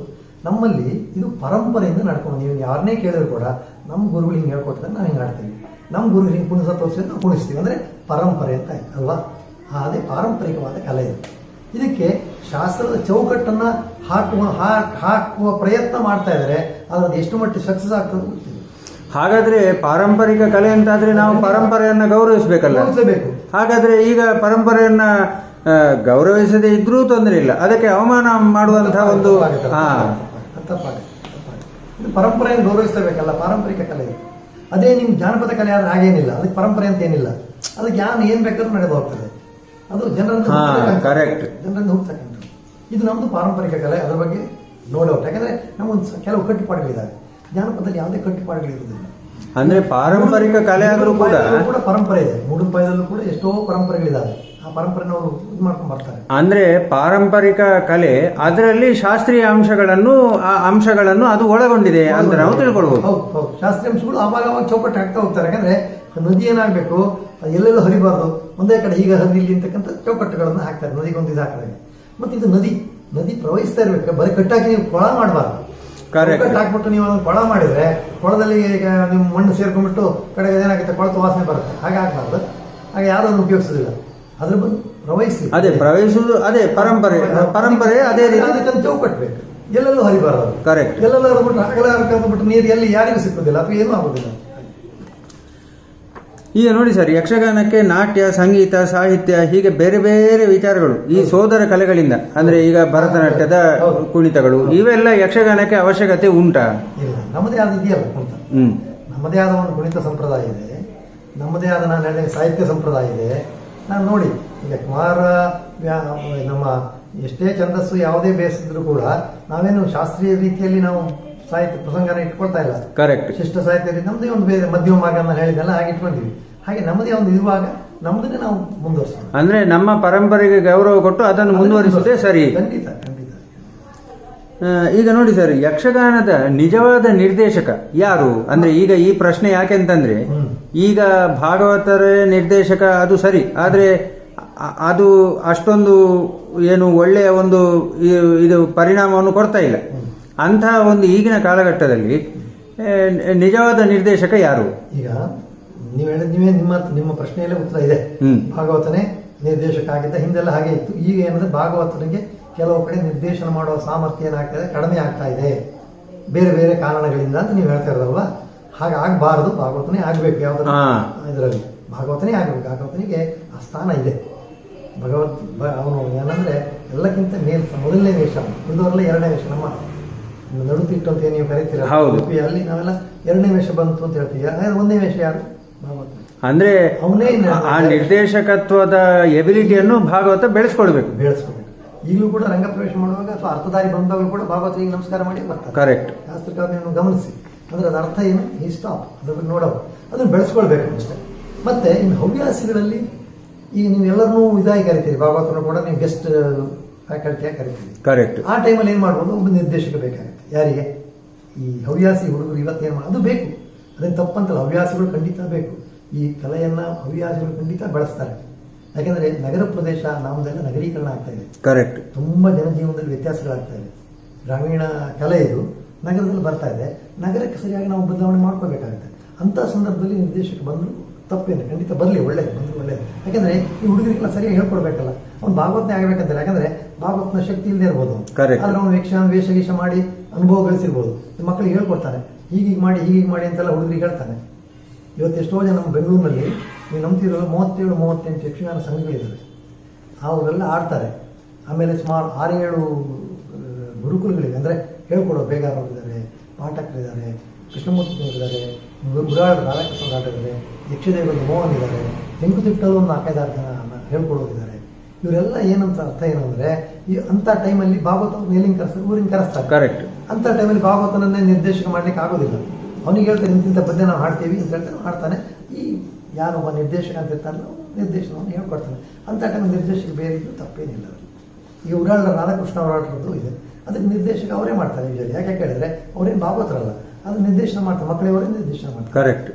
Speaker 2: ನಮ್ಮಲ್ಲಿ ಇದು ಪರಂಪರೆಯಿಂದ ನಡ್ಕೊಂಡು, ನೀವು ಯಾರನ್ನೇ ಕೇಳಿದ್ರು ಕೂಡ ನಮ್ಮ ಗುರುಗಳು ಹಿಂಗೆ ಹೇಳ್ಕೊಡ್ತಾರೆ, ನಾವು ಹಿಂಗೆ ಆಡ್ತೀವಿ. ನಮ್ಮ ಗುರುಗಳು ಹಿಂಗೆ ಕುಣಿಸ ತೋರಿಸಿದ್ರೆ ನಾವು ಕುಣಿಸ್ತೀವಿ. ಅಂದ್ರೆ ಪರಂಪರೆ ಅಂತ ಆಯ್ತು ಅಲ್ವಾ? ಅದೇ ಪಾರಂಪರಿಕವಾದ ಕಲೆ ಇದು. ಇದಕ್ಕೆ ಶಾಸ್ತ್ರದ ಚೌಕಟ್ಟನ್ನ ಹಾಕುವ ಪ್ರಯತ್ನ ಮಾಡ್ತಾ ಇದ್ದಾರೆ. ಅದ್ರದ್ದು ಎಷ್ಟು ಮಟ್ಟಿಗೆ ಸಕ್ಸಸ್ ಆಗ್ತದೆ ಗೊತ್ತಿಲ್ಲ.
Speaker 1: ಹಾಗಾದ್ರೆ ಪಾರಂಪರಿಕ ಕಲೆ ಅಂತಾದ್ರೆ ನಾವು ಪರಂಪರೆಯನ್ನ ಗೌರವಿಸಬೇಕಲ್ಲ. ಹಾಗಾದ್ರೆ ಈಗ ಪರಂಪರೆಯನ್ನ ಗೌರವಿಸದೇ ಇದ್ರೂ ತೊಂದರೆ ಇಲ್ಲ, ಅದಕ್ಕೆ ಅವಮಾನ ಮಾಡುವಂತಹ ಒಂದು
Speaker 2: ಪರಂಪರೆಯನ್ನು ಗೌರವಿಸಬೇಕಲ್ಲ. ಪಾರಂಪರಿಕ ಕಲೆ ಅದೇ ನಿಮ್ ಜಾನಪದ ಕಲೆ ಆದ್ರೆ ಹಾಗೇನಿಲ್ಲ, ಅದಕ್ಕೆ ಪರಂಪರೆ ಅಂತ ಏನಿಲ್ಲ. ಅದಕ್ಕೆ ಏನ್ ಬೇಕಾದ್ರೂ ನಡೆದು ಹೋಗ್ತದೆ. ಅದು ಜನರನ್ನು ಹೋಗ್ತಕ್ಕಂಥ. ಇದು ನಮ್ದು ಪಾರಂಪರಿಕ ಕಲೆ, ಅದರ ಬಗ್ಗೆ ನೋ ಡೌಟ್. ಯಾಕಂದ್ರೆ ನಮ್ಮೊಂದು ಕೆಲವು ಕಟ್ಟುಪಾಡುಗಳಿದ್ದಾವೆ. ಜಾನಪದದಲ್ಲಿ ಯಾವುದೇ ಕಟ್ಟುಪಾಡುಗಳಿರುವುದಿಲ್ಲ.
Speaker 1: ಅಂದ್ರೆ ಪಾರಂಪರಿಕ ಕಲೆ ಆದ್ರೂ ಕೂಡ
Speaker 2: ಪರಂಪರೆ ಇದೆ. ಮೂಡುಪಾಯದಲ್ಲೂ ಕೂಡ ಎಷ್ಟೋ ಪರಂಪರೆಗಳಿದ್ದಾವೆ. ಆ ಪರಂಪರೆನವರು ಇದು ಮಾಡ್ಕೊಂಡು ಬರ್ತಾರೆ.
Speaker 1: ಅಂದ್ರೆ ಪಾರಂಪರಿಕ ಕಲೆ ಅದರಲ್ಲಿ ಶಾಸ್ತ್ರೀಯ ಅಂಶಗಳನ್ನು ಅದು ಒಳಗೊಂಡಿದೆ ಅಂತ ನಾವು ತಿಳ್ಕೊಳ್ಬಹುದು.
Speaker 2: ಹೌದು, ಶಾಸ್ತ್ರೀಯ ಅಂಶಗಳು ಆವಾಗ ಚೌಕಟ್ಟು ಹಾಕ್ತಾ ಹೋಗ್ತಾರೆ. ಯಾಕಂದ್ರೆ ನದಿ ಏನಾಗಬೇಕು, ಎಲ್ಲೆಲ್ಲೂ ಹರಿಬಾರ್ದು, ಒಂದೇ ಕಡೆ ಈಗ ಹರಿಲಿ ಅಂತಕ್ಕಂಥ ಚೌಕಟ್ಟುಗಳನ್ನು ಹಾಕ್ತಾರೆ. ನದಿಗೊಂದು ಇದು ಹಾಕಿದಾಗ ಮತ್ತೆ ಇದು ನದಿ ಪ್ರವಹಿಸ್ತಾ ಇರ್ಬೇಕು. ಬರೀ ಕಟ್ಟಾಕಿ ನೀವು ಕೊಳ ಮಾಡಬಾರ್ದು. ಕಟ್ಟು ಹಾಕ್ಬಿಟ್ಟು ನೀವು ಅದನ್ನು ಕೊಳ ಮಾಡಿದ್ರೆ ಕೊಳದಲ್ಲಿ ಈಗ ನೀವು ಮಣ್ಣು ಸೇರ್ಕೊಂಡ್ಬಿಟ್ಟು ಕಡೆಗೆ ಏನಾಗುತ್ತೆ, ಕೊಳತು ವಾಸನೆ ಬರುತ್ತೆ. ಹಾಗೆ ಆಗ್ಬಾರ್ದು. ಹಾಗೆ ಯಾರು ಅದನ್ನು ಉಪಯೋಗಿಸೋದಿಲ್ಲ. ಅದ್ರ ಬಂದು ಪ್ರವಹಿಸಿ
Speaker 1: ಪ್ರವಹಿಸುವುದು ಅದೇ ಪರಂಪರೆ ಅದೇ ರೀತಿ
Speaker 2: ಅದಕ್ಕಂತ ಚೌಕಟ್ಟು ಬೇಕು. ಎಲ್ಲೆಲ್ಲೂ ಹರಿಬಾರದು.
Speaker 1: ಕರೆಕ್ಟ್.
Speaker 2: ಎಲ್ಲೆಲ್ಲೂ ಹರಿಬಿಟ್ಟು ಆಗಲೇ ಹರ್ಕೊಂಡ್ಬಿಟ್ಟು ನೀರು ಎಲ್ಲಿ ಯಾರಿಗೂ ಸಿಕ್ಕುದಿಲ್ಲ ಅಥವಾ ಏನೂ ಆಗುದಿಲ್ಲ.
Speaker 1: ಈಗ ನೋಡಿ ಸರ್, ಯಕ್ಷಗಾನಕ್ಕೆ ನಾಟ್ಯ, ಸಂಗೀತ, ಸಾಹಿತ್ಯ ಹೀಗೆ ಬೇರೆ ಬೇರೆ ವಿಚಾರಗಳು ಈ ಸೋದರ ಕಲೆಗಳಿಂದ ಅಂದ್ರೆ ಈಗ ಭರತನಾಟ್ಯದ ಕುಣಿತಗಳು ಇವೆಲ್ಲ ಯಕ್ಷಗಾನಕ್ಕೆ ಅವಶ್ಯಕತೆ ಉಂಟಾ?
Speaker 2: ಇಲ್ಲ, ನಮ್ಮದೇ ಆದ ಇದೆಯಲ್ಲ ಕುಣಿತ. ನಮ್ಮದೇ ಆದ ಒಂದು ಕುಣಿತ ಸಂಪ್ರದಾಯ ಇದೆ. ನಮ್ಮದೇ ಆದ ನಾನು ಹೇಳಿದ ಸಾಹಿತ್ಯ ಸಂಪ್ರದಾಯ ಇದೆ. ನಾನು ನೋಡಿ ಈಗ ಕುಮಾರ ನಮ್ಮ ಎಷ್ಟೇ ಛಂದಸ್ಸು ಯಾವುದೇ ಬೇಸಿದ್ರು ಕೂಡ ನಾವೇನು ಶಾಸ್ತ್ರೀಯ ರೀತಿಯಲ್ಲಿ ನಾವು ಸಾಹಿತ್ಯ ಪ್ರಸಂಗನ ಇಟ್ಕೊಳ್ತಾ ಇಲ್ಲ.
Speaker 1: ಕರೆಕ್ಟ್.
Speaker 2: ಶಿಷ್ಟ ಸಾಹಿತ್ಯ ನಮ್ಮದೇ ಒಂದು ಬೇರೆ ಮಧ್ಯಮ ಭಾಗ ಅಂತ ಹೇಳಿದೆಲ್ಲ ಹಾಗೆ ಇಟ್ಕೊಂಡಿವಿ. ಹಾಗೆ ನಮ್ಮದೇ ಒಂದು ಇರುವಾಗ ನಮ್ಮದನ್ನೇ ನಾವು ಮುಂದುವರಿಸೋಣ.
Speaker 1: ಅಂದ್ರೆ ನಮ್ಮ ಪರಂಪರೆಗೆ ಗೌರವ ಕೊಟ್ಟು ಅದನ್ನು ಮುಂದುವರಿಸುವುದೇ ಸರಿ.
Speaker 2: ಖಂಡಿತ.
Speaker 1: ಈಗ ನೋಡಿ ಸರ್, ಯಕ್ಷಗಾನದ ನಿಜವಾದ ನಿರ್ದೇಶಕ ಯಾರು? ಅಂದ್ರೆ ಈಗ ಈ ಪ್ರಶ್ನೆ ಯಾಕೆಂತಂದ್ರೆ ಈಗ ಭಾಗವತರ ನಿರ್ದೇಶಕ ಅದು ಸರಿ, ಆದ್ರೆ ಅದು ಅಷ್ಟೊಂದು ಏನು ಒಳ್ಳೆಯ ಒಂದು ಇದು ಪರಿಣಾಮವನ್ನು ಕೊಡ್ತಾ ಇಲ್ಲ. ಅಂತಹ ಒಂದು ಈಗಿನ ಕಾಲಘಟ್ಟದಲ್ಲಿ ನಿಜವಾದ ನಿರ್ದೇಶಕ ಯಾರು?
Speaker 2: ಈಗ ನೀವು ಹೇಳಿದ ನಿಮ್ಮ ಪ್ರಶ್ನೆಯಲ್ಲೇ ಉತ್ತರ ಇದೆ. ಭಾಗವತನೇ ನಿರ್ದೇಶಕ ಆಗಿದ್ದ. ಹಿಂದೆಲ್ಲ ಹಾಗೆ ಇತ್ತು. ಈಗ ಏನಂದ್ರೆ ಭಾಗವತನಿಗೆ ಕೆಲವು ಕಡೆ ನಿರ್ದೇಶನ ಮಾಡುವ ಸಾಮರ್ಥ್ಯ ಏನಾಗ್ತಾ ಇದೆ, ಕಡಿಮೆ ಆಗ್ತಾ ಇದೆ ಬೇರೆ ಬೇರೆ ಕಾರಣಗಳಿಂದ ಅಂತ ನೀವು ಹೇಳ್ತಾ ಇರೋದಲ್ವಾ. ಹಾಗಾಗಬಾರದು. ಭಾಗವತನೇ ಆಗ್ಬೇಕು. ಯಾವ್ದಾರ ಇದರಲ್ಲಿ ಭಾಗವತನೇ ಆಗ್ಬೇಕು. ಭಾಗವತನಿಗೆ ಆ ಸ್ಥಾನ ಇದೆ. ಅವನು ಏನಂದ್ರೆ ಎಲ್ಲಕ್ಕಿಂತ ಮೊದಲನೇ ವೇಷ, ಉಳಿದವರೆಲ್ಲ ಎರಡನೇ ವೇಷ. ನಮ್ಮ ನಡುತಿಟ್ಟು ಅಂತ ನೀವು ಕರಿತೀರ, ಅಲ್ಲಿ ನಾವೆಲ್ಲ ಎರಡನೇ ವೇಷ ಬಂತು ಅಂತ ಹೇಳ್ತೀವಿ. ಒಂದನೇ ವೇಷ ಯಾರು? ಭಾಗವತ.
Speaker 1: ಅಂದ್ರೆ ಅವನೇ ಆ ನಿರ್ದೇಶಕತ್ವದ ಎಬಿಲಿಟಿಯನ್ನು ಭಾಗವತ ಬೆಳೆಸ್ಕೊಳ್ಬೇಕು.
Speaker 2: ಈಗಲೂ ಕೂಡ ರಂಗಪ್ರವೇಶ ಮಾಡುವಾಗ ಅಥವಾ ಅರ್ಥಧಾರಿ ಬಂದಾಗಲೂ ಕೂಡ ಭಾಗವತಿಗೆ ನಮಸ್ಕಾರ ಮಾಡಿ ಬರ್ತಾರೆ.
Speaker 1: ಕರೆಕ್ಟ್.
Speaker 2: ಶಾಸ್ತ್ರಗಳನ್ನು ಗಮನಿಸಿ. ಅಂದ್ರೆ ಅದರ ಅರ್ಥ ಏನು, ಈ ಸ್ಟಾಪ್ ಅದನ್ನು ನೋಡೋದು, ಅದನ್ನು ಬೆಳೆಸ್ಕೊಳ್ಬೇಕು ಅಷ್ಟೇ. ಮತ್ತೆ ಇನ್ನು ಹವ್ಯಾಸಿಗಳಲ್ಲಿ ಈಗ ನೀವು ಎಲ್ಲರನ್ನೂ ಇದಾಗಿ ಕರಿತೀರಿ. ಭಾಗವತನ ಕೂಡ ನೀವು ಗೆಸ್ಟ್ ಫ್ಯಾಕಲ್ಟಿಯಾಗಿ ಕರಿತೀರಿ.
Speaker 1: ಕರೆಕ್ಟ್.
Speaker 2: ಆ ಟೈಮಲ್ಲಿ ಏನು ಮಾಡ್ಬೋದು, ಒಬ್ಬ ನಿರ್ದೇಶಕ ಬೇಕಾಗುತ್ತೆ. ಯಾರಿಗೆ? ಈ ಹವ್ಯಾಸಿ ಹುಡುಗರು ಇವತ್ತೇನು ಮಾಡೋದು, ಅದು ಬೇಕು. ಅದೇನು ತಪ್ಪಂತಲ್ಲ, ಹವ್ಯಾಸಿಗಳು ಖಂಡಿತ ಬೇಕು. ಈ ಕಲೆಯನ್ನ ಹವ್ಯಾಸಿಗಳು ಖಂಡಿತ ಬಳಸ್ತಾರೆ. ಯಾಕೆಂದ್ರೆ ನಗರ ಪ್ರದೇಶ ನಮ್ಮದೆಲ್ಲ ನಗರೀಕರಣ ಆಗ್ತಾ ಇದೆ.
Speaker 1: ಕರೆಕ್ಟ್.
Speaker 2: ತುಂಬಾ ಜನಜೀವನದಲ್ಲಿ ವ್ಯತ್ಯಾಸಗಳಾಗ್ತಾ ಇದೆ. ಗ್ರಾಮೀಣ ಕಲೆ ಇದು ನಗರದಲ್ಲಿ ಬರ್ತಾ ಇದೆ. ನಗರಕ್ಕೆ ಸರಿಯಾಗಿ ನಾವು ಬದಲಾವಣೆ ಮಾಡ್ಕೋಬೇಕಾಗುತ್ತೆ. ಅಂತ ಸಂದರ್ಭದಲ್ಲಿ ನಿರ್ದೇಶಕ ಬಂದ್ರು ತಪ್ಪೇನು, ಖಂಡಿತ ಬರಲಿ, ಒಳ್ಳೇದು ಬಂದ್ರು ಒಳ್ಳೇದು. ಯಾಕಂದ್ರೆ ಈ ಹುಡುಗರಿಗೆಲ್ಲ ಸರಿಯಾಗಿ ಹೇಳ್ಕೊಡ್ಬೇಕಲ್ಲ. ಅವ್ನು ಭಾಗವತನೇ ಆಗಬೇಕಂತಲ್ಲ. ಯಾಕಂದ್ರೆ ಭಾಗವತನ ಶಕ್ತಿ ಇಲ್ಲದೆ ಇರ್ಬೋದು, ಆದ್ರೆ ಅವ್ನು ವೇಷಗೀಷ ಮಾಡಿ ಅನುಭವ ಗಳಿಸಿರ್ಬೋದು. ಮಕ್ಕಳಿಗೆ ಹೇಳ್ಕೊಡ್ತಾನೆ, ಹೀಗೀಗೆ ಮಾಡಿ ಅಂತೆಲ್ಲ ಹುಡುಗರಿಗೆ ಹೇಳ್ತಾನೆ. ಇವತ್ತು ಎಷ್ಟೋ ಜನ ನಮ್ಮ ಬೆಂಗಳೂರಿನಲ್ಲಿ ನೀವು ನಂಬ್ತಿರೋ 37-38 ಯಕ್ಷಗಾನ ಸಂಘಗಳಿದ್ದಾವೆ. ಅವರೆಲ್ಲ ಆಡ್ತಾರೆ. ಆಮೇಲೆ ಸುಮಾರು 6-7 ಗುರುಕುಲಗಳಿವೆ. ಅಂದರೆ ಹೇಳ್ಕೊಡೋ ಬೇಗಾರವರಿದ್ದಾರೆ, ಪಾಠಕರಿದ್ದಾರೆ, ಕೃಷ್ಣಮೂರ್ತಿಗಳಿದ್ದಾರೆ, ಗುರಾಳ ರಾಧಾಕೃಷ್ಣ ಇದ್ದಾರೆ, ಯಕ್ಷದೇವರಿಗೆ ಮೋಹನ್ ಇದ್ದಾರೆ, ತೆಂಕುತಿಟ್ಟಲು ಒಂದು 4-5 ಜನ ಹೇಳ್ಕೊಡೋದಿದ್ದಾರೆ. ಇವರೆಲ್ಲ ಏನಂತ ಅರ್ಥ ಏನು ಅಂದರೆ, ಈ ಅಂಥ ಟೈಮಲ್ಲಿ ಭಾಗವತ ಎಲ್ಲಿಂಗ್ ಕರೆಸ್ತಾರೆ, ಊರಿನ ಕರೆಸ್ತಾರೆ.
Speaker 1: ಕರೆಕ್ಟ್.
Speaker 2: ಅಂಥ ಟೈಮಲ್ಲಿ ಭಾಗವತನನ್ನೇ ನಿರ್ದೇಶಕ ಮಾಡ್ಲಿಕ್ಕೆ ಆಗೋದಿಲ್ಲ. ಅವನಿಗೆ ಹೇಳ್ತಾರೆ ಇಂತಿಂಥ ಪದ್ಯ ನಾವು ಹಾಡ್ತೀವಿ ಅಂತ ಹೇಳ್ತಾರೆ, ಹಾಡ್ತಾನೆ. ಈ ಯಾರೊಬ್ಬ ನಿರ್ದೇಶಕ ಅಂತ ಇರ್ತಾನೆ, ನಿರ್ದೇಶನವನ್ನು ಹೇಳ್ಕೊಡ್ತಾನೆ. ಅಂಥ ಟೈಮಲ್ಲಿ ನಿರ್ದೇಶಕ ಬೇರೆ ಇದ್ದು ತಪ್ಪೇನಿಲ್ಲ. ಈಗ ಉರಾಳ ರಾಧಾಕೃಷ್ಣ ಅವರಾಡ್ರದ್ದು ಇದೆ, ಅದಕ್ಕೆ ನಿರ್ದೇಶಕ ಅವರೇ ಮಾಡ್ತಾರೆ ಯೂಶಲಿ. ಯಾಕೆ ಕೇಳಿದ್ರೆ ಅವರೇನು ಭಾಗವತರಲ್ಲ, ಅದು ನಿರ್ದೇಶನ ಮಾಡ್ತಾರೆ. ಮಕ್ಕಳಿವರೇ ನಿರ್ದೇಶನ ಮಾಡ್ತಾರೆ. ಕರೆಕ್ಟ್.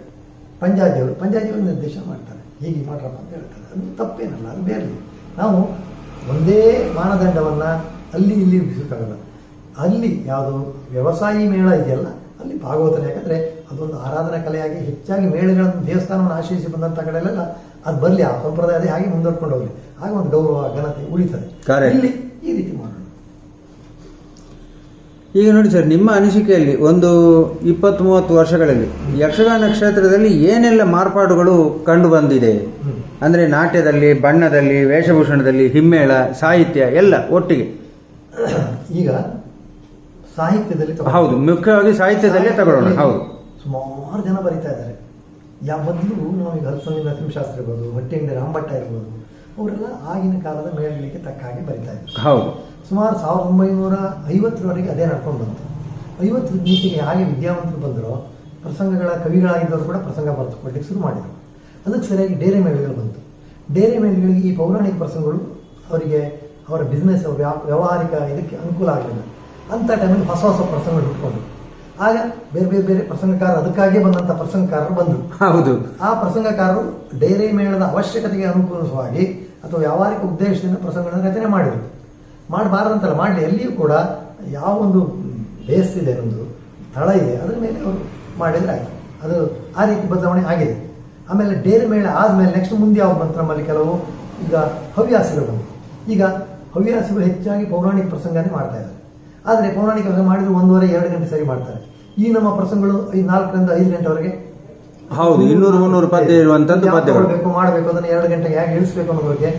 Speaker 2: ಪಂಜಾಜಿಯವರು ನಿರ್ದೇಶನ ಮಾಡ್ತಾರೆ. ಹೀಗೆ ಮಾಡ್ರಪ್ಪ ಅಂತ ಹೇಳ್ತಾರೆ. ಅದು ತಪ್ಪೇನಲ್ಲ, ಅದು ಬೇರೆ. ನಾವು ಒಂದೇ ಮಾನದಂಡವನ್ನ ಅಲ್ಲಿ ಇಲ್ಲಿ ಬಿಡಿಸೋಕ್ಕಾಗಲ್ಲ. ಅಲ್ಲಿ ಯಾವುದು ವ್ಯವಸಾಯಿ ಮೇಳ ಇದೆಯಲ್ಲ, ಅಲ್ಲಿ ಭಾಗವತನ. ಯಾಕಂದ್ರೆ ಅದೊಂದು ಆರಾಧನಾ ಕಲೆಯಾಗಿ ಹೆಚ್ಚಾಗಿ ಮೇಳಗಳನ್ನು ದೇವಸ್ಥಾನವನ್ನು ಆಶ್ರಯಿಸಿ ಬಂದಂತ ಕಡೆಯಲ್ಲೆಲ್ಲ ಅದು ಬರಲಿ, ಆ ಸಂಪ್ರದಾಯ ಅದೇ ಹಾಗೆ ಮುಂದುವರ್ಕೊಂಡು ಹೋಗಲಿ. ಆಗ ಒಂದು ಗೌರವ ಘನತೆ ಉಳಿತದೆ. ಇಲ್ಲಿ ಈ ರೀತಿ ಮಾಡೋಣ.
Speaker 1: ಈಗ ನೋಡಿ ಸರ್, ನಿಮ್ಮ ಅನಿಸಿಕೆಯಲ್ಲಿ ಒಂದು 20-30 ವರ್ಷಗಳಲ್ಲಿ ಯಕ್ಷಗಾನ ಕ್ಷೇತ್ರದಲ್ಲಿ ಏನೆಲ್ಲ ಮಾರ್ಪಾಡುಗಳು ಕಂಡು ಬಂದಿದೆ? ಅಂದ್ರೆ ನಾಟ್ಯದಲ್ಲಿ, ಬಣ್ಣದಲ್ಲಿ, ವೇಷಭೂಷಣದಲ್ಲಿ, ಹಿಮ್ಮೇಳ, ಸಾಹಿತ್ಯ ಎಲ್ಲ ಒಟ್ಟಿಗೆ.
Speaker 2: ಈಗ ಸಾಹಿತ್ಯದಲ್ಲಿ
Speaker 1: ಹೌದು, ಮುಖ್ಯವಾಗಿ ಸಾಹಿತ್ಯದಲ್ಲೇ ತಗೊಳ್ಳೋಣ. ಹೌದು,
Speaker 2: ಸುಮಾರು ಜನ ಬರೀತಾ ಇದ್ದಾರೆ. ಮೊದಲು ನಾವೀಗ ಹಲಸಂಗಿ ನರಸಿಂಹಶಾಸ್ತ್ರಿ ಇರ್ಬೋದು, ಹೊಟ್ಟೆಂಡಿ ರಾಮಭಟ್ಟ ಇರ್ಬೋದು, ಅವರೆಲ್ಲ ಆಗಿನ ಕಾಲದ ಮೇಳಗಳಿಗೆ ತಕ್ಕ ಹಾಗೆ ಬರೀತಾ ಇದ್ರು.
Speaker 1: ಹೌದು.
Speaker 2: ಸುಮಾರು 1950ರವರೆಗೆ ಅದೇ ನಡ್ಕೊಂಡು ಬಂತು. 50 ನೀತಿಗೆ ಹಾಗೆ ವಿದ್ಯಾವಂತರು ಬಂದರು. ಪ್ರಸಂಗಗಳ ಕವಿಗಳಾಗಿದ್ದವರು ಕೂಡ ಪ್ರಸಂಗ ಬರೆದುಕೊಳ್ಳಿಕ್ಕೆ ಶುರು ಮಾಡಿದರು. ಅದಕ್ಕೆ ಸರಿಯಾಗಿ ಡೇರೆ ಮೇಳಗಳು ಬಂತು. ಡೇರೆ ಮೇಳಗಳಿಗೆ ಈ ಪೌರಾಣಿಕ ಪ್ರಸಂಗಗಳು ಅವರಿಗೆ ಅವರ ಬಿಸ್ನೆಸ್ ವ್ಯಾವಹಾರಿಕ ಇದಕ್ಕೆ ಅನುಕೂಲ ಆಗಲಿಲ್ಲ. ಅಂಥ ಟೈಮಲ್ಲಿ ಹೊಸ ಹೊಸ ಪ್ರಸಂಗಗಳು ಹುಟ್ಕೊಂಡು ಆಗ ಬೇರೆ ಬೇರೆ ಬೇರೆ ಪ್ರಸಂಗಕಾರರು, ಅದಕ್ಕಾಗಿಯೇ ಬಂದಂಥ ಪ್ರಸಂಗಕಾರರು ಬಂದರು.
Speaker 1: ಹೌದು, ಆ
Speaker 2: ಪ್ರಸಂಗಕಾರರು ಡೈರಿ ಮೇಳದ ಅವಶ್ಯಕತೆಗೆ ಅನುಕೂಲವಾಗಿ ಅಥವಾ ವ್ಯಾವಹಾರಿಕ ಉದ್ದೇಶದಿಂದ ಪ್ರಸಂಗಗಳನ್ನು ರಚನೆ ಮಾಡಿದರು. ಮಾಡಬಾರದಂತಲ್ಲ, ಮಾಡಲಿ. ಎಲ್ಲಿಯೂ ಕೂಡ ಯಾವ ಒಂದು ಬೇಸ್ ಇದೆ, ಒಂದು ತಳ ಇದೆ, ಅದರ ಮೇಲೆ ಅವರು ಮಾಡಿದ್ರೆ ಆಯಿತು. ಅದು ಆ ರೀತಿ ಬದಲಾವಣೆ ಆಗಿದೆ. ಆಮೇಲೆ ಡೇರಿ ಮೇಳ ಆದಮೇಲೆ ನೆಕ್ಸ್ಟ್ ಮುಂದೆ ಯಾವ್ದು ಬಂತು ನಮ್ಮಲ್ಲಿ, ಕೆಲವು ಈಗ ಹವ್ಯಾಸಿಗಳು ಬಂತು. ಈಗ ಹವ್ಯಾಸಿಗಳು ಹೆಚ್ಚಾಗಿ ಪೌರಾಣಿಕ ಪ್ರಸಂಗನೇ ಮಾಡ್ತಾ ಇದ್ದಾರೆ. ಆದರೆ ಪೌರಾಣಿಕ ಪ್ರಸಂಗ ಮಾಡಿದ್ರು 1.5-2 ಗಂಟೆ ಸರಿ ಮಾಡ್ತಾರೆ. ಈ ನಮ್ಮ ಪ್ರಸಂಗಗಳು 4ರಿಂದ 5 ಗಂಟೆವರೆಗೆ,
Speaker 1: ಹೌದು, 200-300 ಪದ್ಯ ಇರುವಂತದ್ದು
Speaker 2: ಮಾಡಬೇಕು, ಅದನ್ನು 2 ಗಂಟೆಗೆ ಹೇಗೆ ಇಳಿಸಬೇಕು ಅನ್ನೋ ಬಗ್ಗೆ.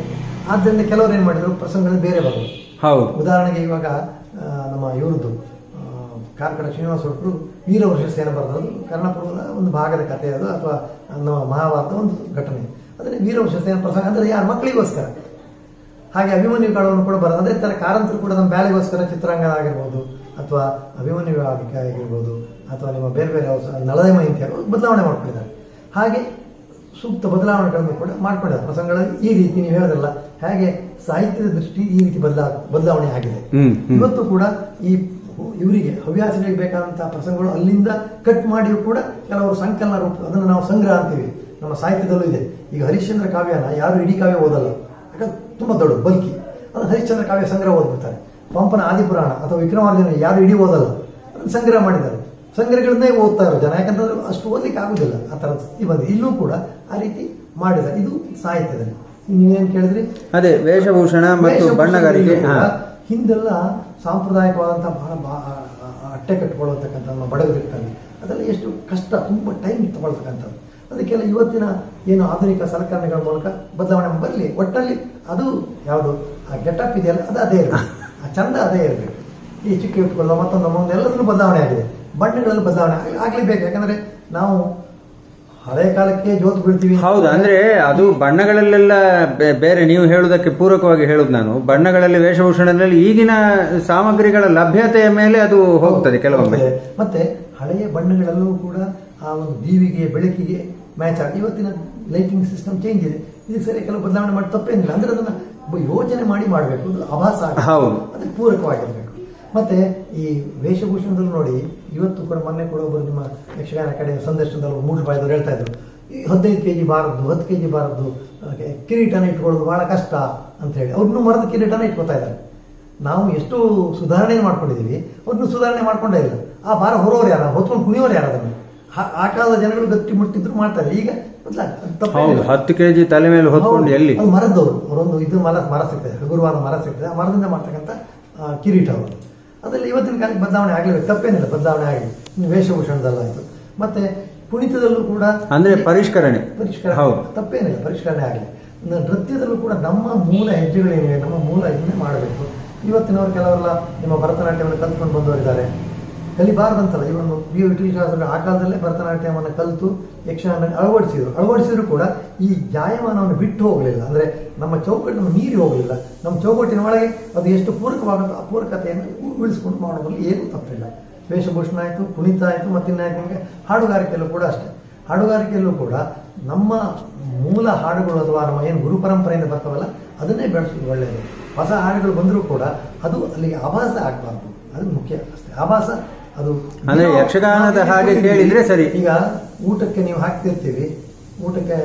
Speaker 2: ಆದ್ದರಿಂದ ಕೆಲವರು ಏನು ಮಾಡಿದ್ರು, ಪ್ರಸಂಗಗಳು ಬೇರೆ ಬರೋದು.
Speaker 1: ಹೌದು,
Speaker 2: ಉದಾಹರಣೆಗೆ ಇವಾಗ ನಮ್ಮ ಇವ್ರದ್ದು ಕಾರ್ಕಳ ಶ್ರೀನಿವಾಸ ಭಟ್ರು ವೀರವರ್ಷ ಸೇನೆ ಬರೆದದ್ದು ಕರ್ಣಪುರದ ಒಂದು ಭಾಗದ ಕಥೆ, ಅದು ಅಥವಾ ನಮ್ಮ ಮಹಾಭಾರತದ ಒಂದು ಘಟನೆ. ಅದನ್ನೇ ವೀರವರ್ಷ ಸೇನೆ ಪ್ರಸಂಗ ಅಂದರೆ ಯಾರು ಮಕ್ಕಳಿಗೋಸ್ಕರ. ಹಾಗೆ ಅಭಿಮನ್ಯು ಕಾಳವನ್ನು ಕೂಡ ಬರೋದು ಅದೇ ಥರ. ಕಾರಂತರು ಕೂಡ ನಮ್ಮ ಬ್ಯಾಲೆಗೋಸ್ಕರ ಚಿತ್ರಾಂಗಣ ಆಗಿರ್ಬೋದು, ಅಥವಾ ಅಭಿಮನ್ಯು ಆಗಿರ್ಬೋದು, ಅಥವಾ ನಿಮ್ಮ ಬೇರೆ ಬೇರೆ ನಳದೆ ಮಹಿಂತಿ ಬದಲಾವಣೆ ಮಾಡ್ಕೊಂಡಿದ್ದಾರೆ. ಹಾಗೆ ಸೂಕ್ತ ಬದಲಾವಣೆಗಳನ್ನು ಕೂಡ ಮಾಡ್ಕೊಂಡಿದ್ದಾರೆ ಪ್ರಸಂಗಗಳಲ್ಲಿ. ಈ ರೀತಿ ನೀವು ಹೇಳೋದಲ್ಲ, ಹೇಗೆ ಸಾಹಿತ್ಯದ ದೃಷ್ಟಿ ಈ ರೀತಿ ಬದಲಾವಣೆ ಆಗಿದೆ. ಇವತ್ತು ಕೂಡ ಇವರಿಗೆ ಹವ್ಯಾಸಿಗಳಿಗೆ ಬೇಕಾದಂತಹ ಪ್ರಸಂಗಗಳು ಅಲ್ಲಿಂದ ಕಟ್ ಮಾಡಿಯೂ ಕೂಡ ಕೆಲವರು ಸಂಕಲನ ರೂಪ, ಅದನ್ನು ನಾವು ಸಂಗ್ರಹ ಅಂತೀವಿ. ನಮ್ಮ ಸಾಹಿತ್ಯದಲ್ಲೂ ಇದೆ. ಈಗ ಹರಿಶ್ಚಂದ್ರ ಕಾವ್ಯನ ಯಾರು ಇಡೀ ಕಾವ್ಯ ಓದಲ್ಲ, ಯಾಕಂದ್ರೆ ತುಂಬಾ ದೊಡ್ಡ ಬಲ್ಕಿ. ಅದು ಹರಿಶ್ಚಂದ್ರ ಕಾವ್ಯ ಸಂಗ್ರಹ ಓದ್ಬಿಡ್ತಾರೆ. ಪಂಪನ ಆದಿಪುರಾಣ ಅಥವಾ ವಿಕ್ರಮಾರ್ಜುನ ಯಾರು ಇಡೀ ಓದಲ್ಲ, ಅದನ್ನು ಸಂಗ್ರಹ ಮಾಡಿದ್ದಾರೆ. ಸಂಗ್ರಹಗಳನ್ನೇ ಓದ್ತಾ ಇರೋ ಜನ, ಯಾಕಂತಂದ್ರೆ ಅಷ್ಟು ಓದಲಿಕ್ಕೆ ಆಗುದಿಲ್ಲ. ಆ ಥರದ ಸ್ಥಿತಿ ಬಂದಿದೆ. ಇಲ್ಲೂ ಕೂಡ ಆ ರೀತಿ ಮಾಡಿದ್ದಾರೆ. ಇದು ಸಾಹಿತ್ಯದಲ್ಲಿ ನೀವೇನು ಕೇಳಿದ್ರಿ,
Speaker 1: ಅದೇ ವೇಷಭೂಷಣ ಮತ್ತು ಬಣ್ಣಗಾರಿಕೆ.
Speaker 2: ಹಿಂದೆಲ್ಲ ಸಾಂಪ್ರದಾಯಿಕವಾದಂತಹ ಅಟ್ಟೆ ಕಟ್ಟಿಕೊಳ್ಳತಕ್ಕಂಥ ನಮ್ಮ ಬಡವರಿರ್ತಾರೆ, ಅದೆಲ್ಲ ಎಷ್ಟು ಕಷ್ಟ, ತುಂಬ ಟೈಮ್ ತಗೊಳ್ತಕ್ಕಂಥದ್ದು. ಅದಕ್ಕೆಲ್ಲ ಇವತ್ತಿನ ಏನು ಆಧುನಿಕ ಸಲಕರಣೆಗಳ ಮೂಲಕ ಬದಲಾವಣೆ ಬರಲಿ. ಒಟ್ಟಲ್ಲಿ ಅದು ಯಾವುದು ಆ ಗೆಟಪ್ ಇದೆಯಲ್ಲ, ಅದು ಅದೇ ಇರಬೇಕು, ಆ ಚಂದ ಅದೇ ಇರಬೇಕು. ಈ ಚಿಕ್ಕ ಇಟ್ಕೊಳ್ಳೋ ಮತ್ತೊಂದು ಎಲ್ಲದೂ ಬದಲಾವಣೆ ಆಗಿದೆ. ಬಣ್ಣಗಳಲ್ಲಿ ಬದಲಾವಣೆ ಆಗಲೇಬೇಕು. ಯಾಕಂದ್ರೆ ನಾವು ಹಳೆಯ ಕಾಲಕ್ಕೆ ಜೋತು ಬೀಳ್ತೀವಿ.
Speaker 1: ಹೌದು, ಅಂದ್ರೆ ಅದು ಬಣ್ಣಗಳಲ್ಲೆಲ್ಲ ಬೇರೆ. ನೀವು ಹೇಳುವುದಕ್ಕೆ ಪೂರಕವಾಗಿ ಹೇಳುದು ನಾನು, ಬಣ್ಣಗಳಲ್ಲಿ ವೇಷಭೂಷಣದಲ್ಲಿ ಈಗಿನ ಸಾಮಗ್ರಿಗಳ ಲಭ್ಯತೆಯ ಮೇಲೆ ಅದು ಹೋಗ್ತದೆ ಕೆಲವೊಮ್ಮೆ.
Speaker 2: ಮತ್ತೆ ಹಳೆಯ ಬಣ್ಣಗಳಲ್ಲೂ ಕೂಡ ಆ ಒಂದು ದೀವಿಗೆ ಬೆಳಕಿಗೆ ಮ್ಯಾಚ್ ಆಗಿ ಇವತ್ತಿನ ಲೈಟಿಂಗ್ ಸಿಸ್ಟಮ್ ಚೇಂಜ್ ಇದೆ. ಇದಕ್ಕೆ ಸರಿ ಕೆಲವು ಬದಲಾವಣೆ ಮಾಡಿ ತಪ್ಪೇನಿಲ್ಲ. ಅಂದ್ರೆ ಅದನ್ನ ಯೋಚನೆ ಮಾಡಿ ಮಾಡಬೇಕು, ಅದು ಆಭಾಸ, ಅದಕ್ಕೆ ಪೂರಕವಾಗಿರ್ಬೇಕು. ಮತ್ತೆ ಈ ವೇಷಭೂಷಣದಲ್ಲಿ ನೋಡಿ, ಇವತ್ತು ಕೂಡ ಮೊನ್ನೆ ಕೂಡ ಒಬ್ಬರು ನಿಮ್ಮ ಯಕ್ಷಗಾನ ಕಡೆ ಸಂದರ್ಶನದಲ್ಲಿ ಮೂಟಬಾಯಿದವರು ಹೇಳ್ತಾ ಇದ್ರು, ಈ 15 kg ಬಾರದ್ದು 10 kg ಬಾರದ್ದು ಕಿರೀಟನ ಇಟ್ಕೊಳ್ಳೋದು ಬಹಳ ಕಷ್ಟ ಅಂತ ಹೇಳಿ ಅವ್ರನ್ನೂ ಮರದ ಕಿರೀಟನ ಇಟ್ಕೊತಾ ಇದ್ದಾರೆ. ನಾವು ಎಷ್ಟು ಸುಧಾರಣೆ ಮಾಡ್ಕೊಂಡಿದೀವಿ, ಅವ್ರನ್ನೂ ಸುಧಾರಣೆ ಮಾಡ್ಕೊಂಡೇ ಇಲ್ಲ. ಆ ಭಾರ ಹೊರೋರು ಯಾರ, ಹೊತ್ಕೊಂಡು ಕುಣಿಯೋರು ಯಾರು? ಅದನ್ನು ಆ ಕಾಲದ ಜನಗಳು ಗಟ್ಟಿ ಮುಟ್ಟಿದ್ರು ಮಾಡ್ತಾರೆ. ಈಗ
Speaker 1: 10 kg ತಲೆ ಮೇಲೆ ಹೊತ್ಕೊಂಡು ಎಲ್ಲಿ,
Speaker 2: ಅದು ಮರದವರು ಅವರೊಂದು ಇದು ಮರ ಸಿಗ್ತದೆ, ಹಗುರವಾದ ಮರ ಸಿಗ್ತದೆ, ಆ ಮರದಿಂದ ಮಾಡ್ತಕ್ಕಂಥ ಕಿರೀಟ ಅವರು. ಅದರಲ್ಲಿ ಇವತ್ತಿನ ಕಾಲಕ್ಕೆ ಬದಲಾವಣೆ ಆಗಲೇಬೇಕು, ತಪ್ಪೇನಿಲ್ಲ, ಬದಲಾವಣೆ ಆಗಿದೆ. ವೇಷಭೂಷಣದಲ್ಲಾಯಿತು. ಮತ್ತೆ ಕುಣಿತದಲ್ಲೂ ಕೂಡ
Speaker 1: ಅಂದ್ರೆ ಪರಿಷ್ಕರಣೆ
Speaker 2: ತಪ್ಪೇನಿಲ್ಲ, ಪರಿಷ್ಕರಣೆ ಆಗಲಿ. ನೃತ್ಯದಲ್ಲೂ ಕೂಡ ನಮ್ಮ ಮೂಲ ಹೆಜ್ಜೆಗಳೇನಿವೆ, ನಮ್ಮ ಮೂಲ ಇದನ್ನೇ ಮಾಡಬೇಕು. ಇವತ್ತಿನವರು ಕೆಲವರೆಲ್ಲ ನಿಮ್ಮ ಭರತನಾಟ್ಯವನ್ನು ಕಲ್ತ್ಕೊಂಡು ಬಂದವರಿದ್ದಾರೆ. ಕಲಿಬಾರದಂತಲ್ಲ, ಇವನು ವಿಟಿಲ್ ಶಾಸ್ತ್ರ ಆ ಕಾಲದಲ್ಲೇ ಭರತನಾಟ್ಯವನ್ನು ಕಲಿತು ಯಕ್ಷಗಾನ ಅಳವಡಿಸಿದ್ರು ಕೂಡ ಈ ಜಾಯಮಾನವನ್ನು ಬಿಟ್ಟು ಹೋಗಲಿಲ್ಲ. ಅಂದ್ರೆ ನಮ್ಮ ಚೌಕಟ್ಟನ್ನು ಮೀರಿ ಹೋಗಲಿಲ್ಲ. ನಮ್ಮ ಚೌಕಟ್ಟಿನ ಒಳಗೆ ಅದು ಎಷ್ಟು ಪೂರಕವಾಗುತ್ತೋ ಆ ಪೂರಕತೆಯನ್ನು ಉಳಿಸ್ಕೊಂಡು ಮಾಡೋದ್ರಲ್ಲಿ ಏನೂ ತಪ್ಪಿಲ್ಲ. ವೇಷಭೂಷಣ ಆಯಿತು, ಕುಣಿತ ಆಯಿತು, ಮತ್ತಿನ್ನಾಯ್ತು. ನಿಮಗೆ ಹಾಡುಗಾರಿಕೆಯಲ್ಲೂ ಕೂಡ ಅಷ್ಟೇ. ಹಾಡುಗಾರಿಕೆಯಲ್ಲೂ ಕೂಡ ನಮ್ಮ ಮೂಲ ಹಾಡುಗಳು ಅಥವಾ ನಮ್ಮ ಏನು ಗುರು ಪರಂಪರೆಯಿಂದ ಬರ್ತಾವಲ್ಲ ಅದನ್ನೇ ಬೆಳೆಸೋದು ಒಳ್ಳೆಯದು. ಹೊಸ ಹಾಡುಗಳು ಬಂದರೂ ಕೂಡ ಅದು ಅಲ್ಲಿಗೆ ಆಭಾಸ ಆಗಬಾರ್ದು, ಅದು ಮುಖ್ಯ ಅಷ್ಟೇ. ಆಭಾಸ ಅದು
Speaker 1: ಅಂದ್ರೆ ಯಕ್ಷಗಾನದ ಹಾಗೆ ಕೇಳಿದ್ರೆ ಸರಿ.
Speaker 2: ಈಗ ಊಟಕ್ಕೆ ನೀವು ಹಾಕ್ತಿರ್ತೀವಿ, ಊಟಕ್ಕೆ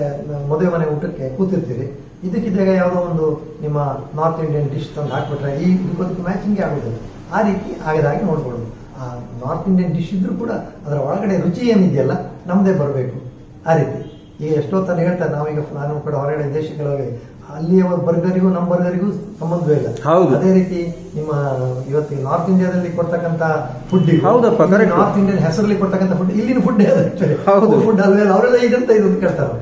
Speaker 2: ಮದುವೆ ಮನೆ ಊಟಕ್ಕೆ ಕೂತಿರ್ತೀರಿ, ಇದಕ್ಕಿದ್ದಾಗ ಯಾವುದೋ ಒಂದು ನಿಮ್ಮ ನಾರ್ತ್ ಇಂಡಿಯನ್ ಡಿಶ್ ತಂದು ಹಾಕ್ಬಿಟ್ರೆ ಈ ಇದಕ್ಕೆ ಮ್ಯಾಚಿಂಗೇ ಆಗೋದಿಲ್ಲ. ಆ ರೀತಿ ಆಗದಾಗಿ ನೋಡ್ಕೊಳ್ಳೋದು. ಆ ನಾರ್ತ್ ಇಂಡಿಯನ್ ಡಿಶ್ ಇದ್ರೂ ಕೂಡ ಅದರ ಒಳಗಡೆ ರುಚಿ ಏನಿದೆಯಲ್ಲ ನಮ್ಮದೇ ಬರಬೇಕು. ಆ ರೀತಿ ಈಗ ಎಷ್ಟೋ ತನ ಹೇಳ್ತಾರೆ, ನಾವೀಗ ನಾನು ಕೂಡ ಹೊರಗಡೆ ದೇಶಗಳಿಗೆ ಅಲ್ಲಿಯ ಬರ್ಗರಿಗೂ ನಮ್ಮ ಬರ್ಗರಿಗೂ ಸಂಬಂಧವೇ ಇಲ್ಲ. ಅದೇ ರೀತಿ ನಿಮ್ಮ ಇವತ್ತು ನಾರ್ತ್ ಇಂಡಿಯಾದಲ್ಲಿ ಕೊಡ್ತಕ್ಕಂಥ ಫುಡ್, ನಾರ್ತ್ ಇಂಡಿಯನ್ ಹೆಸರಲ್ಲಿ ಕೊಡ್ತಕ್ಕಂಥ ಫುಡ್ ಇಲ್ಲಿನ ಫುಡ್ ಫುಡ್ ಅಲ್ವೇ ಅವರೆಲ್ಲ ಇದಂತ ಇದು ಕೇಳ್ತಾರೆ.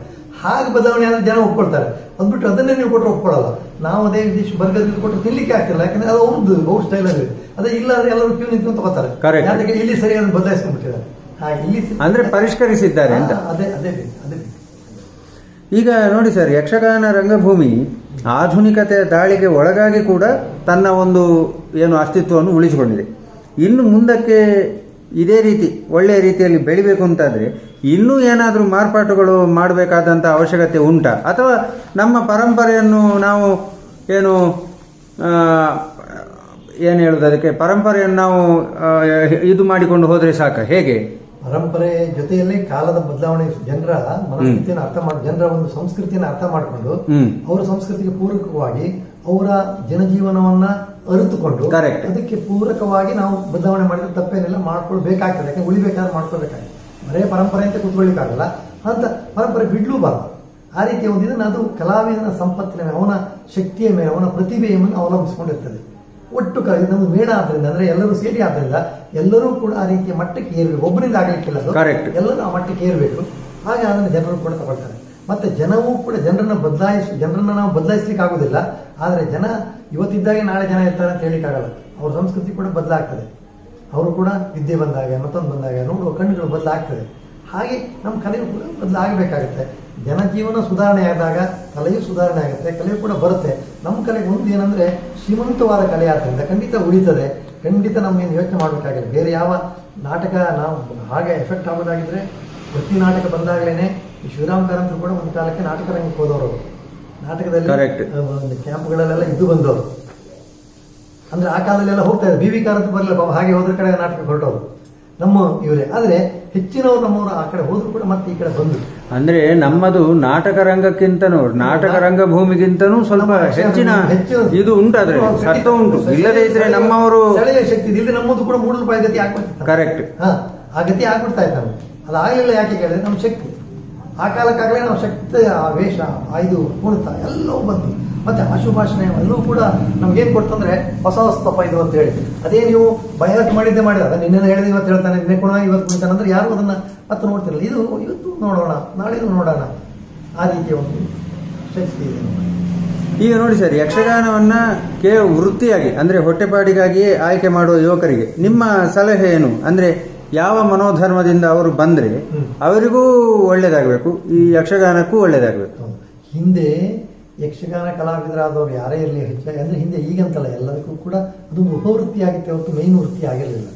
Speaker 2: ಹಾಗೆ ಬದಲಾವಣೆ ಆದ್ರೆ ಜನ ಒಪ್ಕೊಳ್ತಾರೆ. ಅಂದ್ಬಿಟ್ಟು ಅದನ್ನೇ ನೀವು ಕೊಟ್ಟರೆ ಒಪ್ಕೊಳ್ಳಲ್ಲ. ನಾವು ಅದೇ ಡಿಶ್ ಬರ್ಗರ್ ಕೊಟ್ಟರೆ ತಿನ್ಲಿಕ್ಕೆ ಆಗ್ತಿಲ್ಲ, ಯಾಕಂದ್ರೆ ಅದು ಅವ್ರ ಸ್ಟೈಲ್ ಅಲ್ಲಿ. ಅದೇ ಇಲ್ಲ ಅಂದ್ರೆ ಎಲ್ಲರೂ ಕ್ಯೂ ನಿಂತ್ಕೊಂಡು ತಗೋತಾರೆ. ಯಾಕೆ ಇಲ್ಲಿ ಸರಿಯಾದ ಬದಲಾಯಿಸ್ಕೊಂಡ್ಬಿಟ್ಟಿದ್ದಾರೆ. ಹಾಗೆ ಇಲ್ಲಿ
Speaker 1: ಅಂದ್ರೆ ಪರಿಷ್ಕರಿಸಿದ್ದಾರೆ ಅಂತ.
Speaker 2: ಅದೇ ಅದೇ ಅದೇ
Speaker 1: ಈಗ ನೋಡಿ ಸರ್, ಯಕ್ಷಗಾನ ರಂಗಭೂಮಿ ಆಧುನಿಕತೆಯ ದಾಳಿಗೆ ಒಳಗಾಗಿ ಕೂಡ ತನ್ನ ಒಂದು ಏನು ಅಸ್ತಿತ್ವವನ್ನು ಉಳಿಸಿಕೊಂಡಿದೆ. ಇನ್ನು ಮುಂದಕ್ಕೆ ಇದೇ ರೀತಿ ಒಳ್ಳೆಯ ರೀತಿಯಲ್ಲಿ ಬೆಳಿಬೇಕು ಅಂತಾದ್ರೆ ಇನ್ನೂ ಏನಾದರೂ ಮಾರ್ಪಾಟುಗಳು ಮಾಡಬೇಕಾದಂಥ ಅವಶ್ಯಕತೆ ಉಂಟಾ, ಅಥವಾ ನಮ್ಮ ಪರಂಪರೆಯನ್ನು ನಾವು ಏನು ಏನು ಹೇಳುದು, ಅದಕ್ಕೆ ಪರಂಪರೆಯನ್ನು ನಾವು ಇದು ಮಾಡಿಕೊಂಡು ಹೋದ್ರೆ ಸಾಕ, ಹೇಗೆ?
Speaker 2: ಪರಂಪರೆ ಜೊತೆಯಲ್ಲಿ ಕಾಲದ ಬದಲಾವಣೆ, ಜನರ ಮನಸ್ಥಿತಿಯನ್ನು ಅರ್ಥ ಮಾಡಿ, ಜನರ ಒಂದು ಸಂಸ್ಕೃತಿಯನ್ನು ಅರ್ಥ ಮಾಡಿಕೊಂಡು ಅವರ ಸಂಸ್ಕೃತಿಗೆ ಪೂರಕವಾಗಿ ಅವರ ಜನಜೀವನವನ್ನ ಅರಿತುಕೊಂಡು ಅದಕ್ಕೆ ಪೂರಕವಾಗಿ ನಾವು ಬದಲಾವಣೆ ಮಾಡಿದ್ರೆ ತಪ್ಪೇನೆಲ್ಲ ಮಾಡ್ಕೊಳ್ಬೇಕಾಗ್ತದೆ. ಯಾಕಂದ್ರೆ ಉಳಿಬೇಕಾದ್ರೆ ಮಾಡ್ಕೊಳ್ಬೇಕಾಗ್ತದೆ. ಬರೇ ಪರಂಪರೆ ಅಂತ ಕೂತ್ಕೊಳ್ಳಿಕ್ಕಾಗಲ್ಲ, ಅಂತ ಪರಂಪರೆ ಬಿಡ್ಲೂಬಾರದು. ಆ ರೀತಿಯ ಒಂದು ಇದನ್ನು ಅದು ಕಲಾವಿದನ ಸಂಪತ್ತಿನ ಮೇಲೆ, ಅವನ ಶಕ್ತಿಯ ಮೇಲೆ, ಅವನ ಪ್ರತಿಭೆಯನ್ನು ಅವಲಂಬಿಸಿಕೊಂಡಿರ್ತದೆ. ಒಟ್ಟು ನಮ್ಗೆ ಮೇಳ ಆದ್ರಿಂದ, ಅಂದ್ರೆ ಎಲ್ಲರೂ ಸೇರಿ ಆದ್ರಿಂದ ಎಲ್ಲರೂ ಕೂಡ ಆ ರೀತಿಯ ಮಟ್ಟಕ್ಕೆ ಏರ್ಬೇಕು. ಒಬ್ಬರಿಂದ ಆಗ್ಲಿಕ್ಕಿಲ್ಲ, ಎಲ್ಲರೂ ಆ ಮಟ್ಟಕ್ಕೆ ಏರ್ಬೇಕು. ಹಾಗೆ ಅದನ್ನು ಜನರು ಕೂಡ ತಗೊಳ್ತಾರೆ. ಮತ್ತೆ ಜನವೂ ಕೂಡ ಜನರನ್ನ ನಾವು ಬದಲಾಯಿಸ್ಲಿಕ್ಕೆ ಆಗುದಿಲ್ಲ. ಆದ್ರೆ ಜನ ಇವತ್ತಿದ್ದಾಗೆ ನಾಳೆ ಜನ ಇರ್ತಾರೆ ಅಂತ ಹೇಳಿಕ್ಕಾಗಲ್ಲ. ಅವ್ರ ಸಂಸ್ಕೃತಿ ಕೂಡ ಬದಲಾಗ್ತದೆ. ಅವರು ಕೂಡ ವಿದ್ಯೆ ಬಂದಾಗ, ಮತ್ತೊಂದು ಬಂದಾಗ ನೋಡುವ ಕಣ್ಣುಗಳು ಬದಲಾಗ್ತದೆ. ಹಾಗೆ ನಮ್ಮ ಕಲೆಯೂ ಕೂಡ ಬದಲಾಗಬೇಕಾಗುತ್ತೆ. ಜನಜೀವನ ಸುಧಾರಣೆ ಆದಾಗ ಕಲೆಯೂ ಸುಧಾರಣೆ ಆಗುತ್ತೆ, ಕಲೆಯೂ ಕೂಡ ಬರುತ್ತೆ. ನಮ್ಮ ಕಲೆಗೆ ಒಂದು ಏನಂದ್ರೆ ಶ್ರೀಮಂತವಾದ ಕಲೆ ಆದ್ದರಿಂದ ಖಂಡಿತ ಉಳಿತದೆ. ಖಂಡಿತ ನಮ್ಗೇನು ಯೋಚನೆ ಮಾಡಬೇಕಾಗಿಲ್ಲ. ಬೇರೆ ಯಾವ ನಾಟಕ ನಾವು ಹಾಗೆ ಎಫೆಕ್ಟ್ ಆಗೋದಾಗಿದ್ರೆ ಪ್ರತಿ ನಾಟಕ ಬಂದಾಗಲೇನೆ ಈ ಶಿವರಾಮ್ ಕಾರಂತರು ಕೂಡ ಒಂದು ಕಾಲಕ್ಕೆ ನಾಟಕ ರಂಗಕ್ಕೆ ಹೋದವರು. ನಾಟಕದಲ್ಲಿ ಕ್ಯಾಂಪ್ಗಳಲ್ಲೆಲ್ಲ ಇದ್ದು ಬಂದವರು. ಅಂದ್ರೆ ಆ ಕಾಲದಲ್ಲೆಲ್ಲ ಹೋಗ್ತಾ ಇದ್ದಾರೆ. BV ಕಾರಂತ ಬರಲಿಲ್ಲ, ಹಾಗೆ ಹೋದ್ರ ಕಡೆ ನಾಟಕ ಹೊರಟವರು ನಮ್ಮ ಇವರೇ. ಆದ್ರೆ ಹೆಚ್ಚಿನವರು ನಮ್ಮವರು ಆ ಕಡೆ ಹೋದ್ರು ಕೂಡ ಮತ್ತೆ ಈ ಕಡೆ ಬಂದ್ರು.
Speaker 1: ಅಂದ್ರೆ ನಮ್ಮದು ನಾಟಕ ರಂಗಕ್ಕಿಂತನೂ, ನಾಟಕ ರಂಗಭೂಮಿಗಿಂತನೂ ಸ್ವಲ್ಪ ಹೆಚ್ಚಿನ ಇದು ಉಂಟಾದ್ರೆ ಸತ್ವ ಉಂಟು. ಇಲ್ಲದೇ ಇದ್ರೆ ನಮ್ಮವರು
Speaker 2: ಸೆಳೆಯ ಶಕ್ತಿ ಇಲ್ಲಿ ನಮ್ಮದು ಕೂಡ ಮೂಡಲ್ಪಾಯ ಗತಿ ಆಗ್ಬಿಡ್ತಿತ್ತು.
Speaker 1: ಕರೆಕ್ಟ್.
Speaker 2: ಆ ಗತಿ ಆಗ್ಬಿಡ್ತಾ ಇತ್ತು ನಮ್ಗೆ. ಅದಾಗಲಿಲ್ಲ. ಯಾಕೆ ಕೇಳಿದ್ರೆ ನಮ್ಮ ಶಕ್ತಿ ಆ ಕಾಲಕ್ಕಾಗಲೇ ನಾವು ಶಕ್ತಿ, ಆ ವೇಷ, ಇದು ಕುಣಿತ ಎಲ್ಲವೂ ಬಂತು. ಮತ್ತೆ ಆಶುಭಾಷಣೆ ಎಲ್ಲವೂ ಕೂಡ ನಮ್ಗೇನ್ ಕೊಡ್ತಂದ್ರೆ ಹೊಸ ಹೊಸ್ತಪ್ಪ ಇದು ಅಂತ ಹೇಳಿ. ಅದೇ ನೀವು ಬಯಲಾಟ ಮಾಡಿದ್ದೆ ಮಾಡಿದಾಗ ನಿನ್ನೆ ಹೇಳಿದ ಇವತ್ತು ಹೇಳ್ತಾನೆ, ನಿನ್ನೆ ಕೂಡ ಇವತ್ತು ಕುಣಿತಾನೆ ಅಂದ್ರೆ ಯಾರು ಅದನ್ನ ಮತ್ತೆ ನೋಡ್ತಿರಲ್ಲ. ಇದು ಇವತ್ತು ನೋಡೋಣ, ನಾಳೆದು ನೋಡೋಣ, ಆ ರೀತಿಯ ಒಂದು ಶಕ್ತಿ ಇದೆ.
Speaker 1: ಈಗ ನೋಡಿ ಸರ್, ಯಕ್ಷಗಾನವನ್ನ ಕೇವಲ ವೃತ್ತಿಯಾಗಿ ಅಂದ್ರೆ ಹೊಟ್ಟೆಪಾಡಿಗಾಗಿ ಆಯ್ಕೆ ಮಾಡುವ ಯುವಕರಿಗೆ ನಿಮ್ಮ ಸಲಹೆ ಏನು? ಅಂದ್ರೆ ಯಾವ ಮನೋಧರ್ಮದಿಂದ ಅವರು ಬಂದ್ರೆ ಅವರಿಗೂ ಒಳ್ಳೇದಾಗಬೇಕು, ಈ ಯಕ್ಷಗಾನಕ್ಕೂ ಒಳ್ಳೇದಾಗಬೇಕು.
Speaker 2: ಹಿಂದೆ ಯಕ್ಷಗಾನ ಕಲಾವಿದರಾದವರು ಯಾರೇ ಇರಲಿ, ಹೆಚ್ಚಾಗಿ ಅಂದ್ರೆ ಹಿಂದೆ ಈಗಂತಲ್ಲ, ಎಲ್ಲದಕ್ಕೂ ಕೂಡ ಅದೊಂದು ಉಪವೃತ್ತಿ ಆಗಿತ್ತೆ ಹೊರತು ಮೇನ್ ವೃತ್ತಿ ಆಗಿರಲಿಲ್ಲ.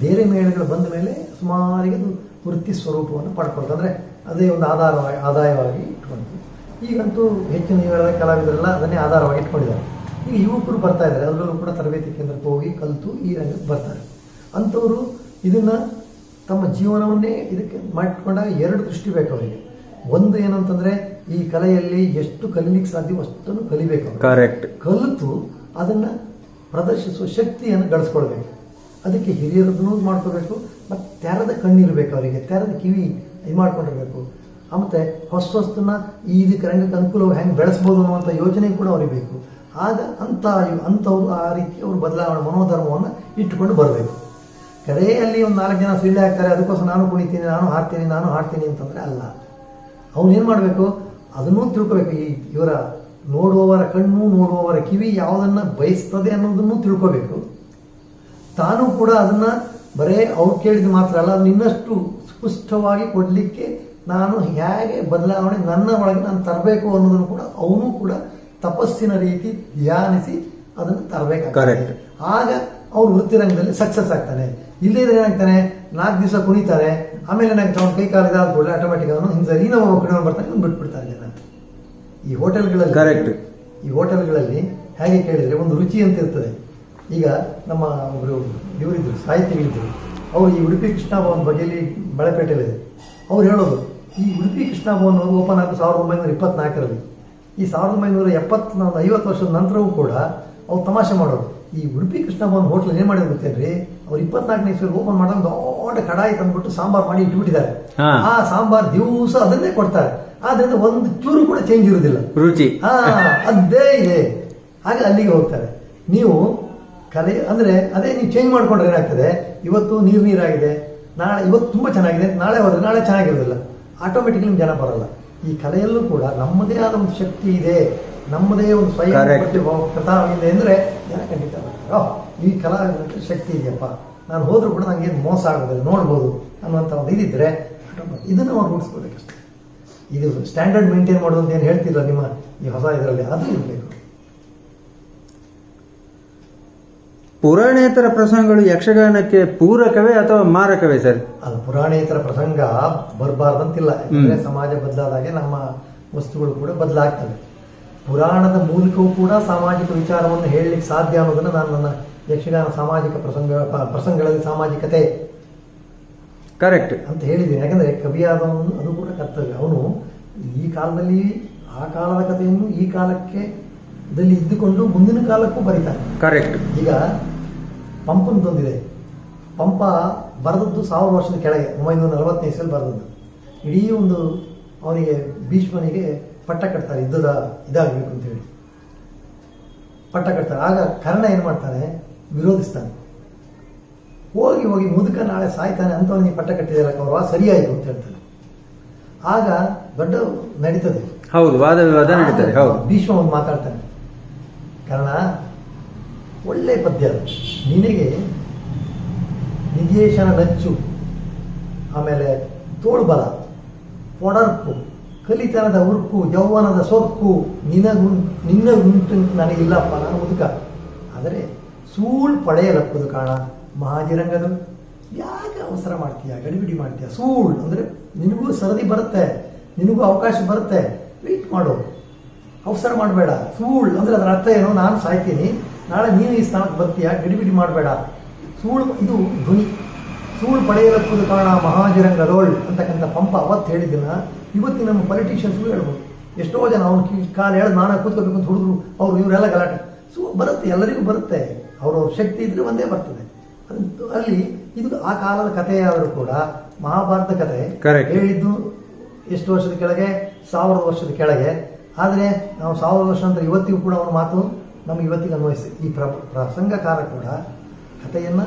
Speaker 2: ಬೇರೆ ಮೇಳಗಳು ಬಂದ ಮೇಲೆ ಸುಮಾರಿಗೆ ಅದು ವೃತ್ತಿ ಸ್ವರೂಪವನ್ನು ಪಡ್ಕೊಳ್ತು. ಅಂದ್ರೆ ಅದೇ ಒಂದು ಆದಾಯವಾಗಿ ಇಟ್ಕೊಂಡು. ಈಗಂತೂ ಹೆಚ್ಚಿನ ನೀವೆಲ್ಲ ಕಲಾವಿದರೆಲ್ಲ ಅದನ್ನೇ ಆಧಾರವಾಗಿ ಇಟ್ಕೊಂಡಿದ್ದಾರೆ. ಈಗ ಯುವಕರು ಬರ್ತಾ ಇದ್ದಾರೆ, ಅದರಲ್ಲೂ ಕೂಡ ತರಬೇತಿ ಕೇಂದ್ರಕ್ಕೆ ಹೋಗಿ ಕಲಿತು ಈ ರಂಗಕ್ಕೆ ಬರ್ತಾರೆ. ಅಂಥವರು ಇದನ್ನ ತಮ್ಮ ಜೀವನವನ್ನೇ ಇದಕ್ಕೆ ಮಾಡಿಕೊಂಡಾಗ ಎರಡು ದೃಷ್ಟಿ ಬೇಕು ಅವರಿಗೆ. ಒಂದು ಏನಂತಂದ್ರೆ ಈ ಕಲೆಯಲ್ಲಿ ಎಷ್ಟು ಕಲೀಲಿಕ್ಕೆ ಸಾಧ್ಯವೋ ಅಷ್ಟನ್ನು ಕಲಿಬೇಕು.
Speaker 1: ಕರೆಕ್ಟ್.
Speaker 2: ಕಲಿತು ಅದನ್ನ ಪ್ರದರ್ಶಿಸುವ ಶಕ್ತಿಯನ್ನು ಗಳಿಸ್ಕೊಳ್ಬೇಕು. ಅದಕ್ಕೆ ಹಿರಿಯರದನ್ನು ಮಾಡ್ಕೋಬೇಕು. ಮತ್ತೆ ತೆರೆದ ಕಣ್ಣಿರ್ಬೇಕು ಅವರಿಗೆ, ತೆರೆದ ಕಿವಿ ಇದು ಮಾಡ್ಕೊಂಡಿರ್ಬೇಕು. ಮತ್ತೆ ಹೊಸದನ್ನ ಇದಕ್ಕೆ ರಂಗಕ್ಕೆ ಅನುಕೂಲವಾಗಿ ಹೆಂಗೆ ಬೆಳೆಸ್ಬೋದು ಅನ್ನುವಂಥ ಯೋಚನೆ ಕೂಡ ಅವ್ರಿಗೆ ಬೇಕು. ಆಗ ಅಂಥವ್ರು ಆ ರೀತಿ ಅವರು ಬದಲಾವಣೆ ಮನೋಧರ್ಮವನ್ನು ಇಟ್ಟುಕೊಂಡು ಬರಬೇಕು. ಕರೆಯಲ್ಲಿ ಒಂದು 4 ಜನ ಸಿಳ್ಳೆ ಹಾಕ್ತಾರೆ, ಅದಕ್ಕೋಸ್ಕರ ನಾನು ಕುಣಿತೀನಿ, ನಾನು ಹಾಡ್ತೀನಿ ಅಂತಂದ್ರೆ ಅಲ್ಲ. ಅವನೇನ್ ಮಾಡಬೇಕು, ಅದನ್ನೂ ತಿಳ್ಕೋಬೇಕು. ಇವರ ನೋಡುವವರ ಕಣ್ಣು, ನೋಡುವವರ ಕಿವಿ ಯಾವುದನ್ನ ಬಯಸ್ತದೆ ಅನ್ನೋದನ್ನು ತಿಳ್ಕೋಬೇಕು. ತಾನು ಕೂಡ ಅದನ್ನ ಬರೇ ಅವ್ರು ಕೇಳಿದ ಮಾತ್ರ ಅಲ್ಲ, ಅದನ್ನ ಇನ್ನಷ್ಟು ಸ್ಪಷ್ಟವಾಗಿ ಕೊಡ್ಲಿಕ್ಕೆ ನಾನು ಹೇಗೆ ಬದಲಾವಣೆ ನನ್ನ ಒಳಗೆ ನಾನು ತರಬೇಕು ಅನ್ನೋದನ್ನು ಕೂಡ ಅವನು ಕೂಡ ತಪಸ್ಸಿನ ರೀತಿ ಧ್ಯಾನಿಸಿ ಅದನ್ನು ತರಬೇಕಾಗ್ತದೆ. ಆಗ ಅವ್ರು ವೃತ್ತಿರಂಗದಲ್ಲಿ ಸಕ್ಸಸ್ ಆಗ್ತಾನೆ. ಇಲ್ಲಿದ್ರೆ ಏನಾಗ್ತಾನೆ, 4 ದಿವಸ ಕುಣಿತಾರೆ, ಆಮೇಲೆ ಏನಾಗ್ತಾನೆ, ಅವ್ನ ಕೈ ಕಾಲಿದ ಆದ್ಕೊಳ್ಳಿ ಆಟೋಮೆಟಿಕ್ ಅವನು ಹಿಂಸೆ ಇನ್ನೊಬ್ಬ ಕಡೆ ಬರ್ತಾನೆ, ಇವ್ನು ಬಿಟ್ಬಿಡ್ತಾರೆ ಜನ. ಈ ಹೋಟೆಲ್ಗಳಲ್ಲಿ ಹೇಗೆ ಕೇಳಿದ್ರೆ ಒಂದು ರುಚಿ ಅಂತ ಇರ್ತದೆ. ಈಗ ನಮ್ಮ ಒಬ್ರು ಇವರಿದ್ರು, ಸಾಹಿತಿಗಳಿದ್ರು, ಅವರು ಈ ಉಡುಪಿ ಕೃಷ್ಣ ಭವನ್ ಬಗೆಯಲ್ಲಿ ಬಳೆಪೇಟೆಯಲ್ಲಿದೆ. ಅವ್ರು ಹೇಳೋದು, ಈ ಉಡುಪಿ ಕೃಷ್ಣ ಭವನ್ ಓಪನ್ ಆಗಿ 1924ರಲ್ಲಿ. ಈ 1950 ವರ್ಷದ ನಂತರವೂ ಕೂಡ ಅವ್ರು ತಮಾಷೆ ಮಾಡೋರು. ಈ ಉಡುಪಿ ಕೃಷ್ಣ ಭವನ್ ಹೋಟ್ಲ್ ಏನ್ ಮಾಡಿದ್ರು ಗೊತ್ತೇನ್ರಿ, ಅವ್ರು 24ನೇ ಇಸ್ವಿಯಲ್ಲಿ ಓಪನ್ ಮಾಡಿದಾಗ ದೊಡ್ಡ ಕಡಾಯಿ ತಂದ್ಬಿಟ್ಟು ಸಾಂಬಾರ್ ಮಾಡಿ ಇಟ್ಬಿಟ್ಟಿದ್ದಾರೆ. ಆ ಸಾಂಬಾರ್ ದಿವಸ ಅದನ್ನೇ ಕೊಡ್ತಾರೆ. ಆದ್ರಿಂದ ಒಂದು ಚೂರು ಕೂಡ ಚೇಂಜ್ ಇರುವುದಿಲ್ಲ, ರುಚಿ ಅದೇ ಇದೆ. ಹಾಗೆ ಅಲ್ಲಿಗೆ ಹೋಗ್ತಾರೆ. ನೀವು ಕಲೆ ಅಂದ್ರೆ ಅದೇ ನೀವು ಚೇಂಜ್ ಮಾಡ್ಕೊಂಡ್ರೆ ಏನಾಗ್ತದೆ, ಇವತ್ತು ನೀರಾಗಿದೆ, ಇವತ್ತು ತುಂಬಾ ಚೆನ್ನಾಗಿದೆ, ನಾಳೆ ಹೋದ್ರೆ ನಾಳೆ ಚೆನ್ನಾಗಿರೋದಿಲ್ಲ, ಆಟೋಮೆಟಿಕ್ಲಿ ನಿಮ್ಗೆ ಜನ ಬರಲ್ಲ. ಈ ಕಲೆಯಲ್ಲೂ ಕೂಡ ನಮ್ಮದೇ ಆದ ಒಂದು ಶಕ್ತಿ ಇದೆ, ನಮ್ಮದೇ ಒಂದು ಸ್ವಯಂ ಕಥಾವಿದೆ ಅಂದ್ರೆ ಜನ ಖಂಡಿತ ಈ ಕಲಾವಿದ ಶಕ್ತಿ ಇದೆಯಪ್ಪ, ನಾನು ಹೋದ್ರೂ ಕೂಡ ನಂಗೆ ಏನು ಮೋಸ ಆಗೋದಿಲ್ಲ, ನೋಡ್ಬೋದು ಅನ್ನುವಂಥ ಒಂದು ಇದಿದ್ರೆ ಇದನ್ನು ನಾವು ರೂಢಿಸ್ಕೋಬೇಕಷ್ಟೇ. ಇದು ಸ್ಟ್ಯಾಂಡರ್ಡ್ ಮೇಂಟೈನ್ ಮಾಡೋದು ಅಂತ ಏನು ಹೇಳ್ತಿಲ್ಲ ನಿಮ್ಮ ಈ ಹೊಸ ಇದರಲ್ಲಿ, ಅದು ಇರಬೇಕು.
Speaker 1: ಪುರಾಣೇತರ ಪ್ರಸಂಗಗಳು ಯಕ್ಷಗಾನಕ್ಕೆ ಪೂರಕವೇ ಅಥವಾ ಮಾರಕವೇ ಸರ್?
Speaker 2: ಅದು ಪುರಾಣೇತರ ಪ್ರಸಂಗ ಬರಬಾರ್ದಂತಿಲ್ಲ. ಯಾಕಂದ್ರೆ ಸಮಾಜ ಬದಲಾದಾಗೆ ನಮ್ಮ ವಸ್ತುಗಳು ಕೂಡ ಬದಲಾಗ್ತವೆ. ಪುರಾಣದ ಮೂಲಕವೂ ಕೂಡ ಸಾಮಾಜಿಕ ವಿಚಾರವನ್ನು ಹೇಳಲಿಕ್ಕೆ ಸಾಧ್ಯ ಅನ್ನೋದನ್ನ ನಾನು ನನ್ನ ಯಕ್ಷಗಾನ ಸಾಮಾಜಿಕ ಪ್ರಸಂಗಗಳಲ್ಲಿ ಸಾಮಾಜಿಕತೆ
Speaker 1: ಕರೆಕ್ಟ್
Speaker 2: ಅಂತ ಹೇಳಿದ್ದೀನಿ. ಯಾಕಂದ್ರೆ ಕವಿಯಾದವನು ಅದು ಕೂಡ ಕರ್ತವ್ಯ. ಅವನು ಈ ಕಾಲದಲ್ಲಿ ಆ ಕಾಲದ ಕಥೆಯನ್ನು ಈ ಕಾಲಕ್ಕೆ ಇದ್ದುಕೊಂಡು ಮುಂದಿನ ಕಾಲಕ್ಕೂ ಬರೀತಾನೆ.
Speaker 1: ಕರೆಕ್ಟ್.
Speaker 2: ಈಗ ಪಂಪನದೊಂದಿದೆ. ಪಂಪ ಬರೆದದ್ದು 1000 ವರ್ಷದ ಕೆಳಗೆ 940ನೇ ಇಸವಿಯಲ್ಲಿ ಬರೆದದ್ದು. ಇಡೀ ಒಂದು ಅವನಿಗೆ ಭೀಷ್ಮನಿಗೆ ಪಟ್ಟ ಕಟ್ತಾರೆ, ಯುದ್ಧದ ಇದಾಗಬೇಕು ಅಂತ ಹೇಳಿ ಪಟ್ಟ ಕಟ್ತಾರೆ. ಆಗ ಕರ್ಣ ಏನ್ ಮಾಡ್ತಾನೆ, ವಿರೋಧಿಸ್ತಾನೆ. ಹೋಗಿ ಹೋಗಿ ಮುದುಕ ನಾಳೆ ಸಾಯ್ತಾನೆ ಅಂತವನಿಗೆ ಪಟ್ಟ ಕಟ್ಟಿದೆಯಲ್ಲ ಕೌರವ, ಸರಿಯಾಯಿತು ಅಂತ ಹೇಳ್ತಾನೆ. ಆಗ ದೊಡ್ಡ ನಡೀತದೆ,
Speaker 1: ಹೌದು, ವಾದ ವಿವಾದ ನಡೀತದೆ. ಹೌದು.
Speaker 2: ಭೀಷ್ಮ ಒಂದು ಮಾತಾಡ್ತಾನೆ, ಕಾರಣ ಒಳ್ಳೆ ಪದ್ಯ ಅದು. ನಿನಗೆ ನಿಜೇಶನ ನಚ್ಚು, ಆಮೇಲೆ ತೋಳ್ಬಲ, ಪೊಡರ್ಪು, ಕಲಿತನದ ಉರುಕು, ಯೌವನದ ಸೊಕ್ಕು ನಿನ್ನಗುಂಟು ನನಗಿಲ್ಲಪ್ಪ, ನಾನು ಮುದುಕ. ಆದರೆ ಸೂಳ್ ಪಡೆಯಲಪ್ಪದು ಕಾಣ ಮಹಾಜಿರಂಗದು. ಯಾಕೆ ಅವಸರ ಮಾಡ್ತೀಯ, ಗಡಿಬಿಡಿ ಮಾಡ್ತೀಯ? ಸೂಳ್ ಅಂದ್ರೆ ನಿನಗೂ ಸರದಿ ಬರುತ್ತೆ, ನಿನಗೂ ಅವಕಾಶ ಬರುತ್ತೆ, ವೆಯ್ಟ್ ಮಾಡು, ಅವಸರ ಮಾಡಬೇಡ. ಸೂಳ್ ಅಂದ್ರೆ ಅದರ ಅರ್ಥ ಏನು, ನಾನು ಸಾಯ್ತೀನಿ, ನಾಳೆ ನೀನು ಈ ಸ್ಥಾನಕ್ಕೆ ಬರ್ತೀಯ, ಗಡಿಬಿಡಿ ಮಾಡಬೇಡ. ಸೂಳ್ ಇದು ಧ್ವನಿ. ಸೂಳ್ ಪಡೆಯಲಪ್ಪದು ಕಾರಣ ಮಹಾಜಿರಂಗದೋಳ್ ಅಂತಕ್ಕಂಥ ಪಂಪ ಅವತ್ತು ಹೇಳಿದ್ದನ್ನ ಇವತ್ತಿನ ನಮ್ಮ ಪೊಲಿಟಿಷಿಯನ್ಸ್ಗೂ ಹೇಳ್ಬೋದು. ಎಷ್ಟೋ ಜನ ಅವ್ನು ಕಾಲು ಹೇಳಿ ನಾನೇ ಕೂತ್ಕೋಬೇಕು ಅಂತ ಹುಡುಗರು ಅವ್ರು ಇವರೆಲ್ಲ ಗಲಾಟೆ. ಬರುತ್ತೆ, ಎಲ್ಲರಿಗೂ ಬರುತ್ತೆ, ಅವ್ರವ್ರ ಶಕ್ತಿ ಇದ್ರೆ ಒಂದೇ ಬರ್ತದೆ. ಅಲ್ಲಿ ಇದು ಆ ಕಾಲದ ಕಥೆಯಾದರೂ ಕೂಡ ಮಹಾಭಾರತ ಕಥೆ ಹೇಳಿದ್ದು ಎಷ್ಟು ವರ್ಷದ ಕೆಳಗೆ, 1000 ವರ್ಷದ ಕೆಳಗೆ. ಆದರೆ ನಾವು 1000 ವರ್ಷ ಅಂತ ಇವತ್ತಿಗೂ ಕೂಡ ಅವನ ಮಾತು ನಮ್ಗೆ ಇವತ್ತಿಗೆ ಅನ್ವಯಿಸಿ. ಈ ಪ್ರಸಂಗಕಾರ ಕೂಡ ಕಥೆಯನ್ನ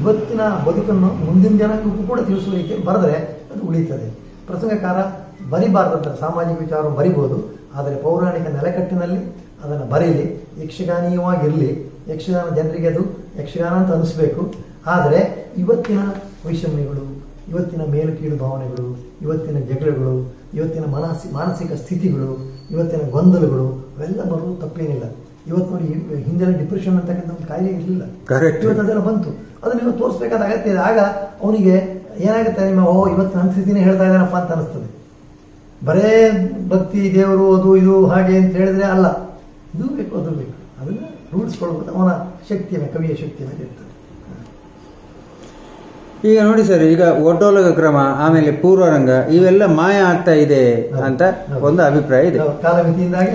Speaker 2: ಇವತ್ತಿನ ಬದುಕನ್ನು ಮುಂದಿನ ಜನಕ್ಕೂ ಕೂಡ ತಿಳಿಸುವ ರೀತಿಯಲ್ಲಿ ಬರೆದ್ರೆ ಅದು ಉಳಿತದೆ. ಪ್ರಸಂಗಕಾರ ಬರಿಬಾರ್ದಂತ ಸಾಮಾಜಿಕ ವಿಚಾರವನ್ನು ಬರಿಬೋದು, ಆದರೆ ಪೌರಾಣಿಕ ನೆಲೆಕಟ್ಟಿನಲ್ಲಿ ಅದನ್ನು ಬರೀಲಿ, ಯಕ್ಷಗಾನೀಯವಾಗಿರಲಿ. ಯಕ್ಷಗಾನ ಜನರಿಗೆ ಅದು ಯಕ್ಷಗಾನ ಅಂತ ಅನಿಸ್ಬೇಕು. ಆದರೆ ಇವತ್ತಿನ ವೈಷಮ್ಯಗಳು, ಇವತ್ತಿನ ಮೇಲು ಕೀಳು ಭಾವನೆಗಳು, ಇವತ್ತಿನ ಜಗಳಗಳು, ಇವತ್ತಿನ ಮಾನಸಿಕ ಸ್ಥಿತಿಗಳು, ಇವತ್ತಿನ ಗೊಂದಲಗಳು ಅವೆಲ್ಲ ಬರೋದು ತಪ್ಪೇನಿಲ್ಲ. ಇವತ್ತು ನೋಡಿ, ಹಿಂದೆಲ್ಲ ಡಿಪ್ರೆಷನ್ ಅಂತಕ್ಕಂಥ ಒಂದು ಕಾಯಿಲೆ ಇರಲಿಲ್ಲ, ಇವತ್ತು ಅದೆಲ್ಲ ಬಂತು. ಅದನ್ನ ನೀವು ತೋರಿಸ್ಬೇಕಾದ ಅಗತ್ಯ ಇದೆ. ಆಗ ಅವನಿಗೆ ಏನಾಗುತ್ತೆ, ನಿಮ್ಮ ಇವತ್ತು ನನ್ನ ಸ್ಥಿತಿನೇ ಹೇಳ್ತಾ ಇದ್ದಾನಪ್ಪ ಅಂತ ಅನಿಸ್ತದೆ. ಬರೇ ಭಕ್ತಿ, ದೇವರು, ಅದು ಇದು ಹಾಗೆ ಅಂತ ಹೇಳಿದ್ರೆ ಅಲ್ಲ, ಇದು ಬೇಕು, ಅದು ಬೇಕು. ಅದನ್ನ ರೂಢಿಸ್ಕೊಳ್ಬೋದು. ಅವನ ಶಕ್ತಿಯ ಮೇಲೆ, ಕವಿಯ ಶಕ್ತಿಯ ಮೇಲೆ ಇರ್ತದೆ.
Speaker 1: ಈಗ ನೋಡಿ ಸರ್, ಈಗ ಒಡ್ಡೋಲಗ ಕ್ರಮ, ಆಮೇಲೆ ಪೂರ್ವರಂಗ, ಇವೆಲ್ಲ ಮಾಯ ಆಗ್ತಾ ಇದೆ ಅಂತ ಒಂದು ಅಭಿಪ್ರಾಯ ಇದೆ.
Speaker 2: ಕಾಲಮಿತಿಯಿಂದಾಗಿ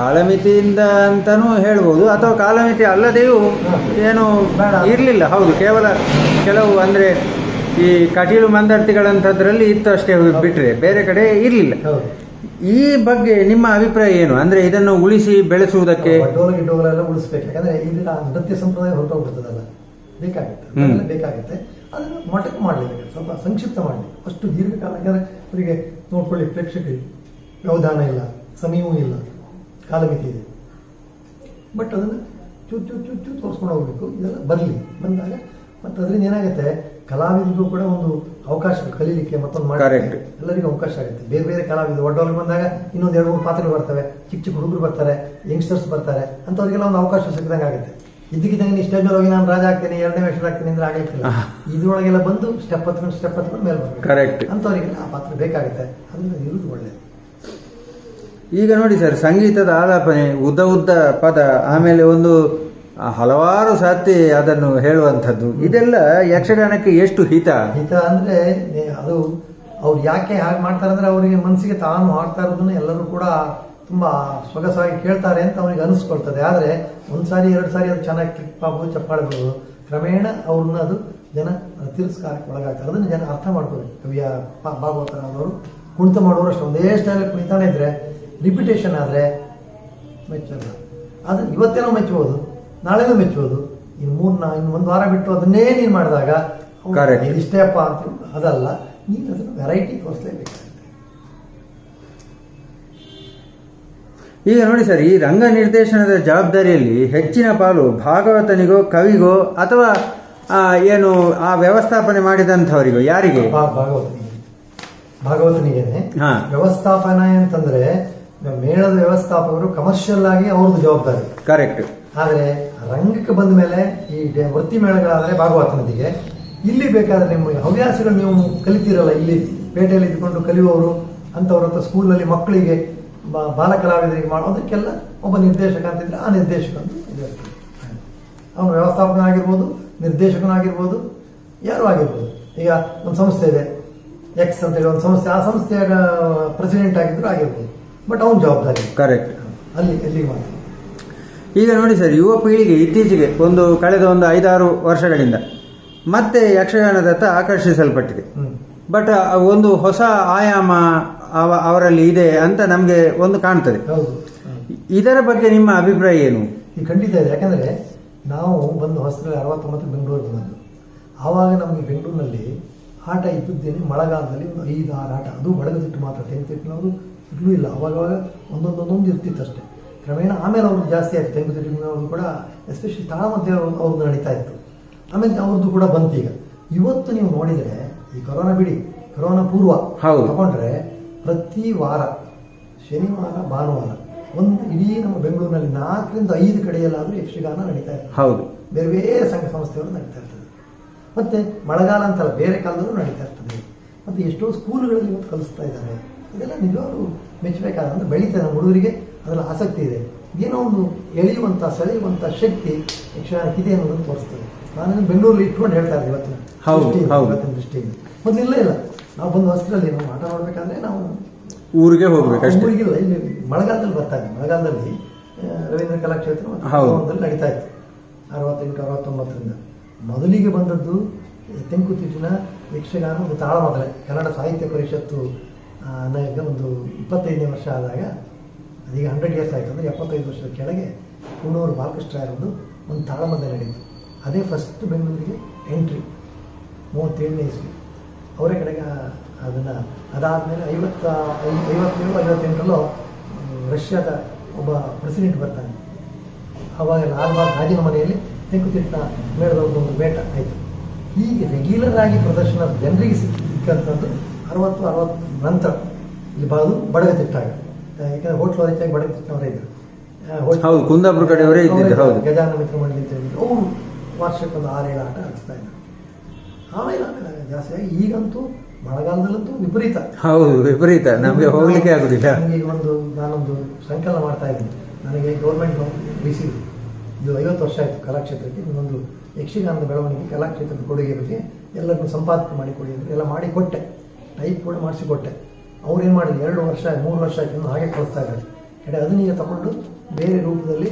Speaker 1: ಕಾಲಮಿತಿಯಿಂದ ಅಂತಾನೂ ಹೇಳ್ಬೋದು, ಅಥವಾ ಕಾಲಮಿತಿ ಅಲ್ಲದೆಯೂ ಏನು ಇರಲಿಲ್ಲ. ಹೌದು, ಕೇವಲ ಕೆಲವು ಅಂದ್ರೆ ಈ ಕಟೀಲು ಮಂದರ್ತಿಗಳಂಥದ್ರಲ್ಲಿ ಇತ್ತು ಅಷ್ಟೇ, ಬಿಟ್ರೆ ಬೇರೆ ಕಡೆ ಇರಲಿಲ್ಲ. ಈ ಬಗ್ಗೆ ನಿಮ್ಮ ಅಭಿಪ್ರಾಯ ಏನು? ಅಂದ್ರೆ ಇದನ್ನು ಉಳಿಸಿ ಬೆಳೆಸುವುದಕ್ಕೆ
Speaker 2: ಡೋಲೆಲ್ಲ ಉಳಿಸ್ಬೇಕು. ಯಾಕಂದ್ರೆ ಇದರ ನೃತ್ಯ ಸಂಪ್ರದಾಯ ಹೊರಟೋಗ್ಬಿಡ್ತದಲ್ಲ, ಬೇಕಾಗುತ್ತೆ. ಅದನ್ನು ಮೊಟಕು ಮಾಡಲಿಕ್ಕೆ ಸ್ವಲ್ಪ ಸಂಕ್ಷಿಪ್ತ ಮಾಡಲಿ, ಅಷ್ಟು ದೀರ್ಘಕಾಲ. ಯಾಕಂದ್ರೆ ಅವರಿಗೆ ನೋಡ್ಕೊಳ್ಳಿ, ಪ್ರೇಕ್ಷಕರಿಗೆ ವ್ಯವಧಾನ ಇಲ್ಲ, ಸಮಯವೂ ಇಲ್ಲ, ಕಾಲಮಿತಿ ಇದೆ. ಬಟ್ ಅದನ್ನು ಚೂ ತೋರಿಸ್ಕೊಂಡು ಹೋಗ್ಬೇಕು. ಇದೆಲ್ಲ ಬರಲಿ, ಬಂದಾಗ ಮತ್ತೆ ಅದರಿಂದ ಏನಾಗುತ್ತೆ, ಕಲಾವಿದರಿಗೂ ಕೂಡ ಒಂದು ಅವಕಾಶ ಕಲೀಲಿಕ್ಕೆ, ಮತ್ತೊಂದು ಮಾಡಿ ಎಲ್ಲರಿಗೂ ಅವಕಾಶ ಆಗುತ್ತೆ. ಬೇರೆ ಬೇರೆ ಕಲಾವಿದರು ಒಡ್ಡೋರ್ಗೆ ಬಂದಾಗ ಇನ್ನೊಂದು 2-3 ಪಾತ್ರಗಳು ಬರ್ತವೆ, ಚಿಕ್ಕ ಚಿಕ್ಕ ಹುಡುಗರು ಬರ್ತಾರೆ, ಯಂಗ್ಸ್ಟರ್ಸ್ ಬರ್ತಾರೆ, ಅಂತವ್ರಿಗೆಲ್ಲ ಒಂದು ಅವಕಾಶ ಸಿಕ್ಕಿದಂಗೆ ಆಗುತ್ತೆ. ಇದಕ್ಕಿದ್ದಂಗೆ ನೀವು ಸ್ಟೇಜ್ ಮೇಲೆ ಹೋಗಿ ನಾನು ರಾಜ ಆಗ್ತೇನೆ, 2ನೇ ವೇಷ ಆಗ್ತೇನೆ ಅಂದ್ರೆ ಆಗಲಿಕ್ಕಿಲ್ಲ. ಇದ್ರೊಳಗೆಲ್ಲ ಬಂದು ಸ್ಟೆಪ್ ಹತ್ಕೊಂಡು ಮೇಲೆ ಬರ್ಬೇಕು. ಅಂತವರಿಗೆಲ್ಲ ಆ ಪಾತ್ರ ಬೇಕಾಗುತ್ತೆ, ಅದರಿಂದ ಇರುವುದು ಒಳ್ಳೆಯದು.
Speaker 1: ಈಗ ನೋಡಿ ಸರ್, ಸಂಗೀತದ ಆಲಾಪನೆ, ಉದ್ದ ಪದ, ಆಮೇಲೆ ಒಂದು ಹಲವಾರು ಸಾತಿ ಅದನ್ನು ಹೇಳುವಂಥದ್ದು, ಇದೆಲ್ಲ ಯಕ್ಷಗಾನಕ್ಕೆ ಎಷ್ಟು ಹಿತ
Speaker 2: ಅಂದ್ರೆ ಅದು ಅವ್ರು ಯಾಕೆ ಹಾಗೆ ಮಾಡ್ತಾರೆ ಅಂದ್ರೆ, ಅವರಿಗೆ ಮನಸ್ಸಿಗೆ ತಾನು ಹಾಡ್ತಾ ಇರೋದನ್ನ ಎಲ್ಲರೂ ಕೂಡ ತುಂಬಾ ಸೊಗಸಾಗಿ ಕೇಳ್ತಾರೆ ಅಂತ ಅವನಿಗೆ ಅನಿಸ್ಕೊಳ್ತದೆ. ಆದ್ರೆ 1 ಸಾರಿ 2 ಸಾರಿ ಅದು ಚೆನ್ನಾಗಿ ಕ್ಲಿಕ್ ಆಗ್ಬೋದು, ಚಪ್ಪಾಳೆ ಬಿಡ್ಬೋದು, ಕ್ರಮೇಣ ಅವ್ರನ್ನ ಅದು ಜನ ತಿರಸ್ಕಾರಕ್ಕೆ ಒಳಗಾಗ್ತಾರೆ. ಅದನ್ನ ಜನ ಅರ್ಥ ಮಾಡ್ಕೋಬೇಕು. ಕವಿಯ ಭಾಗವತರಾದವರು ಕುಣಿತ ಮಾಡೋರು ಅಷ್ಟು ಒಂದೇ ಸ್ಟೈಲ್ ಕುಣಿತಾನೆ ಇದ್ರೆ, ರಿಪಿಟೇಷನ್ ಆದ್ರೆ ಮೆಚ್ಚಲ್ಲ. ಆದ್ರೆ ಇವತ್ತೇನೋ ಮೆಚ್ಚಬಹುದು, ನಾಳೆನೂ ಮೆಚ್ಚಬಹುದು, ಇನ್ನು 1 ವಾರ ಬಿಟ್ಟು ಅದನ್ನೇ ನೀನು ಮಾಡಿದಾಗ ಇಷ್ಟೇ ಅಪ್ಪ ಅಂತ ಅದಲ್ಲ, ನೀನು ಅದನ್ನು ವೆರೈಟಿ ತೋರಿಸಲೇಬೇಕಾಗುತ್ತೆ.
Speaker 1: ಈಗ ನೋಡಿ ಸರ್, ಈ ರಂಗ ನಿರ್ದೇಶನದ ಜವಾಬ್ದಾರಿಯಲ್ಲಿ ಹೆಚ್ಚಿನ ಪಾಲು ಭಾಗವತನಿಗೋ, ಕವಿಗೋ, ಅಥವಾ ಏನು ಆ ವ್ಯವಸ್ಥಾಪನೆ ಮಾಡಿದಂಥವರಿಗೋ, ಯಾರಿಗೆ?
Speaker 2: ಭಾಗವತನಿಗೇನೆ ವ್ಯವಸ್ಥಾಪನೆ ಅಂತಂದ್ರೆ ಮೇಳದ ವ್ಯವಸ್ಥಾಪಕರು ಕಮರ್ಷಿಯಲ್ ಆಗಿ ಅವ್ರದ್ದು ಜವಾಬ್ದಾರಿ.
Speaker 1: ಕರೆಕ್ಟ್.
Speaker 2: ಆದರೆ ರಂಗಕ್ಕೆ ಬಂದ ಮೇಲೆ ಈ ವೃತ್ತಿ ಮೇಳಗಳಾದರೆ ಭಾಗವತನದಿಗೆ ಇಲ್ಲಿ ಬೇಕಾದ್ರೆ ನಿಮ್ಮ ಹವ್ಯಾಸಗಳು ನೀವು ಕಲಿತೀರಲ್ಲ, ಇಲ್ಲಿ ಪೇಟೆಯಲ್ಲಿ ಇದ್ಕೊಂಡು ಕಲಿಯುವವರು ಅಂಥವ್ರ ಹತ್ರ ಸ್ಕೂಲಲ್ಲಿ ಮಕ್ಕಳಿಗೆ ಬಾಲ ಕಲಾವಿದರಿಗೆ ಮಾಡೋದಕ್ಕೆಲ್ಲ ಒಬ್ಬ ನಿರ್ದೇಶಕ ಅಂತಿದ್ರೆ ಆ ನಿರ್ದೇಶಕ ಅಂತ ಇದಿರ್ತದೆ. ಅವನು ವ್ಯವಸ್ಥಾಪಕನಾಗಿರ್ಬೋದು, ನಿರ್ದೇಶಕನಾಗಿರ್ಬೋದು, ಯಾರು ಆಗಿರ್ಬೋದು. ಈಗ ಒಂದು ಸಂಸ್ಥೆ ಇದೆ ಎಕ್ಸ್ ಅಂತೇಳಿ ಒಂದು ಸಂಸ್ಥೆ, ಆ ಸಂಸ್ಥೆಯ ಪ್ರೆಸಿಡೆಂಟ್ ಆಗಿದ್ರು ಆಗಿರ್ಬೋದು, ಬಟ್ ಅವನ ಜವಾಬ್ದಾರಿ
Speaker 1: ಕರೆಕ್ಟ್
Speaker 2: ಎಲ್ಲಿಗೆ ಮಾತ್ರ.
Speaker 1: ಈಗ ನೋಡಿ ಸರ್, ಯುವ ಪೀಳಿಗೆ ಇತ್ತೀಚೆಗೆ ಕಳೆದ ಒಂದು 5-6 ವರ್ಷಗಳಿಂದ ಮತ್ತೆ ಯಕ್ಷಗಾನದತ್ತ ಆಕರ್ಷಿಸಲ್ಪಟ್ಟಿದೆ. ಬಟ್ ಒಂದು ಹೊಸ ಆಯಾಮ ಅವರಲ್ಲಿ ಇದೆ ಅಂತ ನಮಗೆ ಒಂದು ಕಾಣ್ತದೆ. ಇದರ ಬಗ್ಗೆ ನಿಮ್ಮ ಅಭಿಪ್ರಾಯ ಏನು?
Speaker 2: ಈ ಖಂಡಿತ ಇದೆ. ಯಾಕಂದ್ರೆ ನಾವು ಬಂದು ಹೊಸದಲ್ಲಿ 69 ಬೆಂಗಳೂರಿಗೆ ಬಂದು, ಆವಾಗ ನಮಗೆ ಬೆಂಗಳೂರಿನಲ್ಲಿ ಆಟ ಇದ್ದಿದ್ದೇನೆ ಮಳೆಗಾಲದಲ್ಲಿ ಒಂದು 5-6 ಆಟ, ಅದು ಬಡಗದಿಟ್ಟು ಮಾತ್ರ. ತೆಂಗುತಿಟ್ಟಿನವರು ಇರ್ಲೂ ಇಲ್ಲ, ಅವಾಗವಾಗ ಒಂದೊಂದು ಇರ್ತಿತ್ತು ಅಷ್ಟೇ. ಕ್ರಮೇಣ ಆಮೇಲೆ ಅವ್ರದ್ದು ಜಾಸ್ತಿ ಆಯ್ತು. ತೆಂಗುತಿಟ್ಟಿನವ್ರದ್ದು ಕೂಡ ಎಸ್ಪೆಷಲಿ ತಾಳಮದ್ದೆ ಅವ್ರದ್ದು ನಡೀತಾ ಇತ್ತು. ಆಮೇಲೆ ಅವ್ರದ್ದು ಕೂಡ ಬಂತು. ಈಗ ಇವತ್ತು ನೀವು ನೋಡಿದರೆ ಈ ಕೊರೋನಾ ಬಿಡಿ, ಕೊರೋನಾ ಪೂರ್ವ ತಗೊಂಡ್ರೆ ಪ್ರತಿ ವಾರ ಶನಿವಾರ ಭಾನುವಾರ ಒಂದು ಇಡೀ ನಮ್ಮ ಬೆಂಗಳೂರಿನಲ್ಲಿ 4ರಿಂದ 5 ಕಡೆಯಲ್ಲಾದರೂ ಯಕ್ಷಗಾನ ನಡೀತಾ ಇರ್ತದೆ.
Speaker 1: ಹೌದು,
Speaker 2: ಬೇರೆ ಬೇರೆ ಸಂಘ ಸಂಸ್ಥೆಗಳು ನಡೀತಾ ಇರ್ತದೆ. ಮತ್ತೆ ಮಳೆಗಾಲ ಅಂತಲ್ಲ, ಬೇರೆ ಕಾಲದಲ್ಲೂ ನಡೀತಾ ಇರ್ತದೆ. ಮತ್ತೆ ಎಷ್ಟೋ ಸ್ಕೂಲ್ಗಳಲ್ಲಿ ಇವತ್ತು ಕಲಿಸ್ತಾ ಇದ್ದಾರೆ. ಇದೆಲ್ಲ ನಿಜವಾಗ್ಲೂ ಮೆಚ್ಚಬೇಕಾದ, ಅಂದ್ರೆ ಬೆಳೀತದೆ. ನಮ್ಮ ಹುಡುಗರಿಗೆ ಅದರಲ್ಲಿ ಆಸಕ್ತಿ ಇದೆ. ಏನೋ ಒಂದು ಎಳೆಯುವಂಥ ಸೆಳೆಯುವಂಥ ಶಕ್ತಿ ಯಕ್ಷಗಾನಕ್ಕಿದೆ ಅನ್ನೋದನ್ನು ತೋರಿಸ್ತದೆ. ನಾನು ಬೆಂಗಳೂರಲ್ಲಿ ಇಟ್ಕೊಂಡು ಹೇಳ್ತಾ ಇದ್ದೆ ಇವತ್ತಿನ ದೃಷ್ಟಿಯಿಂದ. ಮೊದಲಿಲ್ಲ ಇಲ್ಲ, ನಾವು ಬಂದು ಹೊಸರಲ್ಲಿ ನಾವು ಆಟ ನೋಡ್ಬೇಕಾದ್ರೆ ನಾವು
Speaker 1: ಊರಿಗೆ ಹೋಗ್ಬೇಕು.
Speaker 2: ಊರಿಗಿಲ್ಲ, ಇಲ್ಲಿ ಮಳೆಗಾಲದಲ್ಲಿ ಬರ್ತಾ ಇದ್ದೆ. ಮಳೆಗಾಲದಲ್ಲಿ ರವೀಂದ್ರ ಕಲಾಕ್ಷೇತ್ರ ನಡೀತಾ ಇತ್ತು 68-69ರಿಂದ. ಮೊದಲಿಗೆ ಬಂದದ್ದು ತೆಂಕುತಿಟ್ಟಿನ ಯಕ್ಷಗಾನ ಒಂದು ತಾಳ ಮೊದಲೇ. ಕನ್ನಡ ಸಾಹಿತ್ಯ ಪರಿಷತ್ತು ಈಗ ಒಂದು 25ನೇ ವರ್ಷ ಆದಾಗ, ಅದೀಗ 100 years ಆಯಿತು. ಅಂದರೆ 75 ವರ್ಷದ ಕೆಳಗೆ ಕೂಣೂರು ಬಾಲಕೃಷ್ಣರಾಯರೊಂದು ಒಂದು ತಾಳಮದ್ದೆ ನಡೀತು. ಅದೇ ಫಸ್ಟ್ ಬೆಂಗಳೂರಿಗೆ ಎಂಟ್ರಿ 37ನೇ ಇಸ್ವಿ. ಅವರೇ ಕಡೆಗೆ ಅದನ್ನು ಅದಾದಮೇಲೆ 57-58ರಲ್ಲೂ ರಷ್ಯಾದ ಒಬ್ಬ ಪ್ರೆಸಿಡೆಂಟ್ ಬರ್ತಾನೆ. ಆವಾಗ ಲಾಲ್ಬಾಗ್ ಗಾಜಿನ ಮನೆಯಲ್ಲಿ ತೆಂಕುತಿಟ್ಟ ಮೇಳದ ಒಂದು ಬೇಟ ಆಯಿತು. ಹೀಗೆ ರೆಗ್ಯುಲರ್ ಆಗಿ ಪ್ರದರ್ಶನ ಜನರಿಗೆ ಸಿಕ್ಕಂಥದ್ದು 60 ನಂತರ ಇಲ್ಲಿ ಬಾದು ಬಡಗತಿಟ್ಟಾಗ. ಯಾಕಂದರೆ ಹೋಟ್ಲು ಹೆಚ್ಚಾಗಿ ಬಡಗತಿಟ್ಟವರೇ ಇದ್ದರು.
Speaker 1: ಕುಂದಾಪುರ ಕಡೆಯವರೇ ಇದ್ದಿದ್ದು.
Speaker 2: ಗಜಾನ ಮಿತ್ರ ಮಂಡಳಿ ಅಂತ ಹೇಳಿದ್ರು. ಅವರು ವರ್ಷಕ್ಕೊಂದು 6-7 ಆಟ ಆಡಿಸ್ತಾ ಇದ್ದಾರೆ. ಆಮೇಲೆ ಜಾಸ್ತಿ ಆಗಿ ಈಗಂತೂ ಮಳೆಗಾಲದಲ್ಲಂತೂ ವಿಪರೀತ.
Speaker 1: ಹೌದು, ವಿಪರೀತ. ನಮಗೆ ಹೋಗ್ಲಿಕ್ಕೆ ಆಗುದಿಲ್ಲ.
Speaker 2: ನನಗೆ ನಾನೊಂದು ಸಂಕಲನ ಮಾಡ್ತಾ ಇದ್ದೀನಿ. ನನಗೆ ಗೌರ್ಮೆಂಟ್ ಬಿಸಿಲು ಇದು 50 ವರ್ಷ ಆಯಿತು ಕಲಾಕ್ಷೇತ್ರಕ್ಕೆ. ಇನ್ನೊಂದು ಯಕ್ಷಗಾನದ ಬೆಳವಣಿಗೆ ಕಲಾಕ್ಷೇತ್ರದ ಕೊಡುಗೆ ಬಗ್ಗೆ ಎಲ್ಲರನ್ನು ಸಂಪಾದನೆ ಮಾಡಿಕೊಡಿ ಅಂದರೆ ಎಲ್ಲ ಮಾಡಿಕೊಟ್ಟೆ. ಟೈಪ್ ಕೂಡ ಮಾಡಿಸಿಕೊಟ್ಟೆ. ಅವ್ರೇನು ಮಾಡಿದ್ರು 2 ವರ್ಷ 3 ವರ್ಷ ಆಯ್ತು ಹಾಗೆ ಕಳಿಸ್ತಾ ಇದ್ದಾರೆ. ಅದನ್ನ ಈಗ ತಗೊಂಡು ಬೇರೆ ರೂಪದಲ್ಲಿ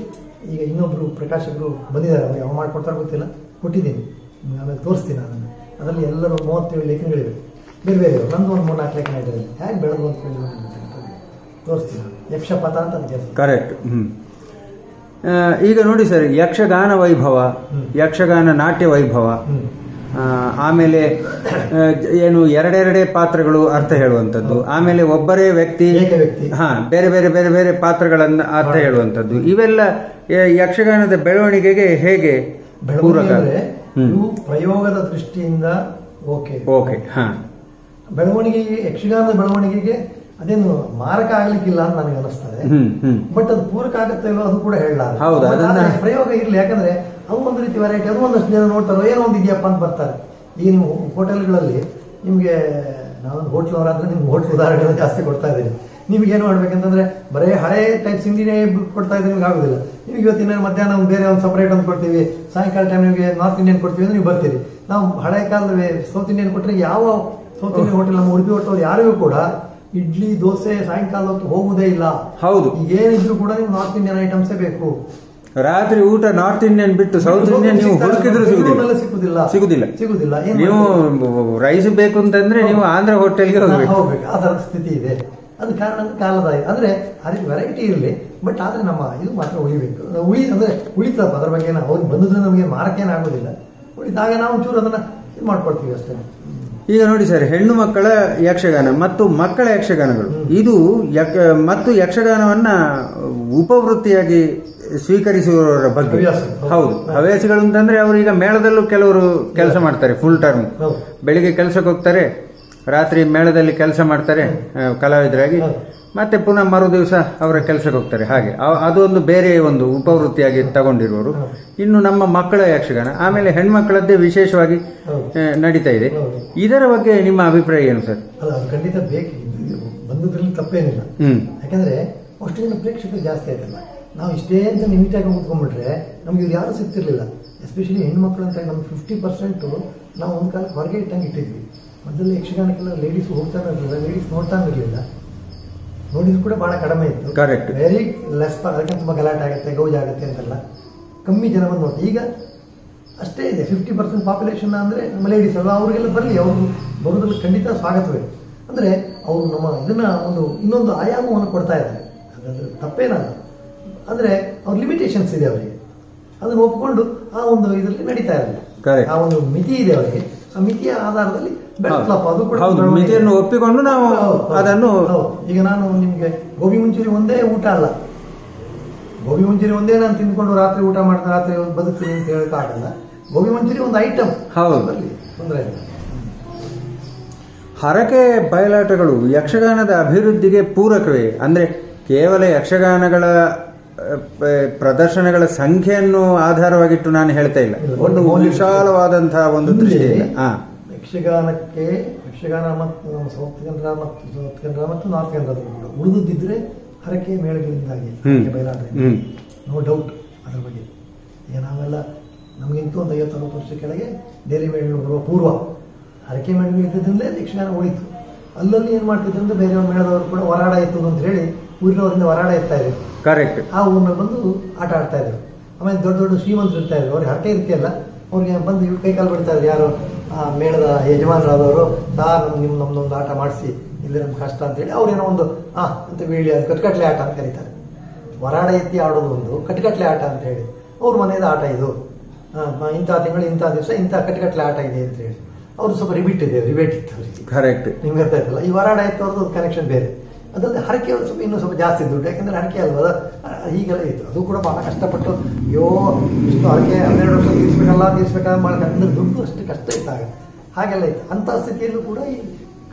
Speaker 2: ಈಗ ಇನ್ನೊಬ್ಬರು ಪ್ರಕಾಶಕರು ಬಂದಿದ್ದಾರೆ. ಅವ್ರು ಯಾವ ಮಾಡಿಕೊಡ್ತಾರೆ ಗೊತ್ತಿಲ್ಲ, ಕೊಟ್ಟಿದ್ದೀನಿ. ಆಮೇಲೆ ತೋರಿಸ್ತೀನಿ ಅದನ್ನು. ಅದರಲ್ಲಿ ಎಲ್ಲರೂ 37 ಲೇಖನಗಳಿವೆ, ಬೇರೆ ಬೇರೆ. ನಂದು ಒಂದು 3-4 ಲೇಖನ ಇದೆ. ಹೇಗೆ ಬೆಳೆದು ಅಂತ ತೋರಿಸ್ತೀನಿ. ಯಕ್ಷಪಥ ಅಂತ
Speaker 1: ಕರೆಕ್ಟ್. ಈಗ ನೋಡಿ ಸರ್, ಯಕ್ಷಗಾನ ವೈಭವ, ಯಕ್ಷಗಾನ ನಾಟ್ಯ ವೈಭವ, ಆಮೇಲೆ ಏನು ಎರಡೆರಡೇ ಪಾತ್ರಗಳು ಅರ್ಥ ಹೇಳುವಂಥದ್ದು, ಆಮೇಲೆ ಒಬ್ಬರೇ ವ್ಯಕ್ತಿ ಬೇರೆ ಬೇರೆ ಬೇರೆ ಬೇರೆ ಪಾತ್ರಗಳನ್ನು ಅರ್ಥ ಹೇಳುವಂಥದ್ದು, ಇವೆಲ್ಲ ಯಕ್ಷಗಾನದ ಬೆಳವಣಿಗೆಗೆ ಹೇಗೆ ಪೂರಕ?
Speaker 2: ಪ್ರಯೋಗದ ದೃಷ್ಟಿಯಿಂದ ಓಕೆ
Speaker 1: ಬೆಳವಣಿಗೆಗೆ,
Speaker 2: ಯಕ್ಷಗಾನದ ಬೆಳವಣಿಗೆಗೆ ಅದೇನು ಮಾರಕ ಆಗ್ಲಿಕ್ಕಿಲ್ಲ ಅಂತ ನನಗೆ ಅನಿಸ್ತದೆ. ಬಟ್ ಅದು ಪೂರಕ ಆಗುತ್ತೆ ಇಲ್ಲೋ ಅದು ಕೂಡ ಹೇಳಲಾರ. ಪ್ರಯೋಗ ಇರ್ಲಿ, ಯಾಕಂದ್ರೆ ಅದು ಒಂದು ರೀತಿ ವೆರೈಟಿ, ಅದು ಒಂದಷ್ಟು ಜನ ನೋಡ್ತಾರೋ ಏನೋ ಒಂದು ಇದೆಯಪ್ಪ ಅಂತ ಬರ್ತಾರೆ. ಈಗ ನೀವು ಹೋಟೆಲ್ಗಳಲ್ಲಿ ನಿಮಗೆ ನಾವೊಂದು ಹೋಟ್ಲವರಾದ್ರೆ ನಿಮ್ಗೆ ಹೋಟ್ಲ್ ಉದಾಹರಣೆಗಳು ಜಾಸ್ತಿ ಕೊಡ್ತಾ ಇದ್ದೀನಿ. ನಿಮ್ಗೆ ಏನು ಮಾಡ್ಬೇಕಂತಂದ್ರೆ ಬರೇ ಹಳೆ ಟೈಪ್ಸ್ ಹಿಂದಿನೇ ಕೊಡ್ತಾ ಇದ್ರೆ ನಿಮ್ಗೆ ಆಗುದಿಲ್ಲ. ನಿಮ್ಗೆ ಇವತ್ತಿನ ಮಧ್ಯಾಹ್ನ ಬೇರೆ ಒಂದು ಸಪರೇಟ್ ಒಂದು ಕೊಡ್ತೀವಿ, ಸಾಯಂಕಾಲ ಟೈಮ್ ನಿಮಗೆ ನಾರ್ತ್ ಇಂಡಿಯನ್ ಕೊಡ್ತೀವಿ ಅಂದ್ರೆ ನೀವು ಬರ್ತೀರಿ. ನಾವು ಹಳೆ ಕಾಲದ ಸೌತ್ ಇಂಡಿಯನ್ ಕೊಟ್ಟರೆ ಯಾವ ಸೌತ್ ಇಂಡಿಯನ್ ಹೋಟೆಲ್ ನಮ್ಮ ಉಡುಪಿ ಹೋಟೆಲ್ ಯಾರಿಗೂ ಕೂಡ ಇಡ್ಲಿ ದೋಸೆ ಸಾಯಂಕಾಲ ಹೊತ್ತು ಹೋಗುವುದೇ ಇಲ್ಲ. ಹೌದು, ಏನಿದ್ರು ಕೂಡ ನೀವು ನಾರ್ತ್ ಇಂಡಿಯನ್ ಐಟಮ್ಸೇ ಬೇಕು.
Speaker 1: ರಾತ್ರಿ ಊಟ ನಾರ್ತ್ ಇಂಡಿಯನ್ ಬಿಟ್ಟು ಸೌತ್ ಇಂಡಿಯನ್ ನೀವು ಹುಡುಕಿದ್ರು ಸಿಗುದಿಲ್ಲ. ನೀವು ರೈಸ್ ಬೇಕು ಅಂತಂದ್ರೆ ನೀವು ಆಂಧ್ರ ಹೋಟೆಲ್ಗೆ
Speaker 2: ಹೋಗ್ಬೇಕು. ಆ ತರದ ಸ್ಥಿತಿ ಇದೆ. ಅದು ಕಾಲದ ಅಂದ್ರೆ ಅದೇ ವೆರೈಟಿ ಇರಲಿ, ಬಟ್ ಆದ್ರೆ ನಮ್ಮ ಇದು ಮಾತ್ರ ಉಳಿಬೇಕು. ಅಂದ್ರೆ ಉಳಿತಪ್ಪ, ಅದ್ರ ಬಗ್ಗೆ ಅವ್ರು ಬಂದಿದ್ರೆ ನಮಗೆ ಮಾರಕೇನಾಗೋದಿಲ್ಲ. ಉಳಿದಾಗ ನಾವು ಚೂರು ಅದನ್ನ ಇದು ಮಾಡ್ಕೊಳ್ತೀವಿ ಅಷ್ಟೇ.
Speaker 1: ಈಗ ನೋಡಿ ಸರ್, ಹೆಣ್ಣು ಮಕ್ಕಳ ಯಕ್ಷಗಾನ ಮತ್ತು ಮಕ್ಕಳ ಯಕ್ಷಗಾನಗಳು ಇದು ಮತ್ತು ಯಕ್ಷಗಾನವನ್ನ ಉಪವೃತ್ತಿಯಾಗಿ ಸ್ವೀಕರಿಸುವವರ ಬಗ್ಗೆ. ಹೌದು, ಹವ್ಯಾಸಿಗಳು ಅಂತಂದ್ರೆ ಅವರು ಈಗ ಮೇಳದಲ್ಲೂ ಕೆಲವರು ಕೆಲಸ ಮಾಡ್ತಾರೆ. ಫುಲ್ ಟರ್ಮ್ ಬೆಳಿಗ್ಗೆ ಕೆಲಸಕ್ಕೆ ಹೋಗ್ತಾರೆ, ರಾತ್ರಿ ಮೇಳದಲ್ಲಿ ಕೆಲಸ ಮಾಡ್ತಾರೆ ಕಲಾವಿದರಾಗಿ. ಮತ್ತೆ ಪುನಃ ಮರು ದಿವಸ ಅವರ ಕೆಲಸಕ್ಕೆ ಹೋಗ್ತಾರೆ. ಹಾಗೆ ಅದೊಂದು ಬೇರೆ ಒಂದು ಉಪವೃತ್ತಿಯಾಗಿ ತಗೊಂಡಿರುವವರು. ಇನ್ನು ನಮ್ಮ ಮಕ್ಕಳ ಯಕ್ಷಗಾನ, ಆಮೇಲೆ ಹೆಣ್ಮಕ್ಕಳದ್ದೇ ವಿಶೇಷವಾಗಿ ನಡೀತಾ ಇದೆ. ಇದರ ಬಗ್ಗೆ ನಿಮ್ಮ ಅಭಿಪ್ರಾಯ ಏನು ಸರ್?
Speaker 2: ಅಲ್ಲ, ಅದು ಖಂಡಿತ ಬೇಕು, ಬಂದುದ್ರಲ್ಲಿ ತಪ್ಪೇನಿಲ್ಲ. ಯಾಕಂದ್ರೆ ಅಷ್ಟು ಜನ ಪ್ರೇಕ್ಷಕರು ಜಾಸ್ತಿ ಆಯ್ತಲ್ಲ. ನಾವು ಇಷ್ಟೇ ಅಂತ ನೀಟಾಗಿ ಕೂತ್ಕೊಂಡ್ಬಿಟ್ರೆ ನಮ್ಗೆ ಇವ್ರು ಯಾರು ಸಿಗ್ತಿರ್ಲಿಲ್ಲ. ಎಸ್ಪೆಷಲಿ ಹೆಣ್ಮಕ್ಳು ಅಂತ ನಮ್ಗೆ 50% ನಾವು ಒಂದು ಕಾಲ ಹೊರಗೆ ಇಟ್ಟಂಗೆ ಇಟ್ಟಿದ್ವಿ. ಮೊದಲು ಯಕ್ಷಗಾನಕ್ಕೆಲ್ಲ ಲೇಡೀಸ್ ಹೋಗ್ತಾನೆ ಇರಲಿಲ್ಲ, ಲೇಡೀಸ್ ನೋಡ್ತಾನೆ ಇರಲಿಲ್ಲ, ನೋಡಿದ್ರು ಕೂಡ ಬಹಳ ಕಡಿಮೆ ಇತ್ತು.
Speaker 1: ಕರೆಕ್ಟ್.
Speaker 2: Very less. ಅದಕ್ಕೆ ತುಂಬಾ ಗಲಾಟೆ ಆಗುತ್ತೆ, ಗೌಜ್ ಆಗುತ್ತೆ ಅಂತೆಲ್ಲ ಕಮ್ಮಿ ಜನ ಬಂದು ನೋಡಿ. ಈಗ ಅಷ್ಟೇ ಇದೆ, 50% ಪಾಪ್ಯುಲೇಷನ್ ಅಂದ್ರೆ ನಮ್ಮ ಲೇಡೀಸ್ ಅಲ್ಲ. ಅವರಿಗೆಲ್ಲ ಬರಲಿ, ಅವರು ಬರೋದ್ರಲ್ಲಿ ಖಂಡಿತ ಸ್ವಾಗತವೇ. ಅಂದ್ರೆ ಅವರು ನಮ್ಮ ಇದನ್ನ ಒಂದು ಇನ್ನೊಂದು ಆಯಾಮವನ್ನು ಕೊಡ್ತಾ ಇದ್ದಾರೆ. ಅದಂದ್ರೆ ತಪ್ಪೇನಲ್ಲ. ಅಂದ್ರೆ ಅವ್ರ ಲಿಮಿಟೇಷನ್ಸ್ ಇದೆ ಅವರಿಗೆ, ಅದನ್ನು ಒಪ್ಪಿಕೊಂಡು ಆ ಒಂದು ಇದರಲ್ಲಿ ನಡೀತಾ ಇರಲಿಲ್ಲ. ಆ ಒಂದು ಮಿತಿ ಇದೆ ಅವರಿಗೆ, ಆ ಮಿತಿಯ ಆಧಾರದಲ್ಲಿ ಬೆಳೆಸ್ಲಪ್ಪ. ಅದು ಕೂಡ
Speaker 1: ಮಿತಿಯನ್ನು ಒಪ್ಪಿಕೊಂಡು ನಾವು ಅದನ್ನು.
Speaker 2: ಈಗ ನಾನು ನಿಮ್ಗೆ ಗೋಬಿ ಮಂಚೂರಿ ಒಂದೇ ಊಟ ಅಲ್ಲ, ಗೋಬಿ ಮಂಚೂರಿ ಒಂದೇ ನಾನು ತಿಂದ್ಕೊಂಡು ರಾತ್ರಿ ಊಟ ಮಾಡ್ತಾ ರಾತ್ರಿ ಬದುಕ್ತೀನಿ ಅಂತ ಹೇಳಕ್ ಆಗಲ್ಲ. ಗೋಬಿ ಮಂಚೂರಿ ಒಂದು ಐಟಮ್.
Speaker 1: ಹೌದು,
Speaker 2: ತೊಂದರೆ ಇಲ್ಲ.
Speaker 1: ಹರಕೆ ಬಯಲಾಟಗಳು ಯಕ್ಷಗಾನದ ಅಭಿವೃದ್ಧಿಗೆ ಪೂರಕವೇ? ಅಂದ್ರೆ ಕೇವಲ ಯಕ್ಷಗಾನಗಳ ಪ್ರದರ್ಶನಗಳ ಸಂಖ್ಯೆಯನ್ನು ಆಧಾರವಾಗಿಟ್ಟು ನಾನು ಹೇಳ್ತಾ ಇಲ್ಲ, ಒಂದು ವಿಶಾಲವಾದಂತಹ ಒಂದು ದೃಷ್ಟಿಯಿಂದ.
Speaker 2: ಯಕ್ಷಗಾನ ಮತ್ತು ಸೌತ್ ಕನ್ನಡ ಮತ್ತು ನಾರ್ತ್ ಕನ್ನಡ ಉಳಿದಿದ್ರೆ ಹರಕೆ ಮೇಳಗಳಿಂದಾಗಿ ಬಯಲಾಟ, ನೋ ಡೌಟ್ ಅದ್ರ ಬಗ್ಗೆ. ಈಗ ನಾವೆಲ್ಲ ನಮಗಿಂತೂ ಒಂದು 50-60 ವರ್ಷ ಕೆಳಗೆ ಡೈರಿ ಮೇಳಗಳು ಬರುವ ಪೂರ್ವ ಹರಕೆ ಮೇಳಗಳು ಇದ್ದದ್ರಿಂದ ಯಕ್ಷಗಾನ ಉಳಿತು. ಅಲ್ಲಲ್ಲಿ ಏನ್ ಮಾಡ್ತಿದ್ರು ಅಂದ್ರೆ ಬೇರೆಯವ್ರ ಮೇಳದವರು ಕೂಡ ಹೊರಾಡ ಎತ್ತುದು ಅಂತ ಹೇಳಿ ಊರಿನವರಿಂದ ಹೊರಾಡ ಎತ್ತಾ ಇದ್ರು.
Speaker 1: ಕರೆಕ್ಟ್.
Speaker 2: ಆ ಊರಿನಲ್ಲಿ ಬಂದು ಆಟ ಆಡ್ತಾ ಇದ್ರು. ಆಮೇಲೆ ದೊಡ್ಡ ದೊಡ್ಡ ಶ್ರೀಮಂತರು ಇರ್ತಾ ಇದ್ರು, ಅವ್ರಿಗೆ ಹರಕೆ ಇರ್ತಿಯಲ್ಲ, ಅವ್ರಿಗೆ ಬಂದು ಇವ್ರು ಕೈ ಕಾಲು ಬಿಡ್ತಾ ಇದ್ರು. ಯಾರು ಆ ಮೇಳದ ಯಜಮಾನರಾದವರು, ನಮ್ದೊಂದು ಆಟ ಮಾಡಿಸಿ, ಇಲ್ಲಿ ನಮ್ಗೆ ಕಷ್ಟ ಅಂತೇಳಿ ಅವ್ರೇನೋ ಒಂದು ಅಂತ ಬೀಳಿ ಅದು ಕಟ್ಕಟ್ಲೆ ಆಟ ಅಂತ ಕರೀತಾರೆ. ಹೊರಾಡ ಎತ್ತಿ ಆಡೋದು ಒಂದು, ಕಟ್ಕಟ್ಲೆ ಆಟ ಅಂತ ಹೇಳಿ ಅವ್ರ ಮನೆಯದ ಆಟ ಇದು, ಇಂಥ ತಿಂಗಳು ಇಂಥ ದಿವಸ ಇಂಥ ಕಟ್ಕಟ್ಲೆ ಆಟ ಇದೆ ಅಂತ ಹೇಳಿ ಅವ್ರು ಸ್ವಲ್ಪ ರಿಬೀಟ್ ಇತ್ತು ಅವರಿಗೆ. ಕರೆಕ್ಟ್. ನಿಮ್ಗೆ ಅರ್ಥ ಆಯ್ತಲ್ಲ. ಈ ಹೊರಾಡ ಎತ್ತವ್ರದ್ದು ಕನೆಕ್ಷನ್ ಬೇರೆ. ಅದಲ್ಲದೆ ಹರಕೆ ಸ್ವಲ್ಪ ಇನ್ನೂ ಸ್ವಲ್ಪ ಜಾಸ್ತಿ ದುಡ್ಡು, ಯಾಕಂದ್ರೆ ಹರಕೆ ಅಲ್ವಲ್ಲ, ಹೀಗೆಲ್ಲ ಇತ್ತು. ಅದು ಕೂಡ ಬಹಳ ಕಷ್ಟಪಟ್ಟು ಇಷ್ಟು ಹರಕೆ 12 ವರ್ಷ ತೀರಿಸ್ಬೇಕಲ್ಲ ಮಾಡ್ಬೇಕಂದ್ರೆ ದುಡ್ಡು ಅಷ್ಟು ಕಷ್ಟ ಇತ್ತಾಗ, ಹಾಗೆಲ್ಲ ಇತ್ತು. ಅಂತ ಸ್ಥಿತಿಯಲ್ಲೂ ಕೂಡ ಈ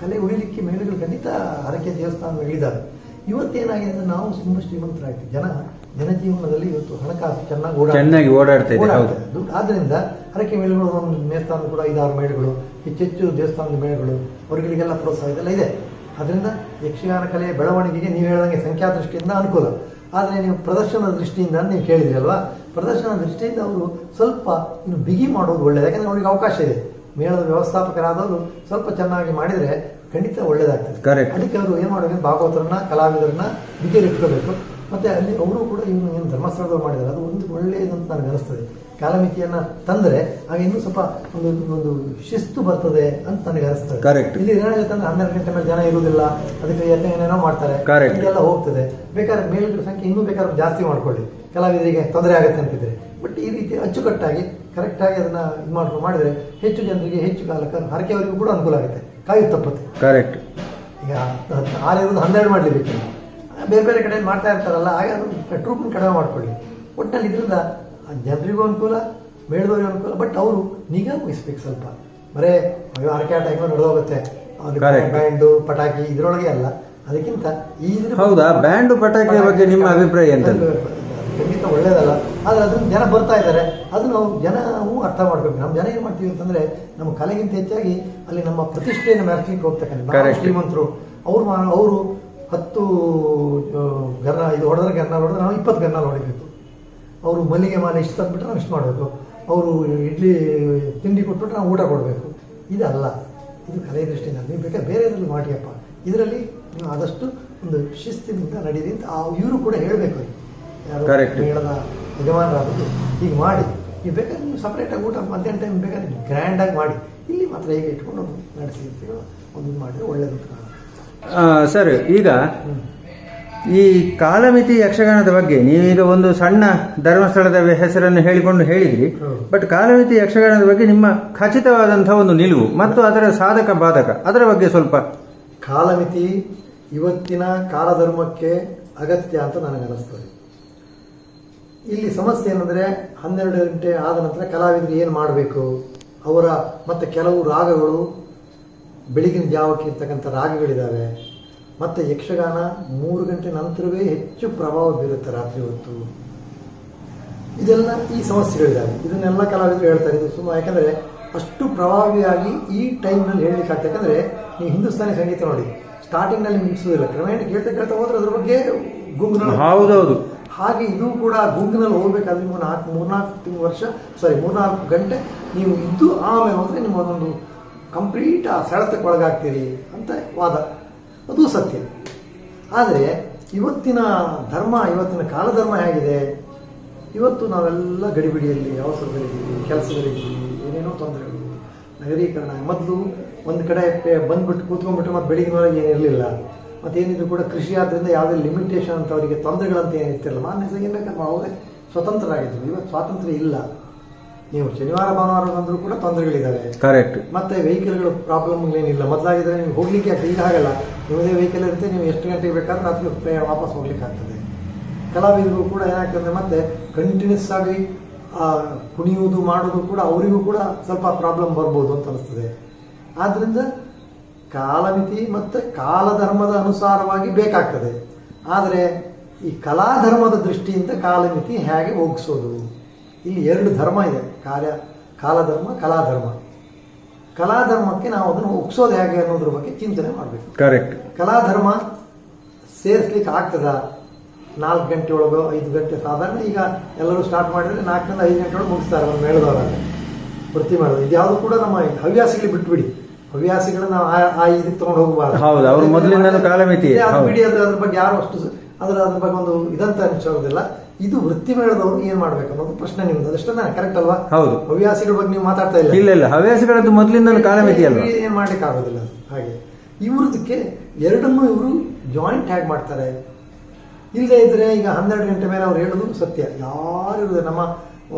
Speaker 2: ಕಲೆ ಉಳಿಲಿಕ್ಕೆ ಮೇಳಗಳು ಖಂಡಿತ ಹರಕೆ ದೇವಸ್ಥಾನಗಳಿದ್ದಾವೆ. ಇವತ್ತೇನಾಗಿದೆ ಅಂದ್ರೆ ನಾವು ತುಂಬಾ ಶ್ರೀಮಂತರಾಗ್ತೀವಿ. ಜನಜೀವನದಲ್ಲಿ ಇವತ್ತು ಹಣಕಾಸು ಚೆನ್ನಾಗಿ ಓಡಾಡ್ತಾ ಇದೆ. ಆದ್ರಿಂದ ಹರಕೆ ಮೇಳಗಳು, ಒಂದು ದೇವಸ್ಥಾನದ ಕೂಡ 5-6 ಮೇಳಗಳು, ಹೆಚ್ಚೆಚ್ಚು ದೇವಸ್ಥಾನದ ಮೇಳಗಳು, ಅವರುಗಳಿಗೆಲ್ಲ ಪ್ರೋತ್ಸಾಹ ಇದೆಲ್ಲ ಇದೆ. ಅದರಿಂದ ಯಕ್ಷಗಾನ ಕಲೆಯ ಬೆಳವಣಿಗೆಗೆ ನೀವು ಹೇಳಿದಂಗೆ ಸಂಖ್ಯಾ ದೃಷ್ಟಿಯಿಂದ ಅನುಕೂಲ. ಆದರೆ ನೀವು ಪ್ರದರ್ಶನದ ದೃಷ್ಟಿಯಿಂದ ನೀವು ಕೇಳಿದ್ರಿ ಅಲ್ವಾ, ಪ್ರದರ್ಶನ ದೃಷ್ಟಿಯಿಂದ ಅವರು ಸ್ವಲ್ಪ ಇನ್ನು ಬಿಗಿ ಮಾಡೋದು ಒಳ್ಳೆಯದು. ಯಾಕಂದ್ರೆ ಅವ್ರಿಗೆ ಅವಕಾಶ ಇದೆ. ಮೇಳದ ವ್ಯವಸ್ಥಾಪಕರಾದವರು ಸ್ವಲ್ಪ ಚೆನ್ನಾಗಿ ಮಾಡಿದ್ರೆ ಖಂಡಿತ ಒಳ್ಳೇದಾಗ್ತದೆ. ಅದಕ್ಕೆ ಅವರು ಏನ್ ಮಾಡಬೇಕು, ಭಾಗವತರನ್ನ ಕಲಾವಿದರನ್ನ ಬಿಗಿಯಲ್ಲಿ ಇಟ್ಕೋಬೇಕು. ಮತ್ತೆ ಅಲ್ಲಿ ಅವರು ಕೂಡ ಇನ್ನು ಏನು ಧರ್ಮಸ್ಥಳದವ್ರು ಮಾಡಿದ್ದಾರೆ ಅದು ಒಂದು ಒಳ್ಳೆಯದಂತ ನನಗೆ ಅನಿಸ್ತದೆ. ಕಾಲಮಿತಿಯನ್ನ ತಂದ್ರೆ ಆಗ ಇನ್ನೂ ಸ್ವಲ್ಪ ಒಂದು ಶಿಸ್ತು ಬರ್ತದೆ ಅಂತ ನನಗೆ ಅನಿಸ್ತದೆ. ಇಲ್ಲಿ ಏನಾಗುತ್ತೆ ಅಂದ್ರೆ 12 ಗಂಟೆ ಮೇಲೆ ಜನ ಇರುವುದಿಲ್ಲ, ಅದಕ್ಕೆ ಏನೇನೋ ಮಾಡ್ತಾರೆ, ಇದೆಲ್ಲ ಹೋಗ್ತದೆ. ಬೇಕಾದ್ರೆ ಮೇಲಿನ ಸಂಖ್ಯೆ ಇನ್ನೂ ಬೇಕಾದ್ರೆ ಜಾಸ್ತಿ ಮಾಡ್ಕೊಳ್ಳಿ, ಕಲಾವಿದರಿಗೆ ತೊಂದರೆ ಆಗುತ್ತೆ ಅಂತಿದ್ರೆ. ಬಟ್ ಈ ರೀತಿ ಅಚ್ಚುಕಟ್ಟಾಗಿ ಕರೆಕ್ಟಾಗಿ ಅದನ್ನ ಇದು ಮಾಡ್ಕೊಂಡು ಮಾಡಿದ್ರೆ ಹೆಚ್ಚು ಜನರಿಗೆ ಹೆಚ್ಚು ಕಾಲಕ್ಕೆ ಹರಕೆಯವರಿಗೂ ಕೂಡ ಅನುಕೂಲ ಆಗುತ್ತೆ. ಕಾಯು ತಪ್ಪುತ್ತೆ. ಕರೆಕ್ಟ್. ಈಗ 6 ಇರೋದು 12 ಮಾಡಲೇಬೇಕು. ಬೇರೆ ಬೇರೆ ಕಡೆ ಮಾಡ್ತಾ ಇರ್ತಾರಲ್ಲ, ಆಗ ಟ್ರೂಪ್ ಕಡಿಮೆ ಮಾಡ್ಕೊಳ್ಳಿ. ಒಟ್ಟಿನಲ್ಲಿ ಇದರಿಂದ ಜನರಿಗೂ ಅನುಕೂಲ, ಮೇಳದವರಿಗೂ ಅನುಕೂಲ. ಬಟ್ ಅವರು ನಿಗಾ ವಹಿಸ್ಬೇಕು ಸ್ವಲ್ಪ. ಬರೇ ಹರಕೆ ಆಟ ಹೆಂಗೋ ನಡೆದೋಗುತ್ತೆ, ಬ್ಯಾಂಡು ಪಟಾಕಿ ಇದ್ರೊಳಗೆ ಅಲ್ಲ. ಅದಕ್ಕಿಂತ ಹೌದಾ, ಬ್ಯಾಂಡು ಪಟಾಕಿ ಬಗ್ಗೆ ನಿಮ್ಮ ಅಭಿಪ್ರಾಯ ಎಂತ? ಖಂಡಿತ ಒಳ್ಳೇದಲ್ಲ. ಆದ್ರೆ ಅದನ್ನ ಜನ ಬರ್ತಾ ಇದ್ದಾರೆ, ಅದನ್ನ ನಾವು ಜನವೂ ಅರ್ಥ ಮಾಡ್ಬೇಕು. ನಮ್ಮ ಜನ ಏನ್ ಮಾಡ್ತೀವಿ ಅಂತಂದ್ರೆ ನಮ್ಮ ಕಲೆಗಿಂತ ಹೆಚ್ಚಾಗಿ ಅಲ್ಲಿ ನಮ್ಮ ಪ್ರತಿಷ್ಠೆಯನ್ನು ಮೆರೆಸ್ಲಿಕ್ಕೆ ಹೋಗ್ತಕ್ಕಂಥ ಶ್ರೀಮಂತರು ಅವರು 10 ಗರ್ನ ಇದು ಹೊಡೆದ್ರೆ ಗರ್ನಾಲ್ ಹೊಡೆದ್ರೆ ನಾವು 20 ಗರ್ನಾಲ್ ಹೊಡಿಬೇಕು. ಅವರು ಮಲ್ಲಿಗೆ ಮಾಲೆ ಇಷ್ಟು ತಂದ್ಬಿಟ್ರೆ ನಾವು ಇಷ್ಟು ಮಾಡಬೇಕು. ಅವರು ಇಡ್ಲಿ ತಿಂಡಿ ಕೊಟ್ಬಿಟ್ರೆ ನಾವು ಊಟ ಕೊಡಬೇಕು. ಇದಲ್ಲ, ಇದು ಕಲೆ ದೃಷ್ಟಿಯಿಂದ. ನೀವು ಬೇಕಾದ್ರೆ ಬೇರೆ ಇದರಲ್ಲಿ ಮಾಡಿಯಪ್ಪ, ಇದರಲ್ಲಿ ನೀವು ಆದಷ್ಟು ಒಂದು ಶಿಸ್ತಿನಿಂದ ನಡೀರಿ ಅಂತ ಇವರು ಕೂಡ ಹೇಳಬೇಕು. ಯಾರು ಮೇಳದ ಯಜಮಾನರಾದದ್ದು ಹೀಗೆ ಮಾಡಿ, ನೀವು ಬೇಕಾದ್ರೆ ನೀವು ಸಪ್ರೇಟಾಗಿ ಊಟ ಮಧ್ಯಾಹ್ನ ಟೈಮ್ ಬೇಕಾದ್ರೆ ಗ್ರ್ಯಾಂಡಾಗಿ ಮಾಡಿ, ಇಲ್ಲಿ ಮಾತ್ರ ಹೇಗೆ ಇಟ್ಕೊಂಡು ನಡೆಸಿ ಒಂದು ಇದು ಮಾಡಿದ್ರೆ ಒಳ್ಳೇದು. ಸರ್, ಈಗ ಈ ಕಾಲಮಿತಿ ಯಕ್ಷಗಾನದ ಬಗ್ಗೆ ನೀವೀಗ ಒಂದು ಸಣ್ಣ ಧರ್ಮಸ್ಥಳದ ಹೆಸರನ್ನು ಹೇಳಿದ್ರಿ. ಬಟ್ ಕಾಲಮಿತಿ ಯಕ್ಷಗಾನದ ಬಗ್ಗೆ ನಿಮ್ಮ ಖಚಿತವಾದಂತಹ ಒಂದು ನಿಲುವು ಮತ್ತು ಅದರ ಸಾಧಕ ಬಾಧಕ, ಅದರ ಬಗ್ಗೆ ಸ್ವಲ್ಪ. ಕಾಲಮಿತಿ ಇವತ್ತಿನ ಕಾಲಧರ್ಮಕ್ಕೆ ಅಗತ್ಯ ಅಂತ ನನಗೆ ಅನಿಸ್ತದೆ. ಇಲ್ಲಿ ಸಮಸ್ಯೆ ಏನಂದ್ರೆ 12 ಗಂಟೆ ಆದ ನಂತರ ಕಲಾವಿದರು ಏನು ಮಾಡಬೇಕು, ಅವರ ಮತ್ತೆ ಕೆಲವು ರಾಗಗಳು ಬೆಳಗಿನ ಜಾವಕ್ಕೆ ಇರ್ತಕ್ಕಂಥ ರಾಗಗಳಿದ್ದಾವೆ. ಮತ್ತೆ ಯಕ್ಷಗಾನ 3 ಗಂಟೆ ನಂತರವೇ ಹೆಚ್ಚು ಪ್ರಭಾವ ಬೀರುತ್ತೆ ರಾತ್ರಿ ಹೊತ್ತು. ಇದೆಲ್ಲ ಈ ಸಮಸ್ಯೆಗಳಿದ್ದಾವೆ. ಇದನ್ನೆಲ್ಲ ಕಲಾವಿದರು ಹೇಳ್ತಾರೆ. ಇದು ಸುಮ್ಮನೆ ಯಾಕಂದ್ರೆ ಅಷ್ಟು ಪ್ರಭಾವಿಯಾಗಿ ಈ ಟೈಮ್ನಲ್ಲಿ ಹೇಳಲಿಕ್ಕೆ ಆಗ್ತದೆ. ಯಾಕಂದ್ರೆ ನೀವು ಹಿಂದೂಸ್ತಾನಿ ಸಂಗೀತ ನೋಡಿ, ಸ್ಟಾರ್ಟಿಂಗ್ ನಲ್ಲಿ ಮಿಕ್ಸೋದಿಲ್ಲ, ಕ್ರಮೇಣ ಕೇಳ್ತಾ ಹೋದ್ರೆ ಅದ್ರ ಬಗ್ಗೆ ಗುಂಗಿನಲ್ಲಿ.
Speaker 1: ಹೌದೌದು.
Speaker 2: ಹಾಗೆ ಇದು ಕೂಡ ಗುಂಗಿನಲ್ಲಿ ಹೋಗ್ಬೇಕಾದ್ರೆ ನೀವು 3-4 ಗಂಟೆ ನೀವು ಇದ್ದು ಆಮೇಲೆ ಹೋದ್ರೆ ನೀವು ಅದೊಂದು ಕಂಪ್ಲೀಟ್ ಆ ಸೆಳೆತಕ್ಕೆ ಒಳಗಾಗ್ತೀರಿ ಅಂತ ವಾದ. ಅದು ಸತ್ಯ. ಆದರೆ ಇವತ್ತಿನ ಧರ್ಮ, ಇವತ್ತಿನ ಕಾಲಧರ್ಮ ಹೇಗಿದೆ, ಇವತ್ತು ನಾವೆಲ್ಲ ಗಡಿಬಿಡಿಯಲ್ಲಿ ಅವಸರಗಳಿದ್ದೀವಿ, ಕೆಲಸಗಳಿದ್ದೀವಿ, ಏನೇನೋ ತೊಂದರೆಗಳು, ನಗರೀಕರಣ. ಮೊದಲು ಒಂದು ಕಡೆ ಬಂದ್ಬಿಟ್ಟು ಕೂತ್ಕೊಂಡ್ಬಿಟ್ಟು ಮತ್ತೆ ಬೆಳಿಗ್ಗೆವರೆಗೆ ಏನಿರಲಿಲ್ಲ. ಮತ್ತೇನಿದ್ರು ಕೂಡ ಕೃಷಿ ಆದ್ದರಿಂದ ಯಾವುದೇ ಲಿಮಿಟೇಷನ್ ಅಂತ ಅವರಿಗೆ ತೊಂದರೆಗಳಂತ ಏನಿರ್ತಿರಲ್ಲ. ಮಾನ್ಯ ಏನು ಬೇಕಂದ್ರೆ ಅವರೇ ಸ್ವತಂತ್ರರಾಗಿದ್ರು. ಇವತ್ತು ಸ್ವಾತಂತ್ರ್ಯ ಇಲ್ಲ. ನೀವು ಶನಿವಾರ ಭಾನುವಾರ ಬಂದರೂ ಕೂಡ ತೊಂದರೆಗಳಿದ್ದಾವೆ.
Speaker 1: ಕರೆಕ್ಟ್.
Speaker 2: ಮತ್ತೆ ವೆಹಿಕಲ್ಗಳು ಪ್ರಾಬ್ಲಮ್ಗಳೇನಿಲ್ಲ. ಮೊದಲಾಗಿದ್ರೆ ನೀವು ಹೋಗ್ಲಿಕ್ಕೆ ಈಗ ಹಾಗಲ್ಲ. ನಿಮ್ಮದೇ ವೆಹಿಕಲ್ ಇರುತ್ತೆ, ನೀವು ಎಷ್ಟು ಗಂಟೆಗೆ ಬೇಕಾದ್ರೆ ರಾತ್ರಿ ವಾಪಸ್ ಹೋಗ್ಲಿಕ್ಕೆ ಆಗ್ತದೆ. ಕಲಾವಿದರಿಗೂ ಕೂಡ ಏನಾಗ್ತದೆ, ಮತ್ತೆ ಕಂಟಿನ್ಯೂಸ್ ಆಗಿ ಕುಣಿಯುವುದು ಮಾಡೋದು ಕೂಡ ಅವರಿಗೂ ಕೂಡ ಸ್ವಲ್ಪ ಪ್ರಾಬ್ಲಮ್ ಬರ್ಬೋದು ಅಂತ ಅನಿಸ್ತದೆ. ಆದ್ರಿಂದ ಕಾಲಮಿತಿ ಮತ್ತು ಕಾಲಧರ್ಮದ ಅನುಸಾರವಾಗಿ ಬೇಕಾಗ್ತದೆ. ಆದರೆ ಈ ಕಲಾಧರ್ಮದ ದೃಷ್ಟಿಯಿಂದ ಕಾಲಮಿತಿ ಹೇಗೆ ಹೋಗಿಸೋದು, ಇಲ್ಲಿ 2 ಧರ್ಮ ಇದೆ, ಕಾಲಧರ್ಮ, ಕಲಾಧರ್ಮ. ಕಲಾಧರ್ಮಕ್ಕೆ ನಾವು ಅದನ್ನು ಒಗ್ಸೋದು ಹೇಗೆ ಅನ್ನೋದ್ರ ಬಗ್ಗೆ ಚಿಂತನೆ ಮಾಡಬೇಕು.
Speaker 1: ಕರೆಕ್ಟ್.
Speaker 2: ಕಲಾಧರ್ಮ ಸೇರಿಸ್ಲಿಕ್ಕೆ ಆಗ್ತದ? 4 ಗಂಟೆ ಒಳಗೋ 5 ಗಂಟೆ ಸಾಧಾರಣ ಈಗ ಎಲ್ಲರೂ ಸ್ಟಾರ್ಟ್ ಮಾಡಿದ್ರೆ 4ರಿಂದ 5 ಗಂಟೆ ಒಳಗೆ ಮುಗಿಸ್ತಾರೆ ಒಂದು ಮೇಳದವರಾಗ ವೃತ್ತಿ ಮಾಡೋದು. ಇದ್ಯಾವುದು ಕೂಡ ನಮ್ಮ ಹವ್ಯಾಸಿಗಳಿಗೆ ಬಿಟ್ಬಿಡಿ. ಹವ್ಯಾಸಿಗಳನ್ನ ಆ ಇದಕ್ಕೆ ತಗೊಂಡು ಹೋಗಬಾರ್ದು.
Speaker 1: ಹೌದು, ಅವ್ರು ಮೊದಲಿಂದ ಕಾಲಮಿತಿ
Speaker 2: ಬಿಡಿ. ಅದ್ರ ಬಗ್ಗೆ ಯಾರು ಅಷ್ಟು ಅದ್ರ ಬಗ್ಗೆ ಒಂದು ಇದಂತ ಅನಿಸೋದಿಲ್ಲ. ಇದು ವೃತ್ತಿ ಮೇಳದವರು ಏನ್ ಮಾಡ್ಬೇಕು ಅನ್ನೋದು ಪ್ರಶ್ನೆ ನಿಮ್ದು. ಅದಷ್ಟೇ ಕರೆಕ್ಟ್ ಅಲ್ವಾ?
Speaker 1: ಹೌದು.
Speaker 2: ಹವ್ಯಾಸಿಗಳ ಬಗ್ಗೆ ನೀವು ಮಾತಾಡ್ತಾ ಇಲ್ಲ.
Speaker 1: ಇಲ್ಲ, ಹವ್ಯಾಸಿಗಳದ್ದು ಮೊದಲಿಂದ ಕಾಲಮಿತಿ ಅಲ್ವಾ?
Speaker 2: ಏನ್ ಮಾಡ್ಲಿಕ್ಕೆ ಆಗೋದಿಲ್ಲ. ಹಾಗೆ ಇವ್ರದಕ್ಕೆ ಎರಡನ್ನೂ ಇವರು ಜಾಯಿಂಟ್ ಹೇಗೆ ಮಾಡ್ತಾರೆ? ಇಲ್ಲದೆ ಇದ್ರೆ ಈಗ 12 ಗಂಟೆ ಮೇಲೆ ಅವ್ರು ಹೇಳೋದು ಸತ್ಯ. ಯಾರು ಇರುವುದಿಲ್ಲ. ನಮ್ಮ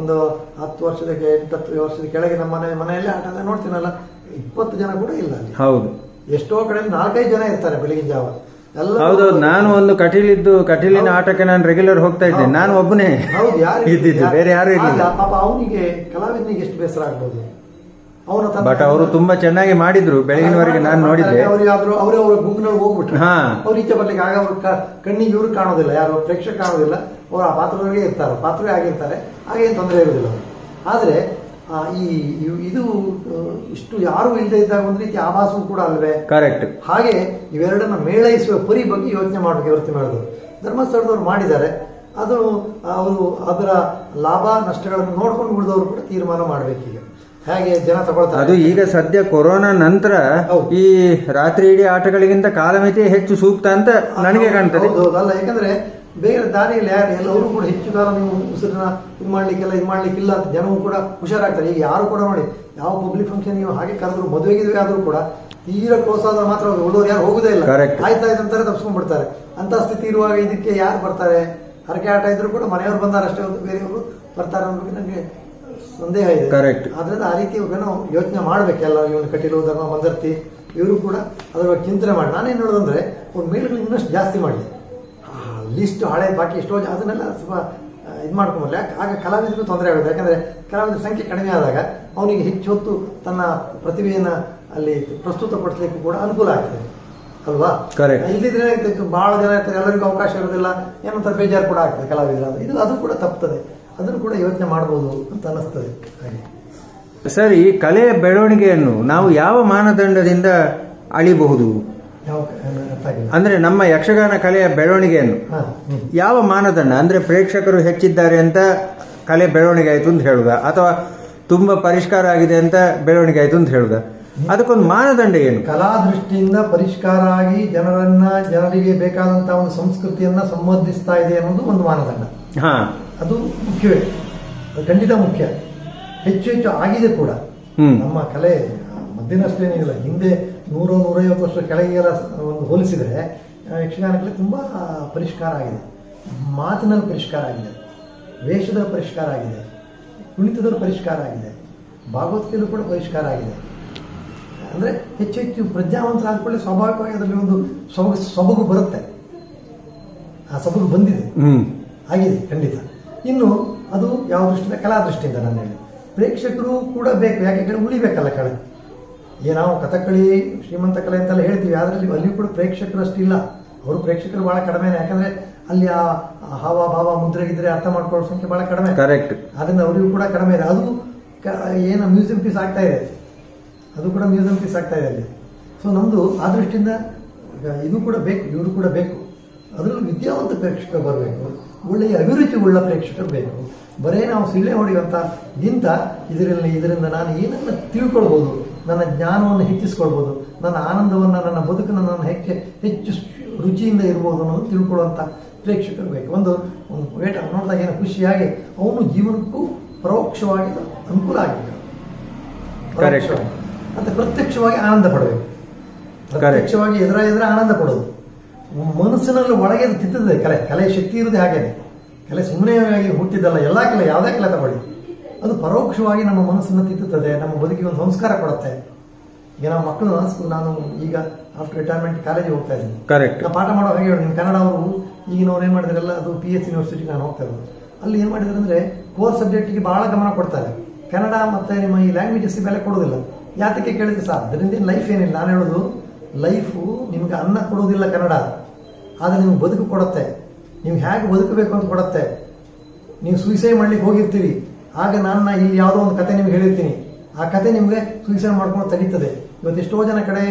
Speaker 2: ಒಂದು 10 ವರ್ಷದ 8-10 ವರ್ಷದ ಕೆಳಗೆ ನಮ್ಮ ಮನೆಯಲ್ಲಿ ಆಟ ನೋಡ್ತೀನಲ್ಲ, 20 ಜನ ಕೂಡ ಇಲ್ಲ ಅಲ್ಲಿ.
Speaker 1: ಹೌದು.
Speaker 2: ಎಷ್ಟೋ ಕಡೆ 4-5 ಜನ ಇರ್ತಾರೆ ಬೆಳಗಿನ ಜಾವ.
Speaker 1: ಹೌದೌದು. ನಾನು ಒಂದು ಕಟೀಲಿನ ಆಟಕ್ಕೆ ನಾನು ರೆಗ್ಯುಲರ್ ಹೋಗ್ತಾ ಇದ್ದೆ. ನಾನು ಒಬ್ಬನೇ ಇದ್ದಿದ್ದು, ಬೇರೆ ಯಾರು ಇರಲಿಲ್ಲ.
Speaker 2: ಪಾಪ ಅವನಿಗೆ, ಕಲಾವಿದನಿಗೆ ಎಷ್ಟು ಬೇಸರ ಆಗ್ಬೋದು.
Speaker 1: ಬಟ್ ಅವರು ತುಂಬಾ ಚೆನ್ನಾಗಿ ಮಾಡಿದ್ರು ಬೆಳಗಿನವರೆಗೆ ನಾನು ನೋಡಿದ್ದೆ.
Speaker 2: ಅವರೇ ಅವ್ರ ಗುಂಪಿನಲ್ಲಿ ಹೋಗ್ಬಿಟ್ರು. ಅವ್ರು ಈಚೆ ಬರ್ಲಿಕ್ಕೆ ಆಗ ಅವ್ರ ಕಣ್ಣಿಗೆ ಇವ್ರು ಕಾಣೋದಿಲ್ಲ, ಯಾರು ಪ್ರೇಕ್ಷಕ ಕಾಣೋದಿಲ್ಲ. ಅವ್ರು ಆ ಪಾತ್ರದೊಳಗೆ ಇರ್ತಾರೆ, ಪಾತ್ರವೇ ಆಗಿರ್ತಾರೆ. ಹಾಗೇನು ತೊಂದರೆ ಇರೋದಿಲ್ಲ. ಆದ್ರೆ ಇದು ಇಷ್ಟು ಯಾರು ಇಲ್ಲದೆ ಇದ್ದಾಗ ಒಂದು ರೀತಿ ಆಭಾಸವೂ ಕೂಡ ಅಲ್ವೇ?
Speaker 1: ಕರೆಕ್ಟ್.
Speaker 2: ಹಾಗೆ ಇವೆರಡನ್ನ ಮೇಳೈಸುವ ಪರಿ ಬಗ್ಗೆ ಯೋಚನೆ ಮಾಡಬೇಕು. ವೃತ್ತಿ ಮಾಡಿದವರು ಧರ್ಮಸ್ಥಳದವ್ರು ಮಾಡಿದ್ದಾರೆ. ಅದು ಅವರು ಅದರ ಲಾಭ ನಷ್ಟಗಳನ್ನು ನೋಡ್ಕೊಂಡು ಉಳಿದವರು ಕೂಡ ತೀರ್ಮಾನ ಮಾಡ್ಬೇಕೀಗ. ಹೇಗೆ ಜನ ತಗೊಳ್ತಾರೆ.
Speaker 1: ಅದು ಈಗ ಸದ್ಯ ಕೊರೋನಾ ನಂತರ ಈ ರಾತ್ರಿ ಇಡೀ ಆಟಗಳಿಗಿಂತ ಕಾಲಮಿತಿ ಹೆಚ್ಚು ಸೂಕ್ತ ಅಂತ ನನಗೆ ಕಾಣ್ತದೆ.
Speaker 2: ಅಲ್ಲ, ಯಾಕಂದ್ರೆ ಬೇರೆ ದಾರಿಯಲ್ಲಿ ಎಲ್ಲರೂ ಕೂಡ ಹೆಚ್ಚು ಕಾಲ ನೀವು ಉಸಿರನ್ನ ಇದು ಮಾಡ್ಲಿಕ್ಕಿಲ್ಲ ಅಂತ ಜನವು ಕೂಡ ಹುಷಾರಾಗ್ತಾರೆ. ಈಗ ಯಾರು ಕೂಡ ನೋಡಿ, ಯಾವ ಪಬ್ಲಿಕ್ ಫಂಕ್ಷನ್ ನೀವು ಹಾಗೆ ಕರೆದ್ರು, ಮದುವೆಗಿದ್ವಿ ಆದ್ರೂ ಕೂಡ ತೀರಾ ಕ್ಲೋಸ್ ಆದ್ರೆ ಮಾತ್ರ ಉಳಿದವ್ರು ಯಾರು ಹೋಗುದೇ ಇಲ್ಲ. ಆಯ್ತಾಯ್ತಂತಾರೆ, ತಪ್ಸ್ಕೊಂಡ್ಬಿಡ್ತಾರೆ. ಅಂತ ಸ್ಥಿತಿ ಇರುವಾಗ ಇದಕ್ಕೆ ಯಾರು ಬರ್ತಾರೆ? ಹರಕೆ ಆಟ ಇದ್ರು ಕೂಡ ಮನೆಯವರು ಬಂದಾರಷ್ಟೇ, ಬೇರೆಯವರು ಬರ್ತಾರೆ ಅನ್ನೋದಕ್ಕೆ ನನಗೆ ಸಂದೇಹ ಇದೆ.
Speaker 1: ಕರೆಕ್ಟ್.
Speaker 2: ಆದ್ರಿಂದ ಆ ರೀತಿ ನಾವು ಯೋಚನೆ ಮಾಡ್ಬೇಕೆಲ್ಲ. ಇವನು ಕಟೀಲು, ಧರ್ಮ, ಮಂದರ್ತಿ ಇವರು ಕೂಡ ಅದರ ಬಗ್ಗೆ ಚಿಂತನೆ ಮಾಡಿ. ನಾನೇನು ಹೇಳೋದಂದ್ರೆ, ಒಂದು ಮೇಲ್ಗಳು ಇನ್ನಷ್ಟು ಜಾಸ್ತಿ ಮಾಡಲಿ. ಲಿಸ್ಟ್ ಹಳೆ ಬಾಕಿ ಎಷ್ಟೋ ಅದನ್ನೆಲ್ಲ ಸ್ವಲ್ಪ ಇದು ಮಾಡ್ಕೊಂಬರ್ಲಿ. ಆಗ ಕಲಾವಿದರಿಗೂ ತೊಂದರೆ ಆಗುತ್ತೆ. ಯಾಕಂದ್ರೆ ಕಲಾವಿದರ ಸಂಖ್ಯೆ ಕಡಿಮೆ ಆದಾಗ ಅವನಿಗೆ ಹೆಚ್ಚು ಹೊತ್ತು ತನ್ನ ಪ್ರತಿಭೆಯನ್ನು ಅಲ್ಲಿ ಪ್ರಸ್ತುತಪಡಿಸಲಿಕ್ಕೂ ಕೂಡ ಅನುಕೂಲ ಆಗ್ತದೆ ಅಲ್ವಾ? ಇಲ್ಲಿದ್ರೆ ಬಹಳ ಜನ ಇರ್ತಾರೆ, ಎಲ್ಲರಿಗೂ ಅವಕಾಶ ಇರೋದಿಲ್ಲ, ಏನಂತ ಬೇಜಾರು ಕೂಡ ಆಗ್ತದೆ ಕಲಾವಿದರ. ಅದು ಕೂಡ ತಪ್ತದೆ. ಅದನ್ನು ಕೂಡ ಯೋಚನೆ ಮಾಡಬಹುದು ಅಂತ ಅನಿಸ್ತದೆ.
Speaker 1: ಸರ್, ಈ ಕಲೆಯ ಬೆಳವಣಿಗೆಯನ್ನು ನಾವು ಯಾವ ಮಾನದಂಡದಿಂದ ಅಳಿಬಹುದು? ಅಂದ್ರೆ ನಮ್ಮ ಯಕ್ಷಗಾನ ಕಲೆಯ ಬೆಳವಣಿಗೆಯನ್ನು ಯಾವ ಮಾನದಂಡ? ಅಂದ್ರೆ ಪ್ರೇಕ್ಷಕರು ಹೆಚ್ಚಿದ್ದಾರೆ ಅಂತ ಕಲೆ ಬೆಳವಣಿಗೆ ಆಯ್ತು ಅಂತ ಹೇಳುದ, ಅಥವಾ ತುಂಬಾ ಪರಿಷ್ಕಾರ ಆಗಿದೆ ಅಂತ ಬೆಳವಣಿಗೆ ಆಯ್ತು ಅಂತ ಹೇಳುದ? ಅದಕ್ಕೊಂದು ಮಾನದಂಡ ಏನು?
Speaker 2: ಕಲಾ ದೃಷ್ಟಿಯಿಂದ ಪರಿಷ್ಕಾರ ಆಗಿ ಜನರಿಗೆ ಬೇಕಾದಂತಹ ಒಂದು ಸಂಸ್ಕೃತಿಯನ್ನ ಸಂವರ್ಧಿಸ್ತಾ ಇದೆ ಅನ್ನೋದು ಒಂದು ಮಾನದಂಡ. ಅದು ಮುಖ್ಯವೇ, ಅದು ಖಂಡಿತ ಮುಖ್ಯ. ಹೆಚ್ಚು ಹೆಚ್ಚು ಆಗಿದೆ ಕೂಡ. ನಮ್ಮ ಕಲೆ ಮದ್ದಿನಷ್ಟೇನಿಲ್ಲ. ಹಿಂದೆ 100-150 ವರ್ಷ ಕೆಳಗೆಲ್ಲ ಒಂದು ಹೋಲಿಸಿದರೆ ಯಕ್ಷಗಾನ ಕಲೆ ತುಂಬಾ ಪರಿಷ್ಕಾರ ಆಗಿದೆ. ಮಾತಿನಲ್ಲಿ ಪರಿಷ್ಕಾರ ಆಗಿದೆ, ವೇಷದ ಪರಿಷ್ಕಾರ ಆಗಿದೆ, ಕುಣಿತದ ಪರಿಷ್ಕಾರ ಆಗಿದೆ, ಭಾಗವತಿಯಲ್ಲೂ ಕೂಡ ಪರಿಷ್ಕಾರ ಆಗಿದೆ. ಅಂದ್ರೆ ಹೆಚ್ಚು ಹೆಚ್ಚು ಪ್ರಜ್ಞಾವಂತರ ಆದ್ಕೊಳ್ಳಿ ಸ್ವಾಭಾವಿಕವಾಗಿ ಅದರಲ್ಲಿ ಒಂದು ಸೊಬಗು ಬರುತ್ತೆ. ಆ ಸೊಬಗು ಬಂದಿದೆ, ಆಗಿದೆ ಖಂಡಿತ. ಇನ್ನು ಅದು ಯಾವ ದೃಷ್ಟಿಯಿಂದ? ಕಲಾ ದೃಷ್ಟಿಯಿಂದ ನಾನು ಹೇಳಿ. ಪ್ರೇಕ್ಷಕರು ಕೂಡ ಬೇಕು. ಯಾಕೆಂದ್ರೆ ಉಳಿಬೇಕಲ್ಲ ಕಲೆ. ನಾವು ಕಥಕ್ಕಳಿ ಶ್ರೀಮಂತ ಕಲೆ ಅಂತೆಲ್ಲ ಹೇಳ್ತೀವಿ, ಅದರಲ್ಲಿ ಅಲ್ಲಿಯೂ ಕೂಡ ಪ್ರೇಕ್ಷಕರಷ್ಟಿಲ್ಲ. ಅವರು ಪ್ರೇಕ್ಷಕರು ಬಹಳ ಕಡಿಮೆನೆ, ಯಾಕಂದ್ರೆ ಅಲ್ಲಿ ಆ ಹಾವ ಭಾವ ಮುದ್ರೆಗಿದ್ರೆ ಅರ್ಥ ಮಾಡ್ಕೊಳ್ಳೋ ಸಂಖ್ಯೆ ಬಹಳ ಕಡಿಮೆ.
Speaker 1: ಕರೆಕ್ಟ್.
Speaker 2: ಅದರಿಂದ ಅವರಿಗೂ ಕೂಡ ಕಡಿಮೆ ಇದೆ. ಅದು ಏನು ಮ್ಯೂಸಿಯಂ ಪೀಸ್ ಆಗ್ತಾ ಇದೆ, ಅದು ಕೂಡ ಮ್ಯೂಸಿಯಂ ಪೀಸ್ ಆಗ್ತಾ ಇದೆ ಅಲ್ಲಿ. ಸೊ ನಮ್ದು ಆ ದೃಷ್ಟಿಯಿಂದ ಇದು ಕೂಡ ಬೇಕು, ಇವರು ಕೂಡ ಬೇಕು. ಅದರಲ್ಲಿ ವಿದ್ಯಾವಂತ ಪ್ರೇಕ್ಷಕರು ಬರಬೇಕು, ಒಳ್ಳೆಯ ಅಭಿರುಚಿ ಉಳ್ಳ ಪ್ರೇಕ್ಷಕರು ಬೇಕು. ಬರೇ ನಾವು ಸಿಳ್ಳೆ ಹೊಡೆಯುವಂತಗಿಂತ ಇದರಿಂದ ನಾನು ಏನನ್ನ ತಿಳ್ಕೊಳ್ಬೋದು, ನನ್ನ ಜ್ಞಾನವನ್ನು ಹೆಚ್ಚಿಸ್ಕೊಳ್ಬೋದು, ನನ್ನ ಆನಂದವನ್ನು, ನನ್ನ ಬದುಕನ್ನು ನಾನು ಹೆಚ್ಚು ರುಚಿಯಿಂದ ಇರ್ಬೋದು ಅನ್ನೋದು ತಿಳ್ಕೊಳ್ಳುವಂಥ ಪ್ರೇಕ್ಷಕರು ಬೇಕು. ಒಂದು ವೇಟ ನೋಡಿದಾಗ ಏನೋ ಖುಷಿಯಾಗಿ ಅವನು ಜೀವನಕ್ಕೂ ಪರೋಕ್ಷವಾಗಿ ಅನುಕೂಲ ಆಗಬೇಕು, ಅಂತ ಪ್ರತ್ಯಕ್ಷವಾಗಿ ಆನಂದ ಪಡಬೇಕು. ಪ್ರತ್ಯಕ್ಷವಾಗಿ ಎದುರ ಆನಂದ ಪಡೋದು, ಮನಸ್ಸಿನಲ್ಲಿ ಒಳಗೆ ತಿಂತದೆ. ಕಲೆ ಶಕ್ತಿ ಇರೋದೇ ಹಾಗೇನೆ. ಕಲೆ ಸುಮ್ಮನೆ ಹುಟ್ಟಿದ್ದಲ್ಲ, ಎಲ್ಲ ಕಲೆ, ಯಾವುದೇ ಕಲೆ ತಗೊಳ್ಳಿ, ಅದು ಪರೋಕ್ಷವಾಗಿ ನಮ್ಮ ಮನಸ್ಸನ್ನು ತಿಂತುತ್ತದೆ, ನಮ್ಮ ಬದುಕಿಗೆ ಒಂದು ಸಂಸ್ಕಾರ ಕೊಡುತ್ತೆ. ಈಗ ನಾವು ಮಕ್ಕಳು, ನಾನು ಈಗ ಆಫ್ಟರ್ ರಿಟೈರ್ಮೆಂಟ್ ಕಾಲೇಜಿಗೆ ಹೋಗ್ತಾ ಇದ್ದೀನಿ. ನಾನು ಪಾಠ ಮಾಡೋ ಹಾಗೆ ಹೇಳಿ, ಕನ್ನಡ ಅವರು ಈಗಿನವ್ರು ಏನು ಮಾಡಿದ್ರಲ್ಲ, ಅದು PH ಯೂನಿವರ್ಸಿಟಿಗೆ ನಾನು ಹೋಗ್ತಾ ಇರೋದು. ಅಲ್ಲಿ ಏನು ಮಾಡಿದ್ರು ಅಂದರೆ ಕೋರ್ ಸಬ್ಜೆಕ್ಟಿಗೆ ಬಹಳ ಗಮನ ಕೊಡ್ತಾರೆ. ಕನ್ನಡ ಮತ್ತು ನಿಮ್ಮ ಈ ಲ್ಯಾಂಗ್ವೇಜಸ್ಗೆ ಬೆಲೆ ಕೊಡೋದಿಲ್ಲ. ಯಾತಕ್ಕೆ ಕೇಳಿದ್ರೆ ಸರ್, ಅದರಿಂದ ಲೈಫ್ ಏನಿಲ್ಲ. ನಾನು ಹೇಳೋದು, ಲೈಫು ನಿಮ್ಗೆ ಅನ್ನ ಕೊಡೋದಿಲ್ಲ ಕನ್ನಡ, ಆದರೆ ನಿಮ್ಗೆ ಬದುಕು ಕೊಡುತ್ತೆ. ನೀವು ಹೇಗೆ ಬದುಕಬೇಕು ಅಂತ ಕೊಡುತ್ತೆ. ನೀವು ಸೂಸೈಡ್ ಮಾಡ್ಲಿಕ್ಕೆ ಹೋಗಿರ್ತೀರಿ, ಆಗ ನಾನು ಇಲ್ಲಿ ಯಾವುದೋ ಒಂದು ಕತೆ ನಿಮ್ಗೆ ಹೇಳಿರ್ತೀನಿ, ಆ ಕತೆ ನಿಮಗೆ ಸೂಸೈಡ್ ಮಾಡ್ಕೊಂಡು ತೆಗಿತದೆ. ಇವತ್ತು ಎಷ್ಟೋ ಜನ ಕಡೆ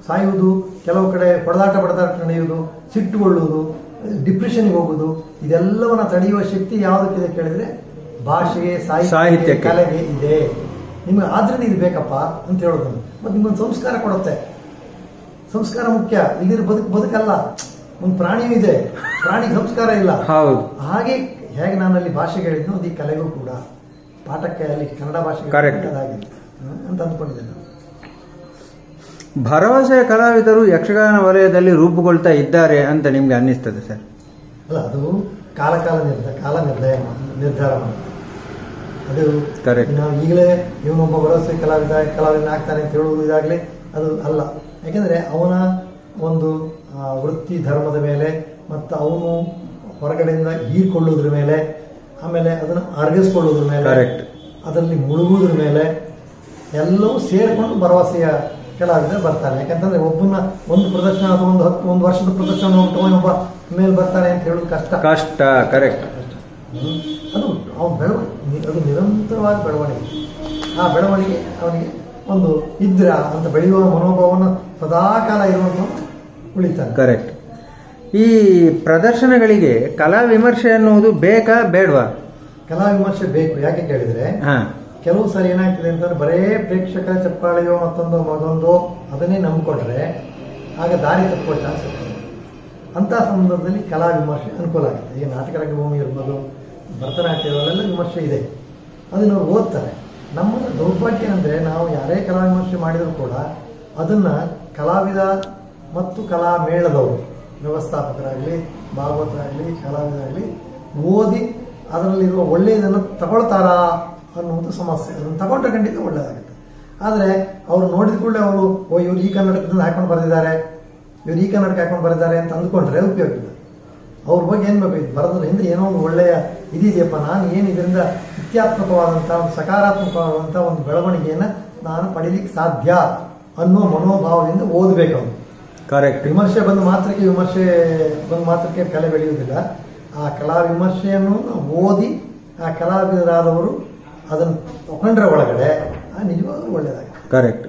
Speaker 2: ಸಾಯುವುದು, ಕೆಲವು ಕಡೆ ಬಡದಾಟ ನಡೆಯುವುದು, ಸಿಟ್ಟುಗೊಳ್ಳುವುದು, ಡಿಪ್ರೆಷನ್ಗೆ ಹೋಗುವುದು, ಇದೆಲ್ಲವನ್ನ ತಡೆಯುವ ಶಕ್ತಿ ಯಾವುದಕ್ಕಿದೆ ಕೇಳಿದ್ರೆ ಭಾಷೆಗೆ, ಸಾಹಿತ್ಯ, ಕಲೆಗೆ ಇದೆ. ನಿಮ್ಗೆ ಆದ್ರಿಂದ ಇದು ಬೇಕಪ್ಪ ಅಂತ ಹೇಳೋದು. ಮತ್ತೆ ನಿಮ್ಗೊಂದು ಸಂಸ್ಕಾರ ಕೊಡುತ್ತೆ. ಸಂಸ್ಕಾರ ಮುಖ್ಯ. ಇಲ್ಲಿರೋ ಬದುಕಲ್ಲ. ಒಂದು ಪ್ರಾಣಿಯೂ ಇದೆ, ಪ್ರಾಣಿಗೆ ಸಂಸ್ಕಾರ ಇಲ್ಲ. ಹೇಗೆ ನಾನು ಅಲ್ಲಿ ಭಾಷೆಗೆ ಹೇಳಿದ್ನೋ ಅದು ಈ ಕಲೆಗೂ ಕೂಡ, ಪಾಠಕ್ಕೆ ಅಲ್ಲಿ ಕನ್ನಡ ಭಾಷೆಗೆ ಅದಾಗಿದೆ ಅಂತ ಅಂದ್ಕೊಂಡಿದ್ದೇನೆ.
Speaker 1: ಭರವಸೆಯ ಕಲಾವಿದರು ಯಕ್ಷಗಾನ ವಲಯದಲ್ಲಿ ರೂಪುಗೊಳ್ತಾ ಇದ್ದಾರೆ ಅಂತ ನಿಮ್ಗೆ ಅನ್ನಿಸ್ತದೆ ಸರ್?
Speaker 2: ಅಲ್ಲ, ಅದು ಕಾಲ ನಿರ್ಧಾರ ಮಾಡುತ್ತೆ. ಅದು ನಾವು ಈಗಲೇ ಇವನೊಬ್ಬ ಭರವಸೆ ಕಲಾವಿದನ ಆಗ್ತಾನೆ ಅಂತ ಹೇಳುವುದು ಇದಾಗಲಿ ಅದು ಅಲ್ಲ. ಯಾಕೆಂದ್ರೆ ಅವನ ಒಂದು ವೃತ್ತಿ ಧರ್ಮದ ಮೇಲೆ ಮತ್ತು ಅವನು ಹೊರಗಡೆಯಿಂದ ಹೀರ್ಕೊಳ್ಳೋದ್ರ ಮೇಲೆ, ಆಮೇಲೆ ಅದನ್ನು ಅರ್ಗಿಸ್ಕೊಳ್ಳೋದ್ರ ಮೇಲೆ, ಅದರಲ್ಲಿ ಮುಳುಗುವುದ್ರ ಮೇಲೆ ಎಲ್ಲವೂ ಸೇರ್ಕೊಂಡು ಭರವಸೆಯ ಕಲಾವಿದ ಬರ್ತಾನೆ. ಯಾಕಂತಂದ್ರೆ ಒಬ್ಬನ ಒಂದು ಪ್ರದರ್ಶನ ಅಥವಾ ಒಂದು ವರ್ಷದ ಪ್ರದರ್ಶನ ನೋಡ್ಕೊಂಡು ಒಬ್ಬ ಮೇಲೆ ಬರ್ತಾನೆ ಅಂತ ಹೇಳೋದು ಕಷ್ಟ.
Speaker 1: ಕರೆಕ್ಟ್.
Speaker 2: ಅದು ಅವನ ಬೆಳವಣಿಗೆ, ಅದು ನಿರಂತರವಾದ ಬೆಳವಣಿಗೆ. ಆ ಬೆಳವಣಿಗೆ ಅವನಿಗೆ ಒಂದು ಇದ್ರ ಅಂತ ಬೆಳೆಯುವ ಮನೋಭಾವವನ್ನು ಸದಾಕಾಲ ಇರುವಂತ ಉಳಿತಾನೆ.
Speaker 1: ಕರೆಕ್ಟ್. ಈ ಪ್ರದರ್ಶನಗಳಿಗೆ ಕಲಾ ವಿಮರ್ಶೆ ಅನ್ನುವುದು ಬೇಕಾ ಬೇಡವಾ?
Speaker 2: ಕಲಾ ವಿಮರ್ಶೆ ಬೇಕು. ಯಾಕೆ ಕೇಳಿದ್ರೆ, ಕೆಲವು ಸಾರಿ ಏನಾಗ್ತದೆ ಅಂತಂದ್ರೆ ಬರೇ ಪ್ರೇಕ್ಷಕರ ಚಪ್ಪಾಳೆಯೋ ಮತ್ತೊಂದೋ ಅದನ್ನೇ ನಂಬಿಕೊಂಡ್ರೆ ಆಗ ದಾರಿ ತಪ್ಪುವ ಚಾನ್ಸ್ ಇರ್ತದೆ. ಅಂತ ಸಂದರ್ಭದಲ್ಲಿ ಕಲಾ ವಿಮರ್ಶೆ ಅನುಕೂಲ ಆಗುತ್ತೆ. ಈಗ ನಾಟಕ ರಂಗಭೂಮಿ ಇರ್ಬೋದು, ಭರತನಾಟ್ಯದಲ್ಲೆಲ್ಲ ವಿಮರ್ಶೆ ಇದೆ, ಅದನ್ನ ಅವ್ರು ಓದ್ತಾರೆ. ನಮ್ಮ ದೌರ್ಭಾಗ್ಯ ಏನಂದ್ರೆ, ನಾವು ಯಾರೇ ಕಲಾ ವಿಮರ್ಶೆ ಮಾಡಿದ್ರು ಕೂಡ ಅದನ್ನ ಕಲಾವಿದ ಮತ್ತು ಕಲಾ ಮೇಳದವರು, ವ್ಯವಸ್ಥಾಪಕರಾಗಲಿ, ಭಾಗವತರಾಗಲಿ, ಕಲಾವಿದರಾಗಲಿ ಓದಿ ಅದರಲ್ಲಿರುವ ಒಳ್ಳೆಯದನ್ನು ತಗೊಳ್ತಾರಾ ಅನ್ನುವುದು ಸಮಸ್ಯೆ. ಅದನ್ನು ತಗೊಂಡ್ರೆ ಖಂಡಿತ ಒಳ್ಳೆಯದಾಗುತ್ತೆ. ಆದರೆ ಅವರು ನೋಡಿದ ಕೂಡಲೇ ಅವರು ಇವ್ರು ಈ ಕನ್ನಡಕದಿಂದ ಹಾಕೊಂಡು ಬರೆದಿದ್ದಾರೆ, ಇವ್ರು ಈ ಕನ್ನಡಕ್ಕೆ ಹಾಕೊಂಡು ಬರೆದಿದ್ದಾರೆ ಅಂತ ಅಂದ್ಕೊಂಡ್ರೆ ಉಪಯೋಗ ಇಲ್ಲ. ಅವ್ರ ಬಗ್ಗೆ ಏನು ಬೇಕು, ಇದು ಬರೋದ್ರ ಹಿಂದೆ ಏನೋ ಒಂದು ಒಳ್ಳೆಯ ಇದೆಯಪ್ಪ, ನಾನು ಏನು ಇದರಿಂದ ಇತ್ಯಾತ್ಮಕವಾದಂಥ ಒಂದು ಸಕಾರಾತ್ಮಕವಾದಂಥ ಒಂದು ಬೆಳವಣಿಗೆಯನ್ನು ನಾನು ಪಡೀಲಿಕ್ಕೆ ಸಾಧ್ಯ ಅನ್ನೋ ಮನೋಭಾವದಿಂದ ಓದಬೇಕು ಅವನು.
Speaker 1: ಕರೆಕ್ಟ್.
Speaker 2: ವಿಮರ್ಶೆ ಬಂದ ಮಾತ್ರಕ್ಕೆ ಕಲೆ ಬೆಳೆಯುವುದಿಲ್ಲ. ಆ ಕಲಾ ವಿಮರ್ಶೆಯನ್ನು ಓದಿ ಆ ಕಲಾವಿದರಾದವರು ಅದನ್ನು ತಗೊಂಡ್ರೆ ಒಳಗಡೆ ನಿಜವಾಗ್ಲೂ ಒಳ್ಳೆಯದಾಗಿದೆ.
Speaker 1: ಕರೆಕ್ಟ್.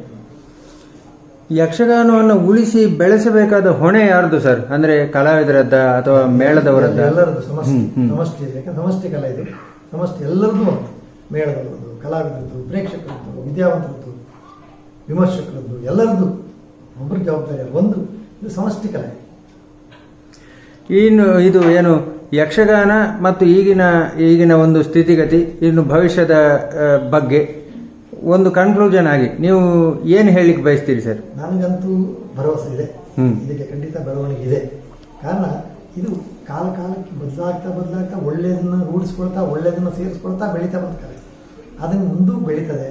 Speaker 1: ಯಕ್ಷಗಾನವನ್ನು ಉಳಿಸಿ ಬೆಳೆಸಬೇಕಾದ ಹೊಣೆ ಯಾರ್ದು ಸರ್? ಅಂದ್ರೆ ಕಲಾವಿದರದ್ದ ಅಥವಾ ಮೇಳದವರದ್ದ?
Speaker 2: ಎಲ್ಲರದ್ದು. ಸಮಷ್ಟಿ ಇದೆ. ಯಾಕಂದ್ರೆ ಸಮಷ್ಟಿ ಕಲೆ ಇದೆ. ಸಮಷ್ಟಿ ಎಲ್ಲರದ್ದು ಉಂಟು. ಮೇಳದವರದ್ದು, ಕಲಾವಿದರದ್ದು, ಪ್ರೇಕ್ಷಕರದ್ದು, ವಿದ್ಯಾವಂತರದ್ದು, ವಿಮರ್ಶಕರದ್ದು, ಎಲ್ಲರದ್ದು ಒಬ್ಬರು ಜವಾಬ್ದಾರಿ. ಇದು ಸಮಷ್ಟಿ ಕಲೆ.
Speaker 1: ಇನ್ನು ಇದು ಏನು ಯಕ್ಷಗಾನ ಮತ್ತು ಈಗಿನ ಒಂದು ಸ್ಥಿತಿಗತಿ, ಇನ್ನು ಭವಿಷ್ಯದ ಬಗ್ಗೆ ಒಂದು ಕನ್ಕ್ಲೂಷನ್ ಆಗಿ ನೀವು ಏನು ಹೇಳಿಕ್ಕೆ ಬಯಸ್ತೀರಿ ಸರ್?
Speaker 2: ನನಗಂತೂ ಭರವಸೆ ಇದೆ, ಇದಕ್ಕೆ ಖಂಡಿತ ಬೆಳವಣಿಗೆ ಇದೆ. ಕಾರಣ ಇದು ಕಾಲಕ್ಕೆ ಬದಲಾಗ್ತಾ ಒಳ್ಳೆಯದನ್ನ ರೂಢಿಸ್ಕೊಳ್ತಾ, ಒಳ್ಳೆಯದನ್ನ ಸೇರಿಸ್ಕೊಳ್ತಾ ಬೆಳೀತಾ ಬರ್ತಾರೆ. ಅದನ್ನು ಮುಂದೂ ಬೆಳೀತದೆ,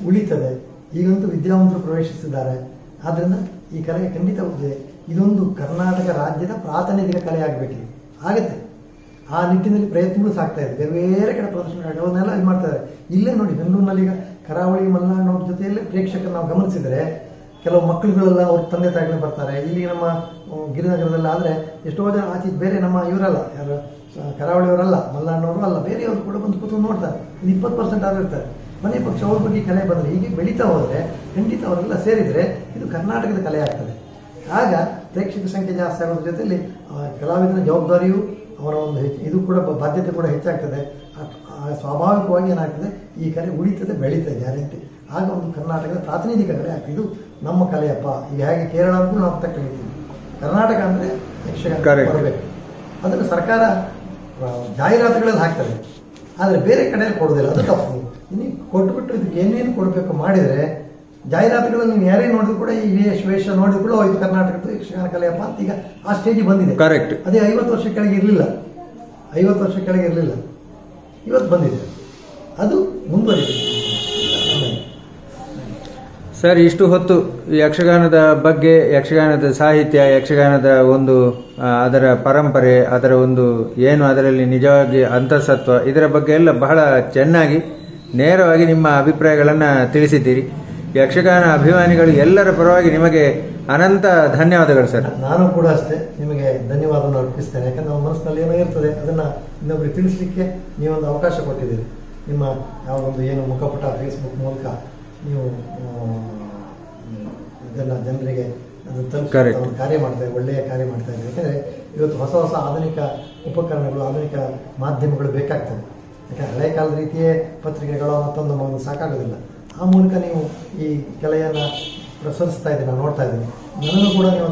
Speaker 2: ಉಳಿತದೆ. ಈಗಂತೂ ವಿದ್ಯಾವಂತರು ಪ್ರವೇಶಿಸಿದ್ದಾರೆ. ಆದ್ರಿಂದ ಈ ಕಲೆಗೆ ಖಂಡಿತ ಇದೆ. ಇದೊಂದು ಕರ್ನಾಟಕ ರಾಜ್ಯದ ಪ್ರಾತಿನಿಧಿಕ ಕಲೆ ಆಗಬೇಕಿದೆ, ಆಗುತ್ತೆ. ಆ ನಿಟ್ಟಿನಲ್ಲಿ ಪ್ರಯತ್ನಗಳು ಸಾಗ್ತಾ ಇದೆ. ಬೇರೆ ಬೇರೆ ಕಡೆ ಪ್ರದರ್ಶನ ಅವನ್ನೆಲ್ಲ ಇದು ಮಾಡ್ತಾರೆ. ಇಲ್ಲೇ ನೋಡಿ, ಬೆಂಗಳೂರಿನಲ್ಲಿ ಈಗ ಕರಾವಳಿ ಮಲೆನಾಡಿನವ್ರ ಜೊತೆಯಲ್ಲಿ ಪ್ರೇಕ್ಷಕರು ನಾವು ಗಮನಿಸಿದರೆ ಕೆಲವು ಮಕ್ಕಳುಗಳೆಲ್ಲ ಅವ್ರ ತಂದೆ ತಾಯಿಗಳು ಬರ್ತಾರೆ. ಇಲ್ಲಿ ನಮ್ಮ ಗಿರಿನಗರದಲ್ಲಿ ಆದರೆ ಎಷ್ಟೋ ಜನ ಆಚೆ ಬೇರೆ ನಮ್ಮ ಇವರಲ್ಲ, ಯಾರು ಕರಾವಳಿಯವರಲ್ಲ, ಮಲೆನಾಡಿನವರು ಅಲ್ಲ, ಬೇರೆಯವರು ಕೂಡ ಬಂದು ಕೂತ್ಕೊಂಡು ನೋಡ್ತಾರೆ. ಇದು 20% ಆಗಿರ್ತಾರೆ. ಮನೆ ಪಕ್ಷ ಅವ್ರ ಬಗ್ಗೆ ಕಲೆ ಬಂದರೆ ಹೀಗೆ ಬೆಳೀತಾ ಹೋದರೆ ಖಂಡಿತ ಅವರೆಲ್ಲ ಸೇರಿದರೆ ಇದು ಕರ್ನಾಟಕದ ಕಲೆ ಆಗ್ತದೆ. ಆಗ ಪ್ರೇಕ್ಷಕ ಸಂಖ್ಯೆ ಜಾಸ್ತಿ ಆಗೋದ್ರ ಜೊತೆಯಲ್ಲಿ ಕಲಾವಿದನ ಜವಾಬ್ದಾರಿಯು ಅವರ ಒಂದು ಇದು ಕೂಡ ಬಾಧ್ಯತೆ ಕೂಡ ಹೆಚ್ಚಾಗ್ತದೆ. ಸ್ವಾಭಾವಿಕವಾಗಿ ಏನಾಗ್ತದೆ, ಈ ಕಲೆ ಉಳಿತದೆ, ಬೆಳೀತದೆ ಗ್ಯಾರಂಟಿ. ಆಗ ಒಂದು ಕರ್ನಾಟಕದ ಪ್ರಾತಿನಿಧಿಕ ಕಲೆ ಆಗ್ತದೆ. ಇದು ನಮ್ಮ ಕಲೆಯಪ್ಪ. ಈಗ ಹೇಗೆ ಕೇರಳ ಅಂತ ನಾವು ತಗೊಳ್ತೀವಿ, ಕರ್ನಾಟಕ ಅಂದರೆ ಯಕ್ಷಗಾನ ಬರಬೇಕು. ಅದನ್ನು ಸರ್ಕಾರ ಜಾಹೀರಾತುಗಳಲ್ಲಿ ಹಾಕ್ತದೆ, ಆದರೆ ಬೇರೆ ಕಡೆಯಲ್ಲಿ ಕೊಡೋದಿಲ್ಲ. ಅದು ತಪ್ಪು. ಇನ್ನು ಕೊಟ್ಬಿಟ್ಟು ಇದಕ್ಕೆ ಏನೇನು ಕೊಡಬೇಕು ಮಾಡಿದರೆ ಜಾಹೀರಾತುಗಳಲ್ಲಿ ನೀವು ಯಾರೇ ನೋಡಿದ್ರು ಕೂಡ ಈ ವೇಷ ನೋಡಿದ್ರು ಕೂಡ ಇದು ಕರ್ನಾಟಕದ ಯಕ್ಷಗಾನ ಕಲೆಯಪ್ಪ ಅಂತ ಈಗ ಆ ಸ್ಟೇಜಿಗೆ ಬಂದಿದೆ.
Speaker 1: ಕರೆಕ್ಟ್.
Speaker 2: ಅದೇ 50 ವರ್ಷ ಕೆಳಗೆ ಇರಲಿಲ್ಲ, 50 ವರ್ಷ ಕೆಳಗೆ ಇರಲಿಲ್ಲ, ಇವತ್ತು ಬಂದಿದೆ. ಅದು ಮುಂದುವರಿದೆ.
Speaker 1: ಸರ್, ಇಷ್ಟು ಹೊತ್ತು ಯಕ್ಷಗಾನದ ಬಗ್ಗೆ, ಯಕ್ಷಗಾನದ ಸಾಹಿತ್ಯ, ಯಕ್ಷಗಾನದ ಒಂದು ಅದರ ಪರಂಪರೆ, ಅದರ ಒಂದು ಏನು ಅದರಲ್ಲಿ ನಿಜವಾಗಿ ಅಂತಸತ್ವ, ಇದರ ಬಗ್ಗೆ ಎಲ್ಲ ಬಹಳ ಚೆನ್ನಾಗಿ ನೇರವಾಗಿ ನಿಮ್ಮ ಅಭಿಪ್ರಾಯಗಳನ್ನು ತಿಳಿಸಿದ್ದೀರಿ. ಯಕ್ಷಗಾನ ಅಭಿಮಾನಿಗಳು ಎಲ್ಲರ ಪರವಾಗಿ ನಿಮಗೆ ಅನಂತ ಧನ್ಯವಾದಗಳು ಸರ್.
Speaker 2: ನಾನು ಕೂಡ ಅಷ್ಟೇ ನಿಮಗೆ ಧನ್ಯವಾದವನ್ನು ಅರ್ಪಿಸ್ತೇನೆ. ಯಾಕಂದ್ರೆ ನಮ್ಮ ಮನಸ್ಸಿನಲ್ಲಿ ಏನೋ ಇರ್ತದೆ, ಅದನ್ನು ಇನ್ನೊಬ್ಬರಿಗೆ ತಿಳಿಸ್ಲಿಕ್ಕೆ ನೀವೊಂದು ಅವಕಾಶ ಕೊಟ್ಟಿದ್ದೀರಿ. ನಿಮ್ಮ ಯಾವುದೊಂದು ಏನು ಮುಖಪುಟ ಫೇಸ್ಬುಕ್ ಮೂಲಕ ನೀವು ಇದೆಲ್ಲ ಜನರಿಗೆ ಅದು ತಲುಪಿಸುವ ಕಾರ್ಯ ಮಾಡ್ತಾ ಇದ್ದಾರೆ, ಒಳ್ಳೆಯ ಕಾರ್ಯ ಮಾಡ್ತಾ ಇದ್ದಾರೆ. ಯಾಕಂದರೆ ಇವತ್ತು ಹೊಸ ಹೊಸ ಆಧುನಿಕ ಉಪಕರಣಗಳು, ಆಧುನಿಕ ಮಾಧ್ಯಮಗಳು ಬೇಕಾಗ್ತದೆ. ಯಾಕಂದರೆ ಹಳೆ ಕಾಲದ ರೀತಿಯೇ ಪತ್ರಿಕೆಗಳು ಮತ್ತೊಂದು ನಮಗೆ ಸಾಕಾಗೋದಿಲ್ಲ. ಆ ಮೂಲಕ ನೀವು ಈ ಕಲೆಯನ್ನು ಪ್ರಸರಿಸ್ತಾ ಇದ್ದೀನಿ, ನಾನು ನೋಡ್ತಾ ಇದ್ದೀನಿ. ನನಗೂ ಕೂಡ ನೀವು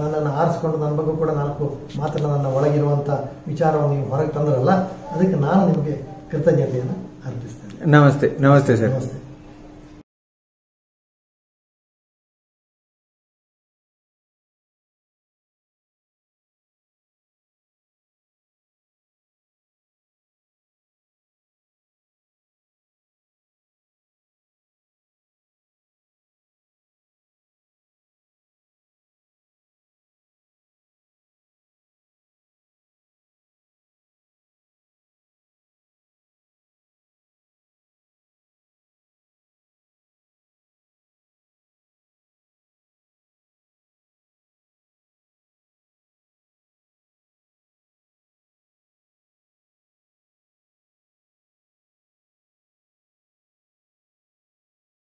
Speaker 2: ನನ್ನನ್ನು ಆರಿಸ್ಕೊಂಡು ನನ್ನ ಬಗ್ಗೆ ಕೂಡ 4 ಮಾತನ್ನು ನನ್ನ ಒಳಗಿರುವಂಥ ವಿಚಾರವನ್ನು ನೀವು ಹೊರಗೆ ತಂದ್ರಲ್ಲ, ಅದಕ್ಕೆ ನಾನು ನಿಮಗೆ ಕೃತಜ್ಞತೆಯನ್ನು ಅರ್ಪಿಸ್ತೇನೆ.
Speaker 1: ನಮಸ್ತೆ. ನಮಸ್ತೆ ಸರ್.
Speaker 2: ನಮಸ್ತೆ.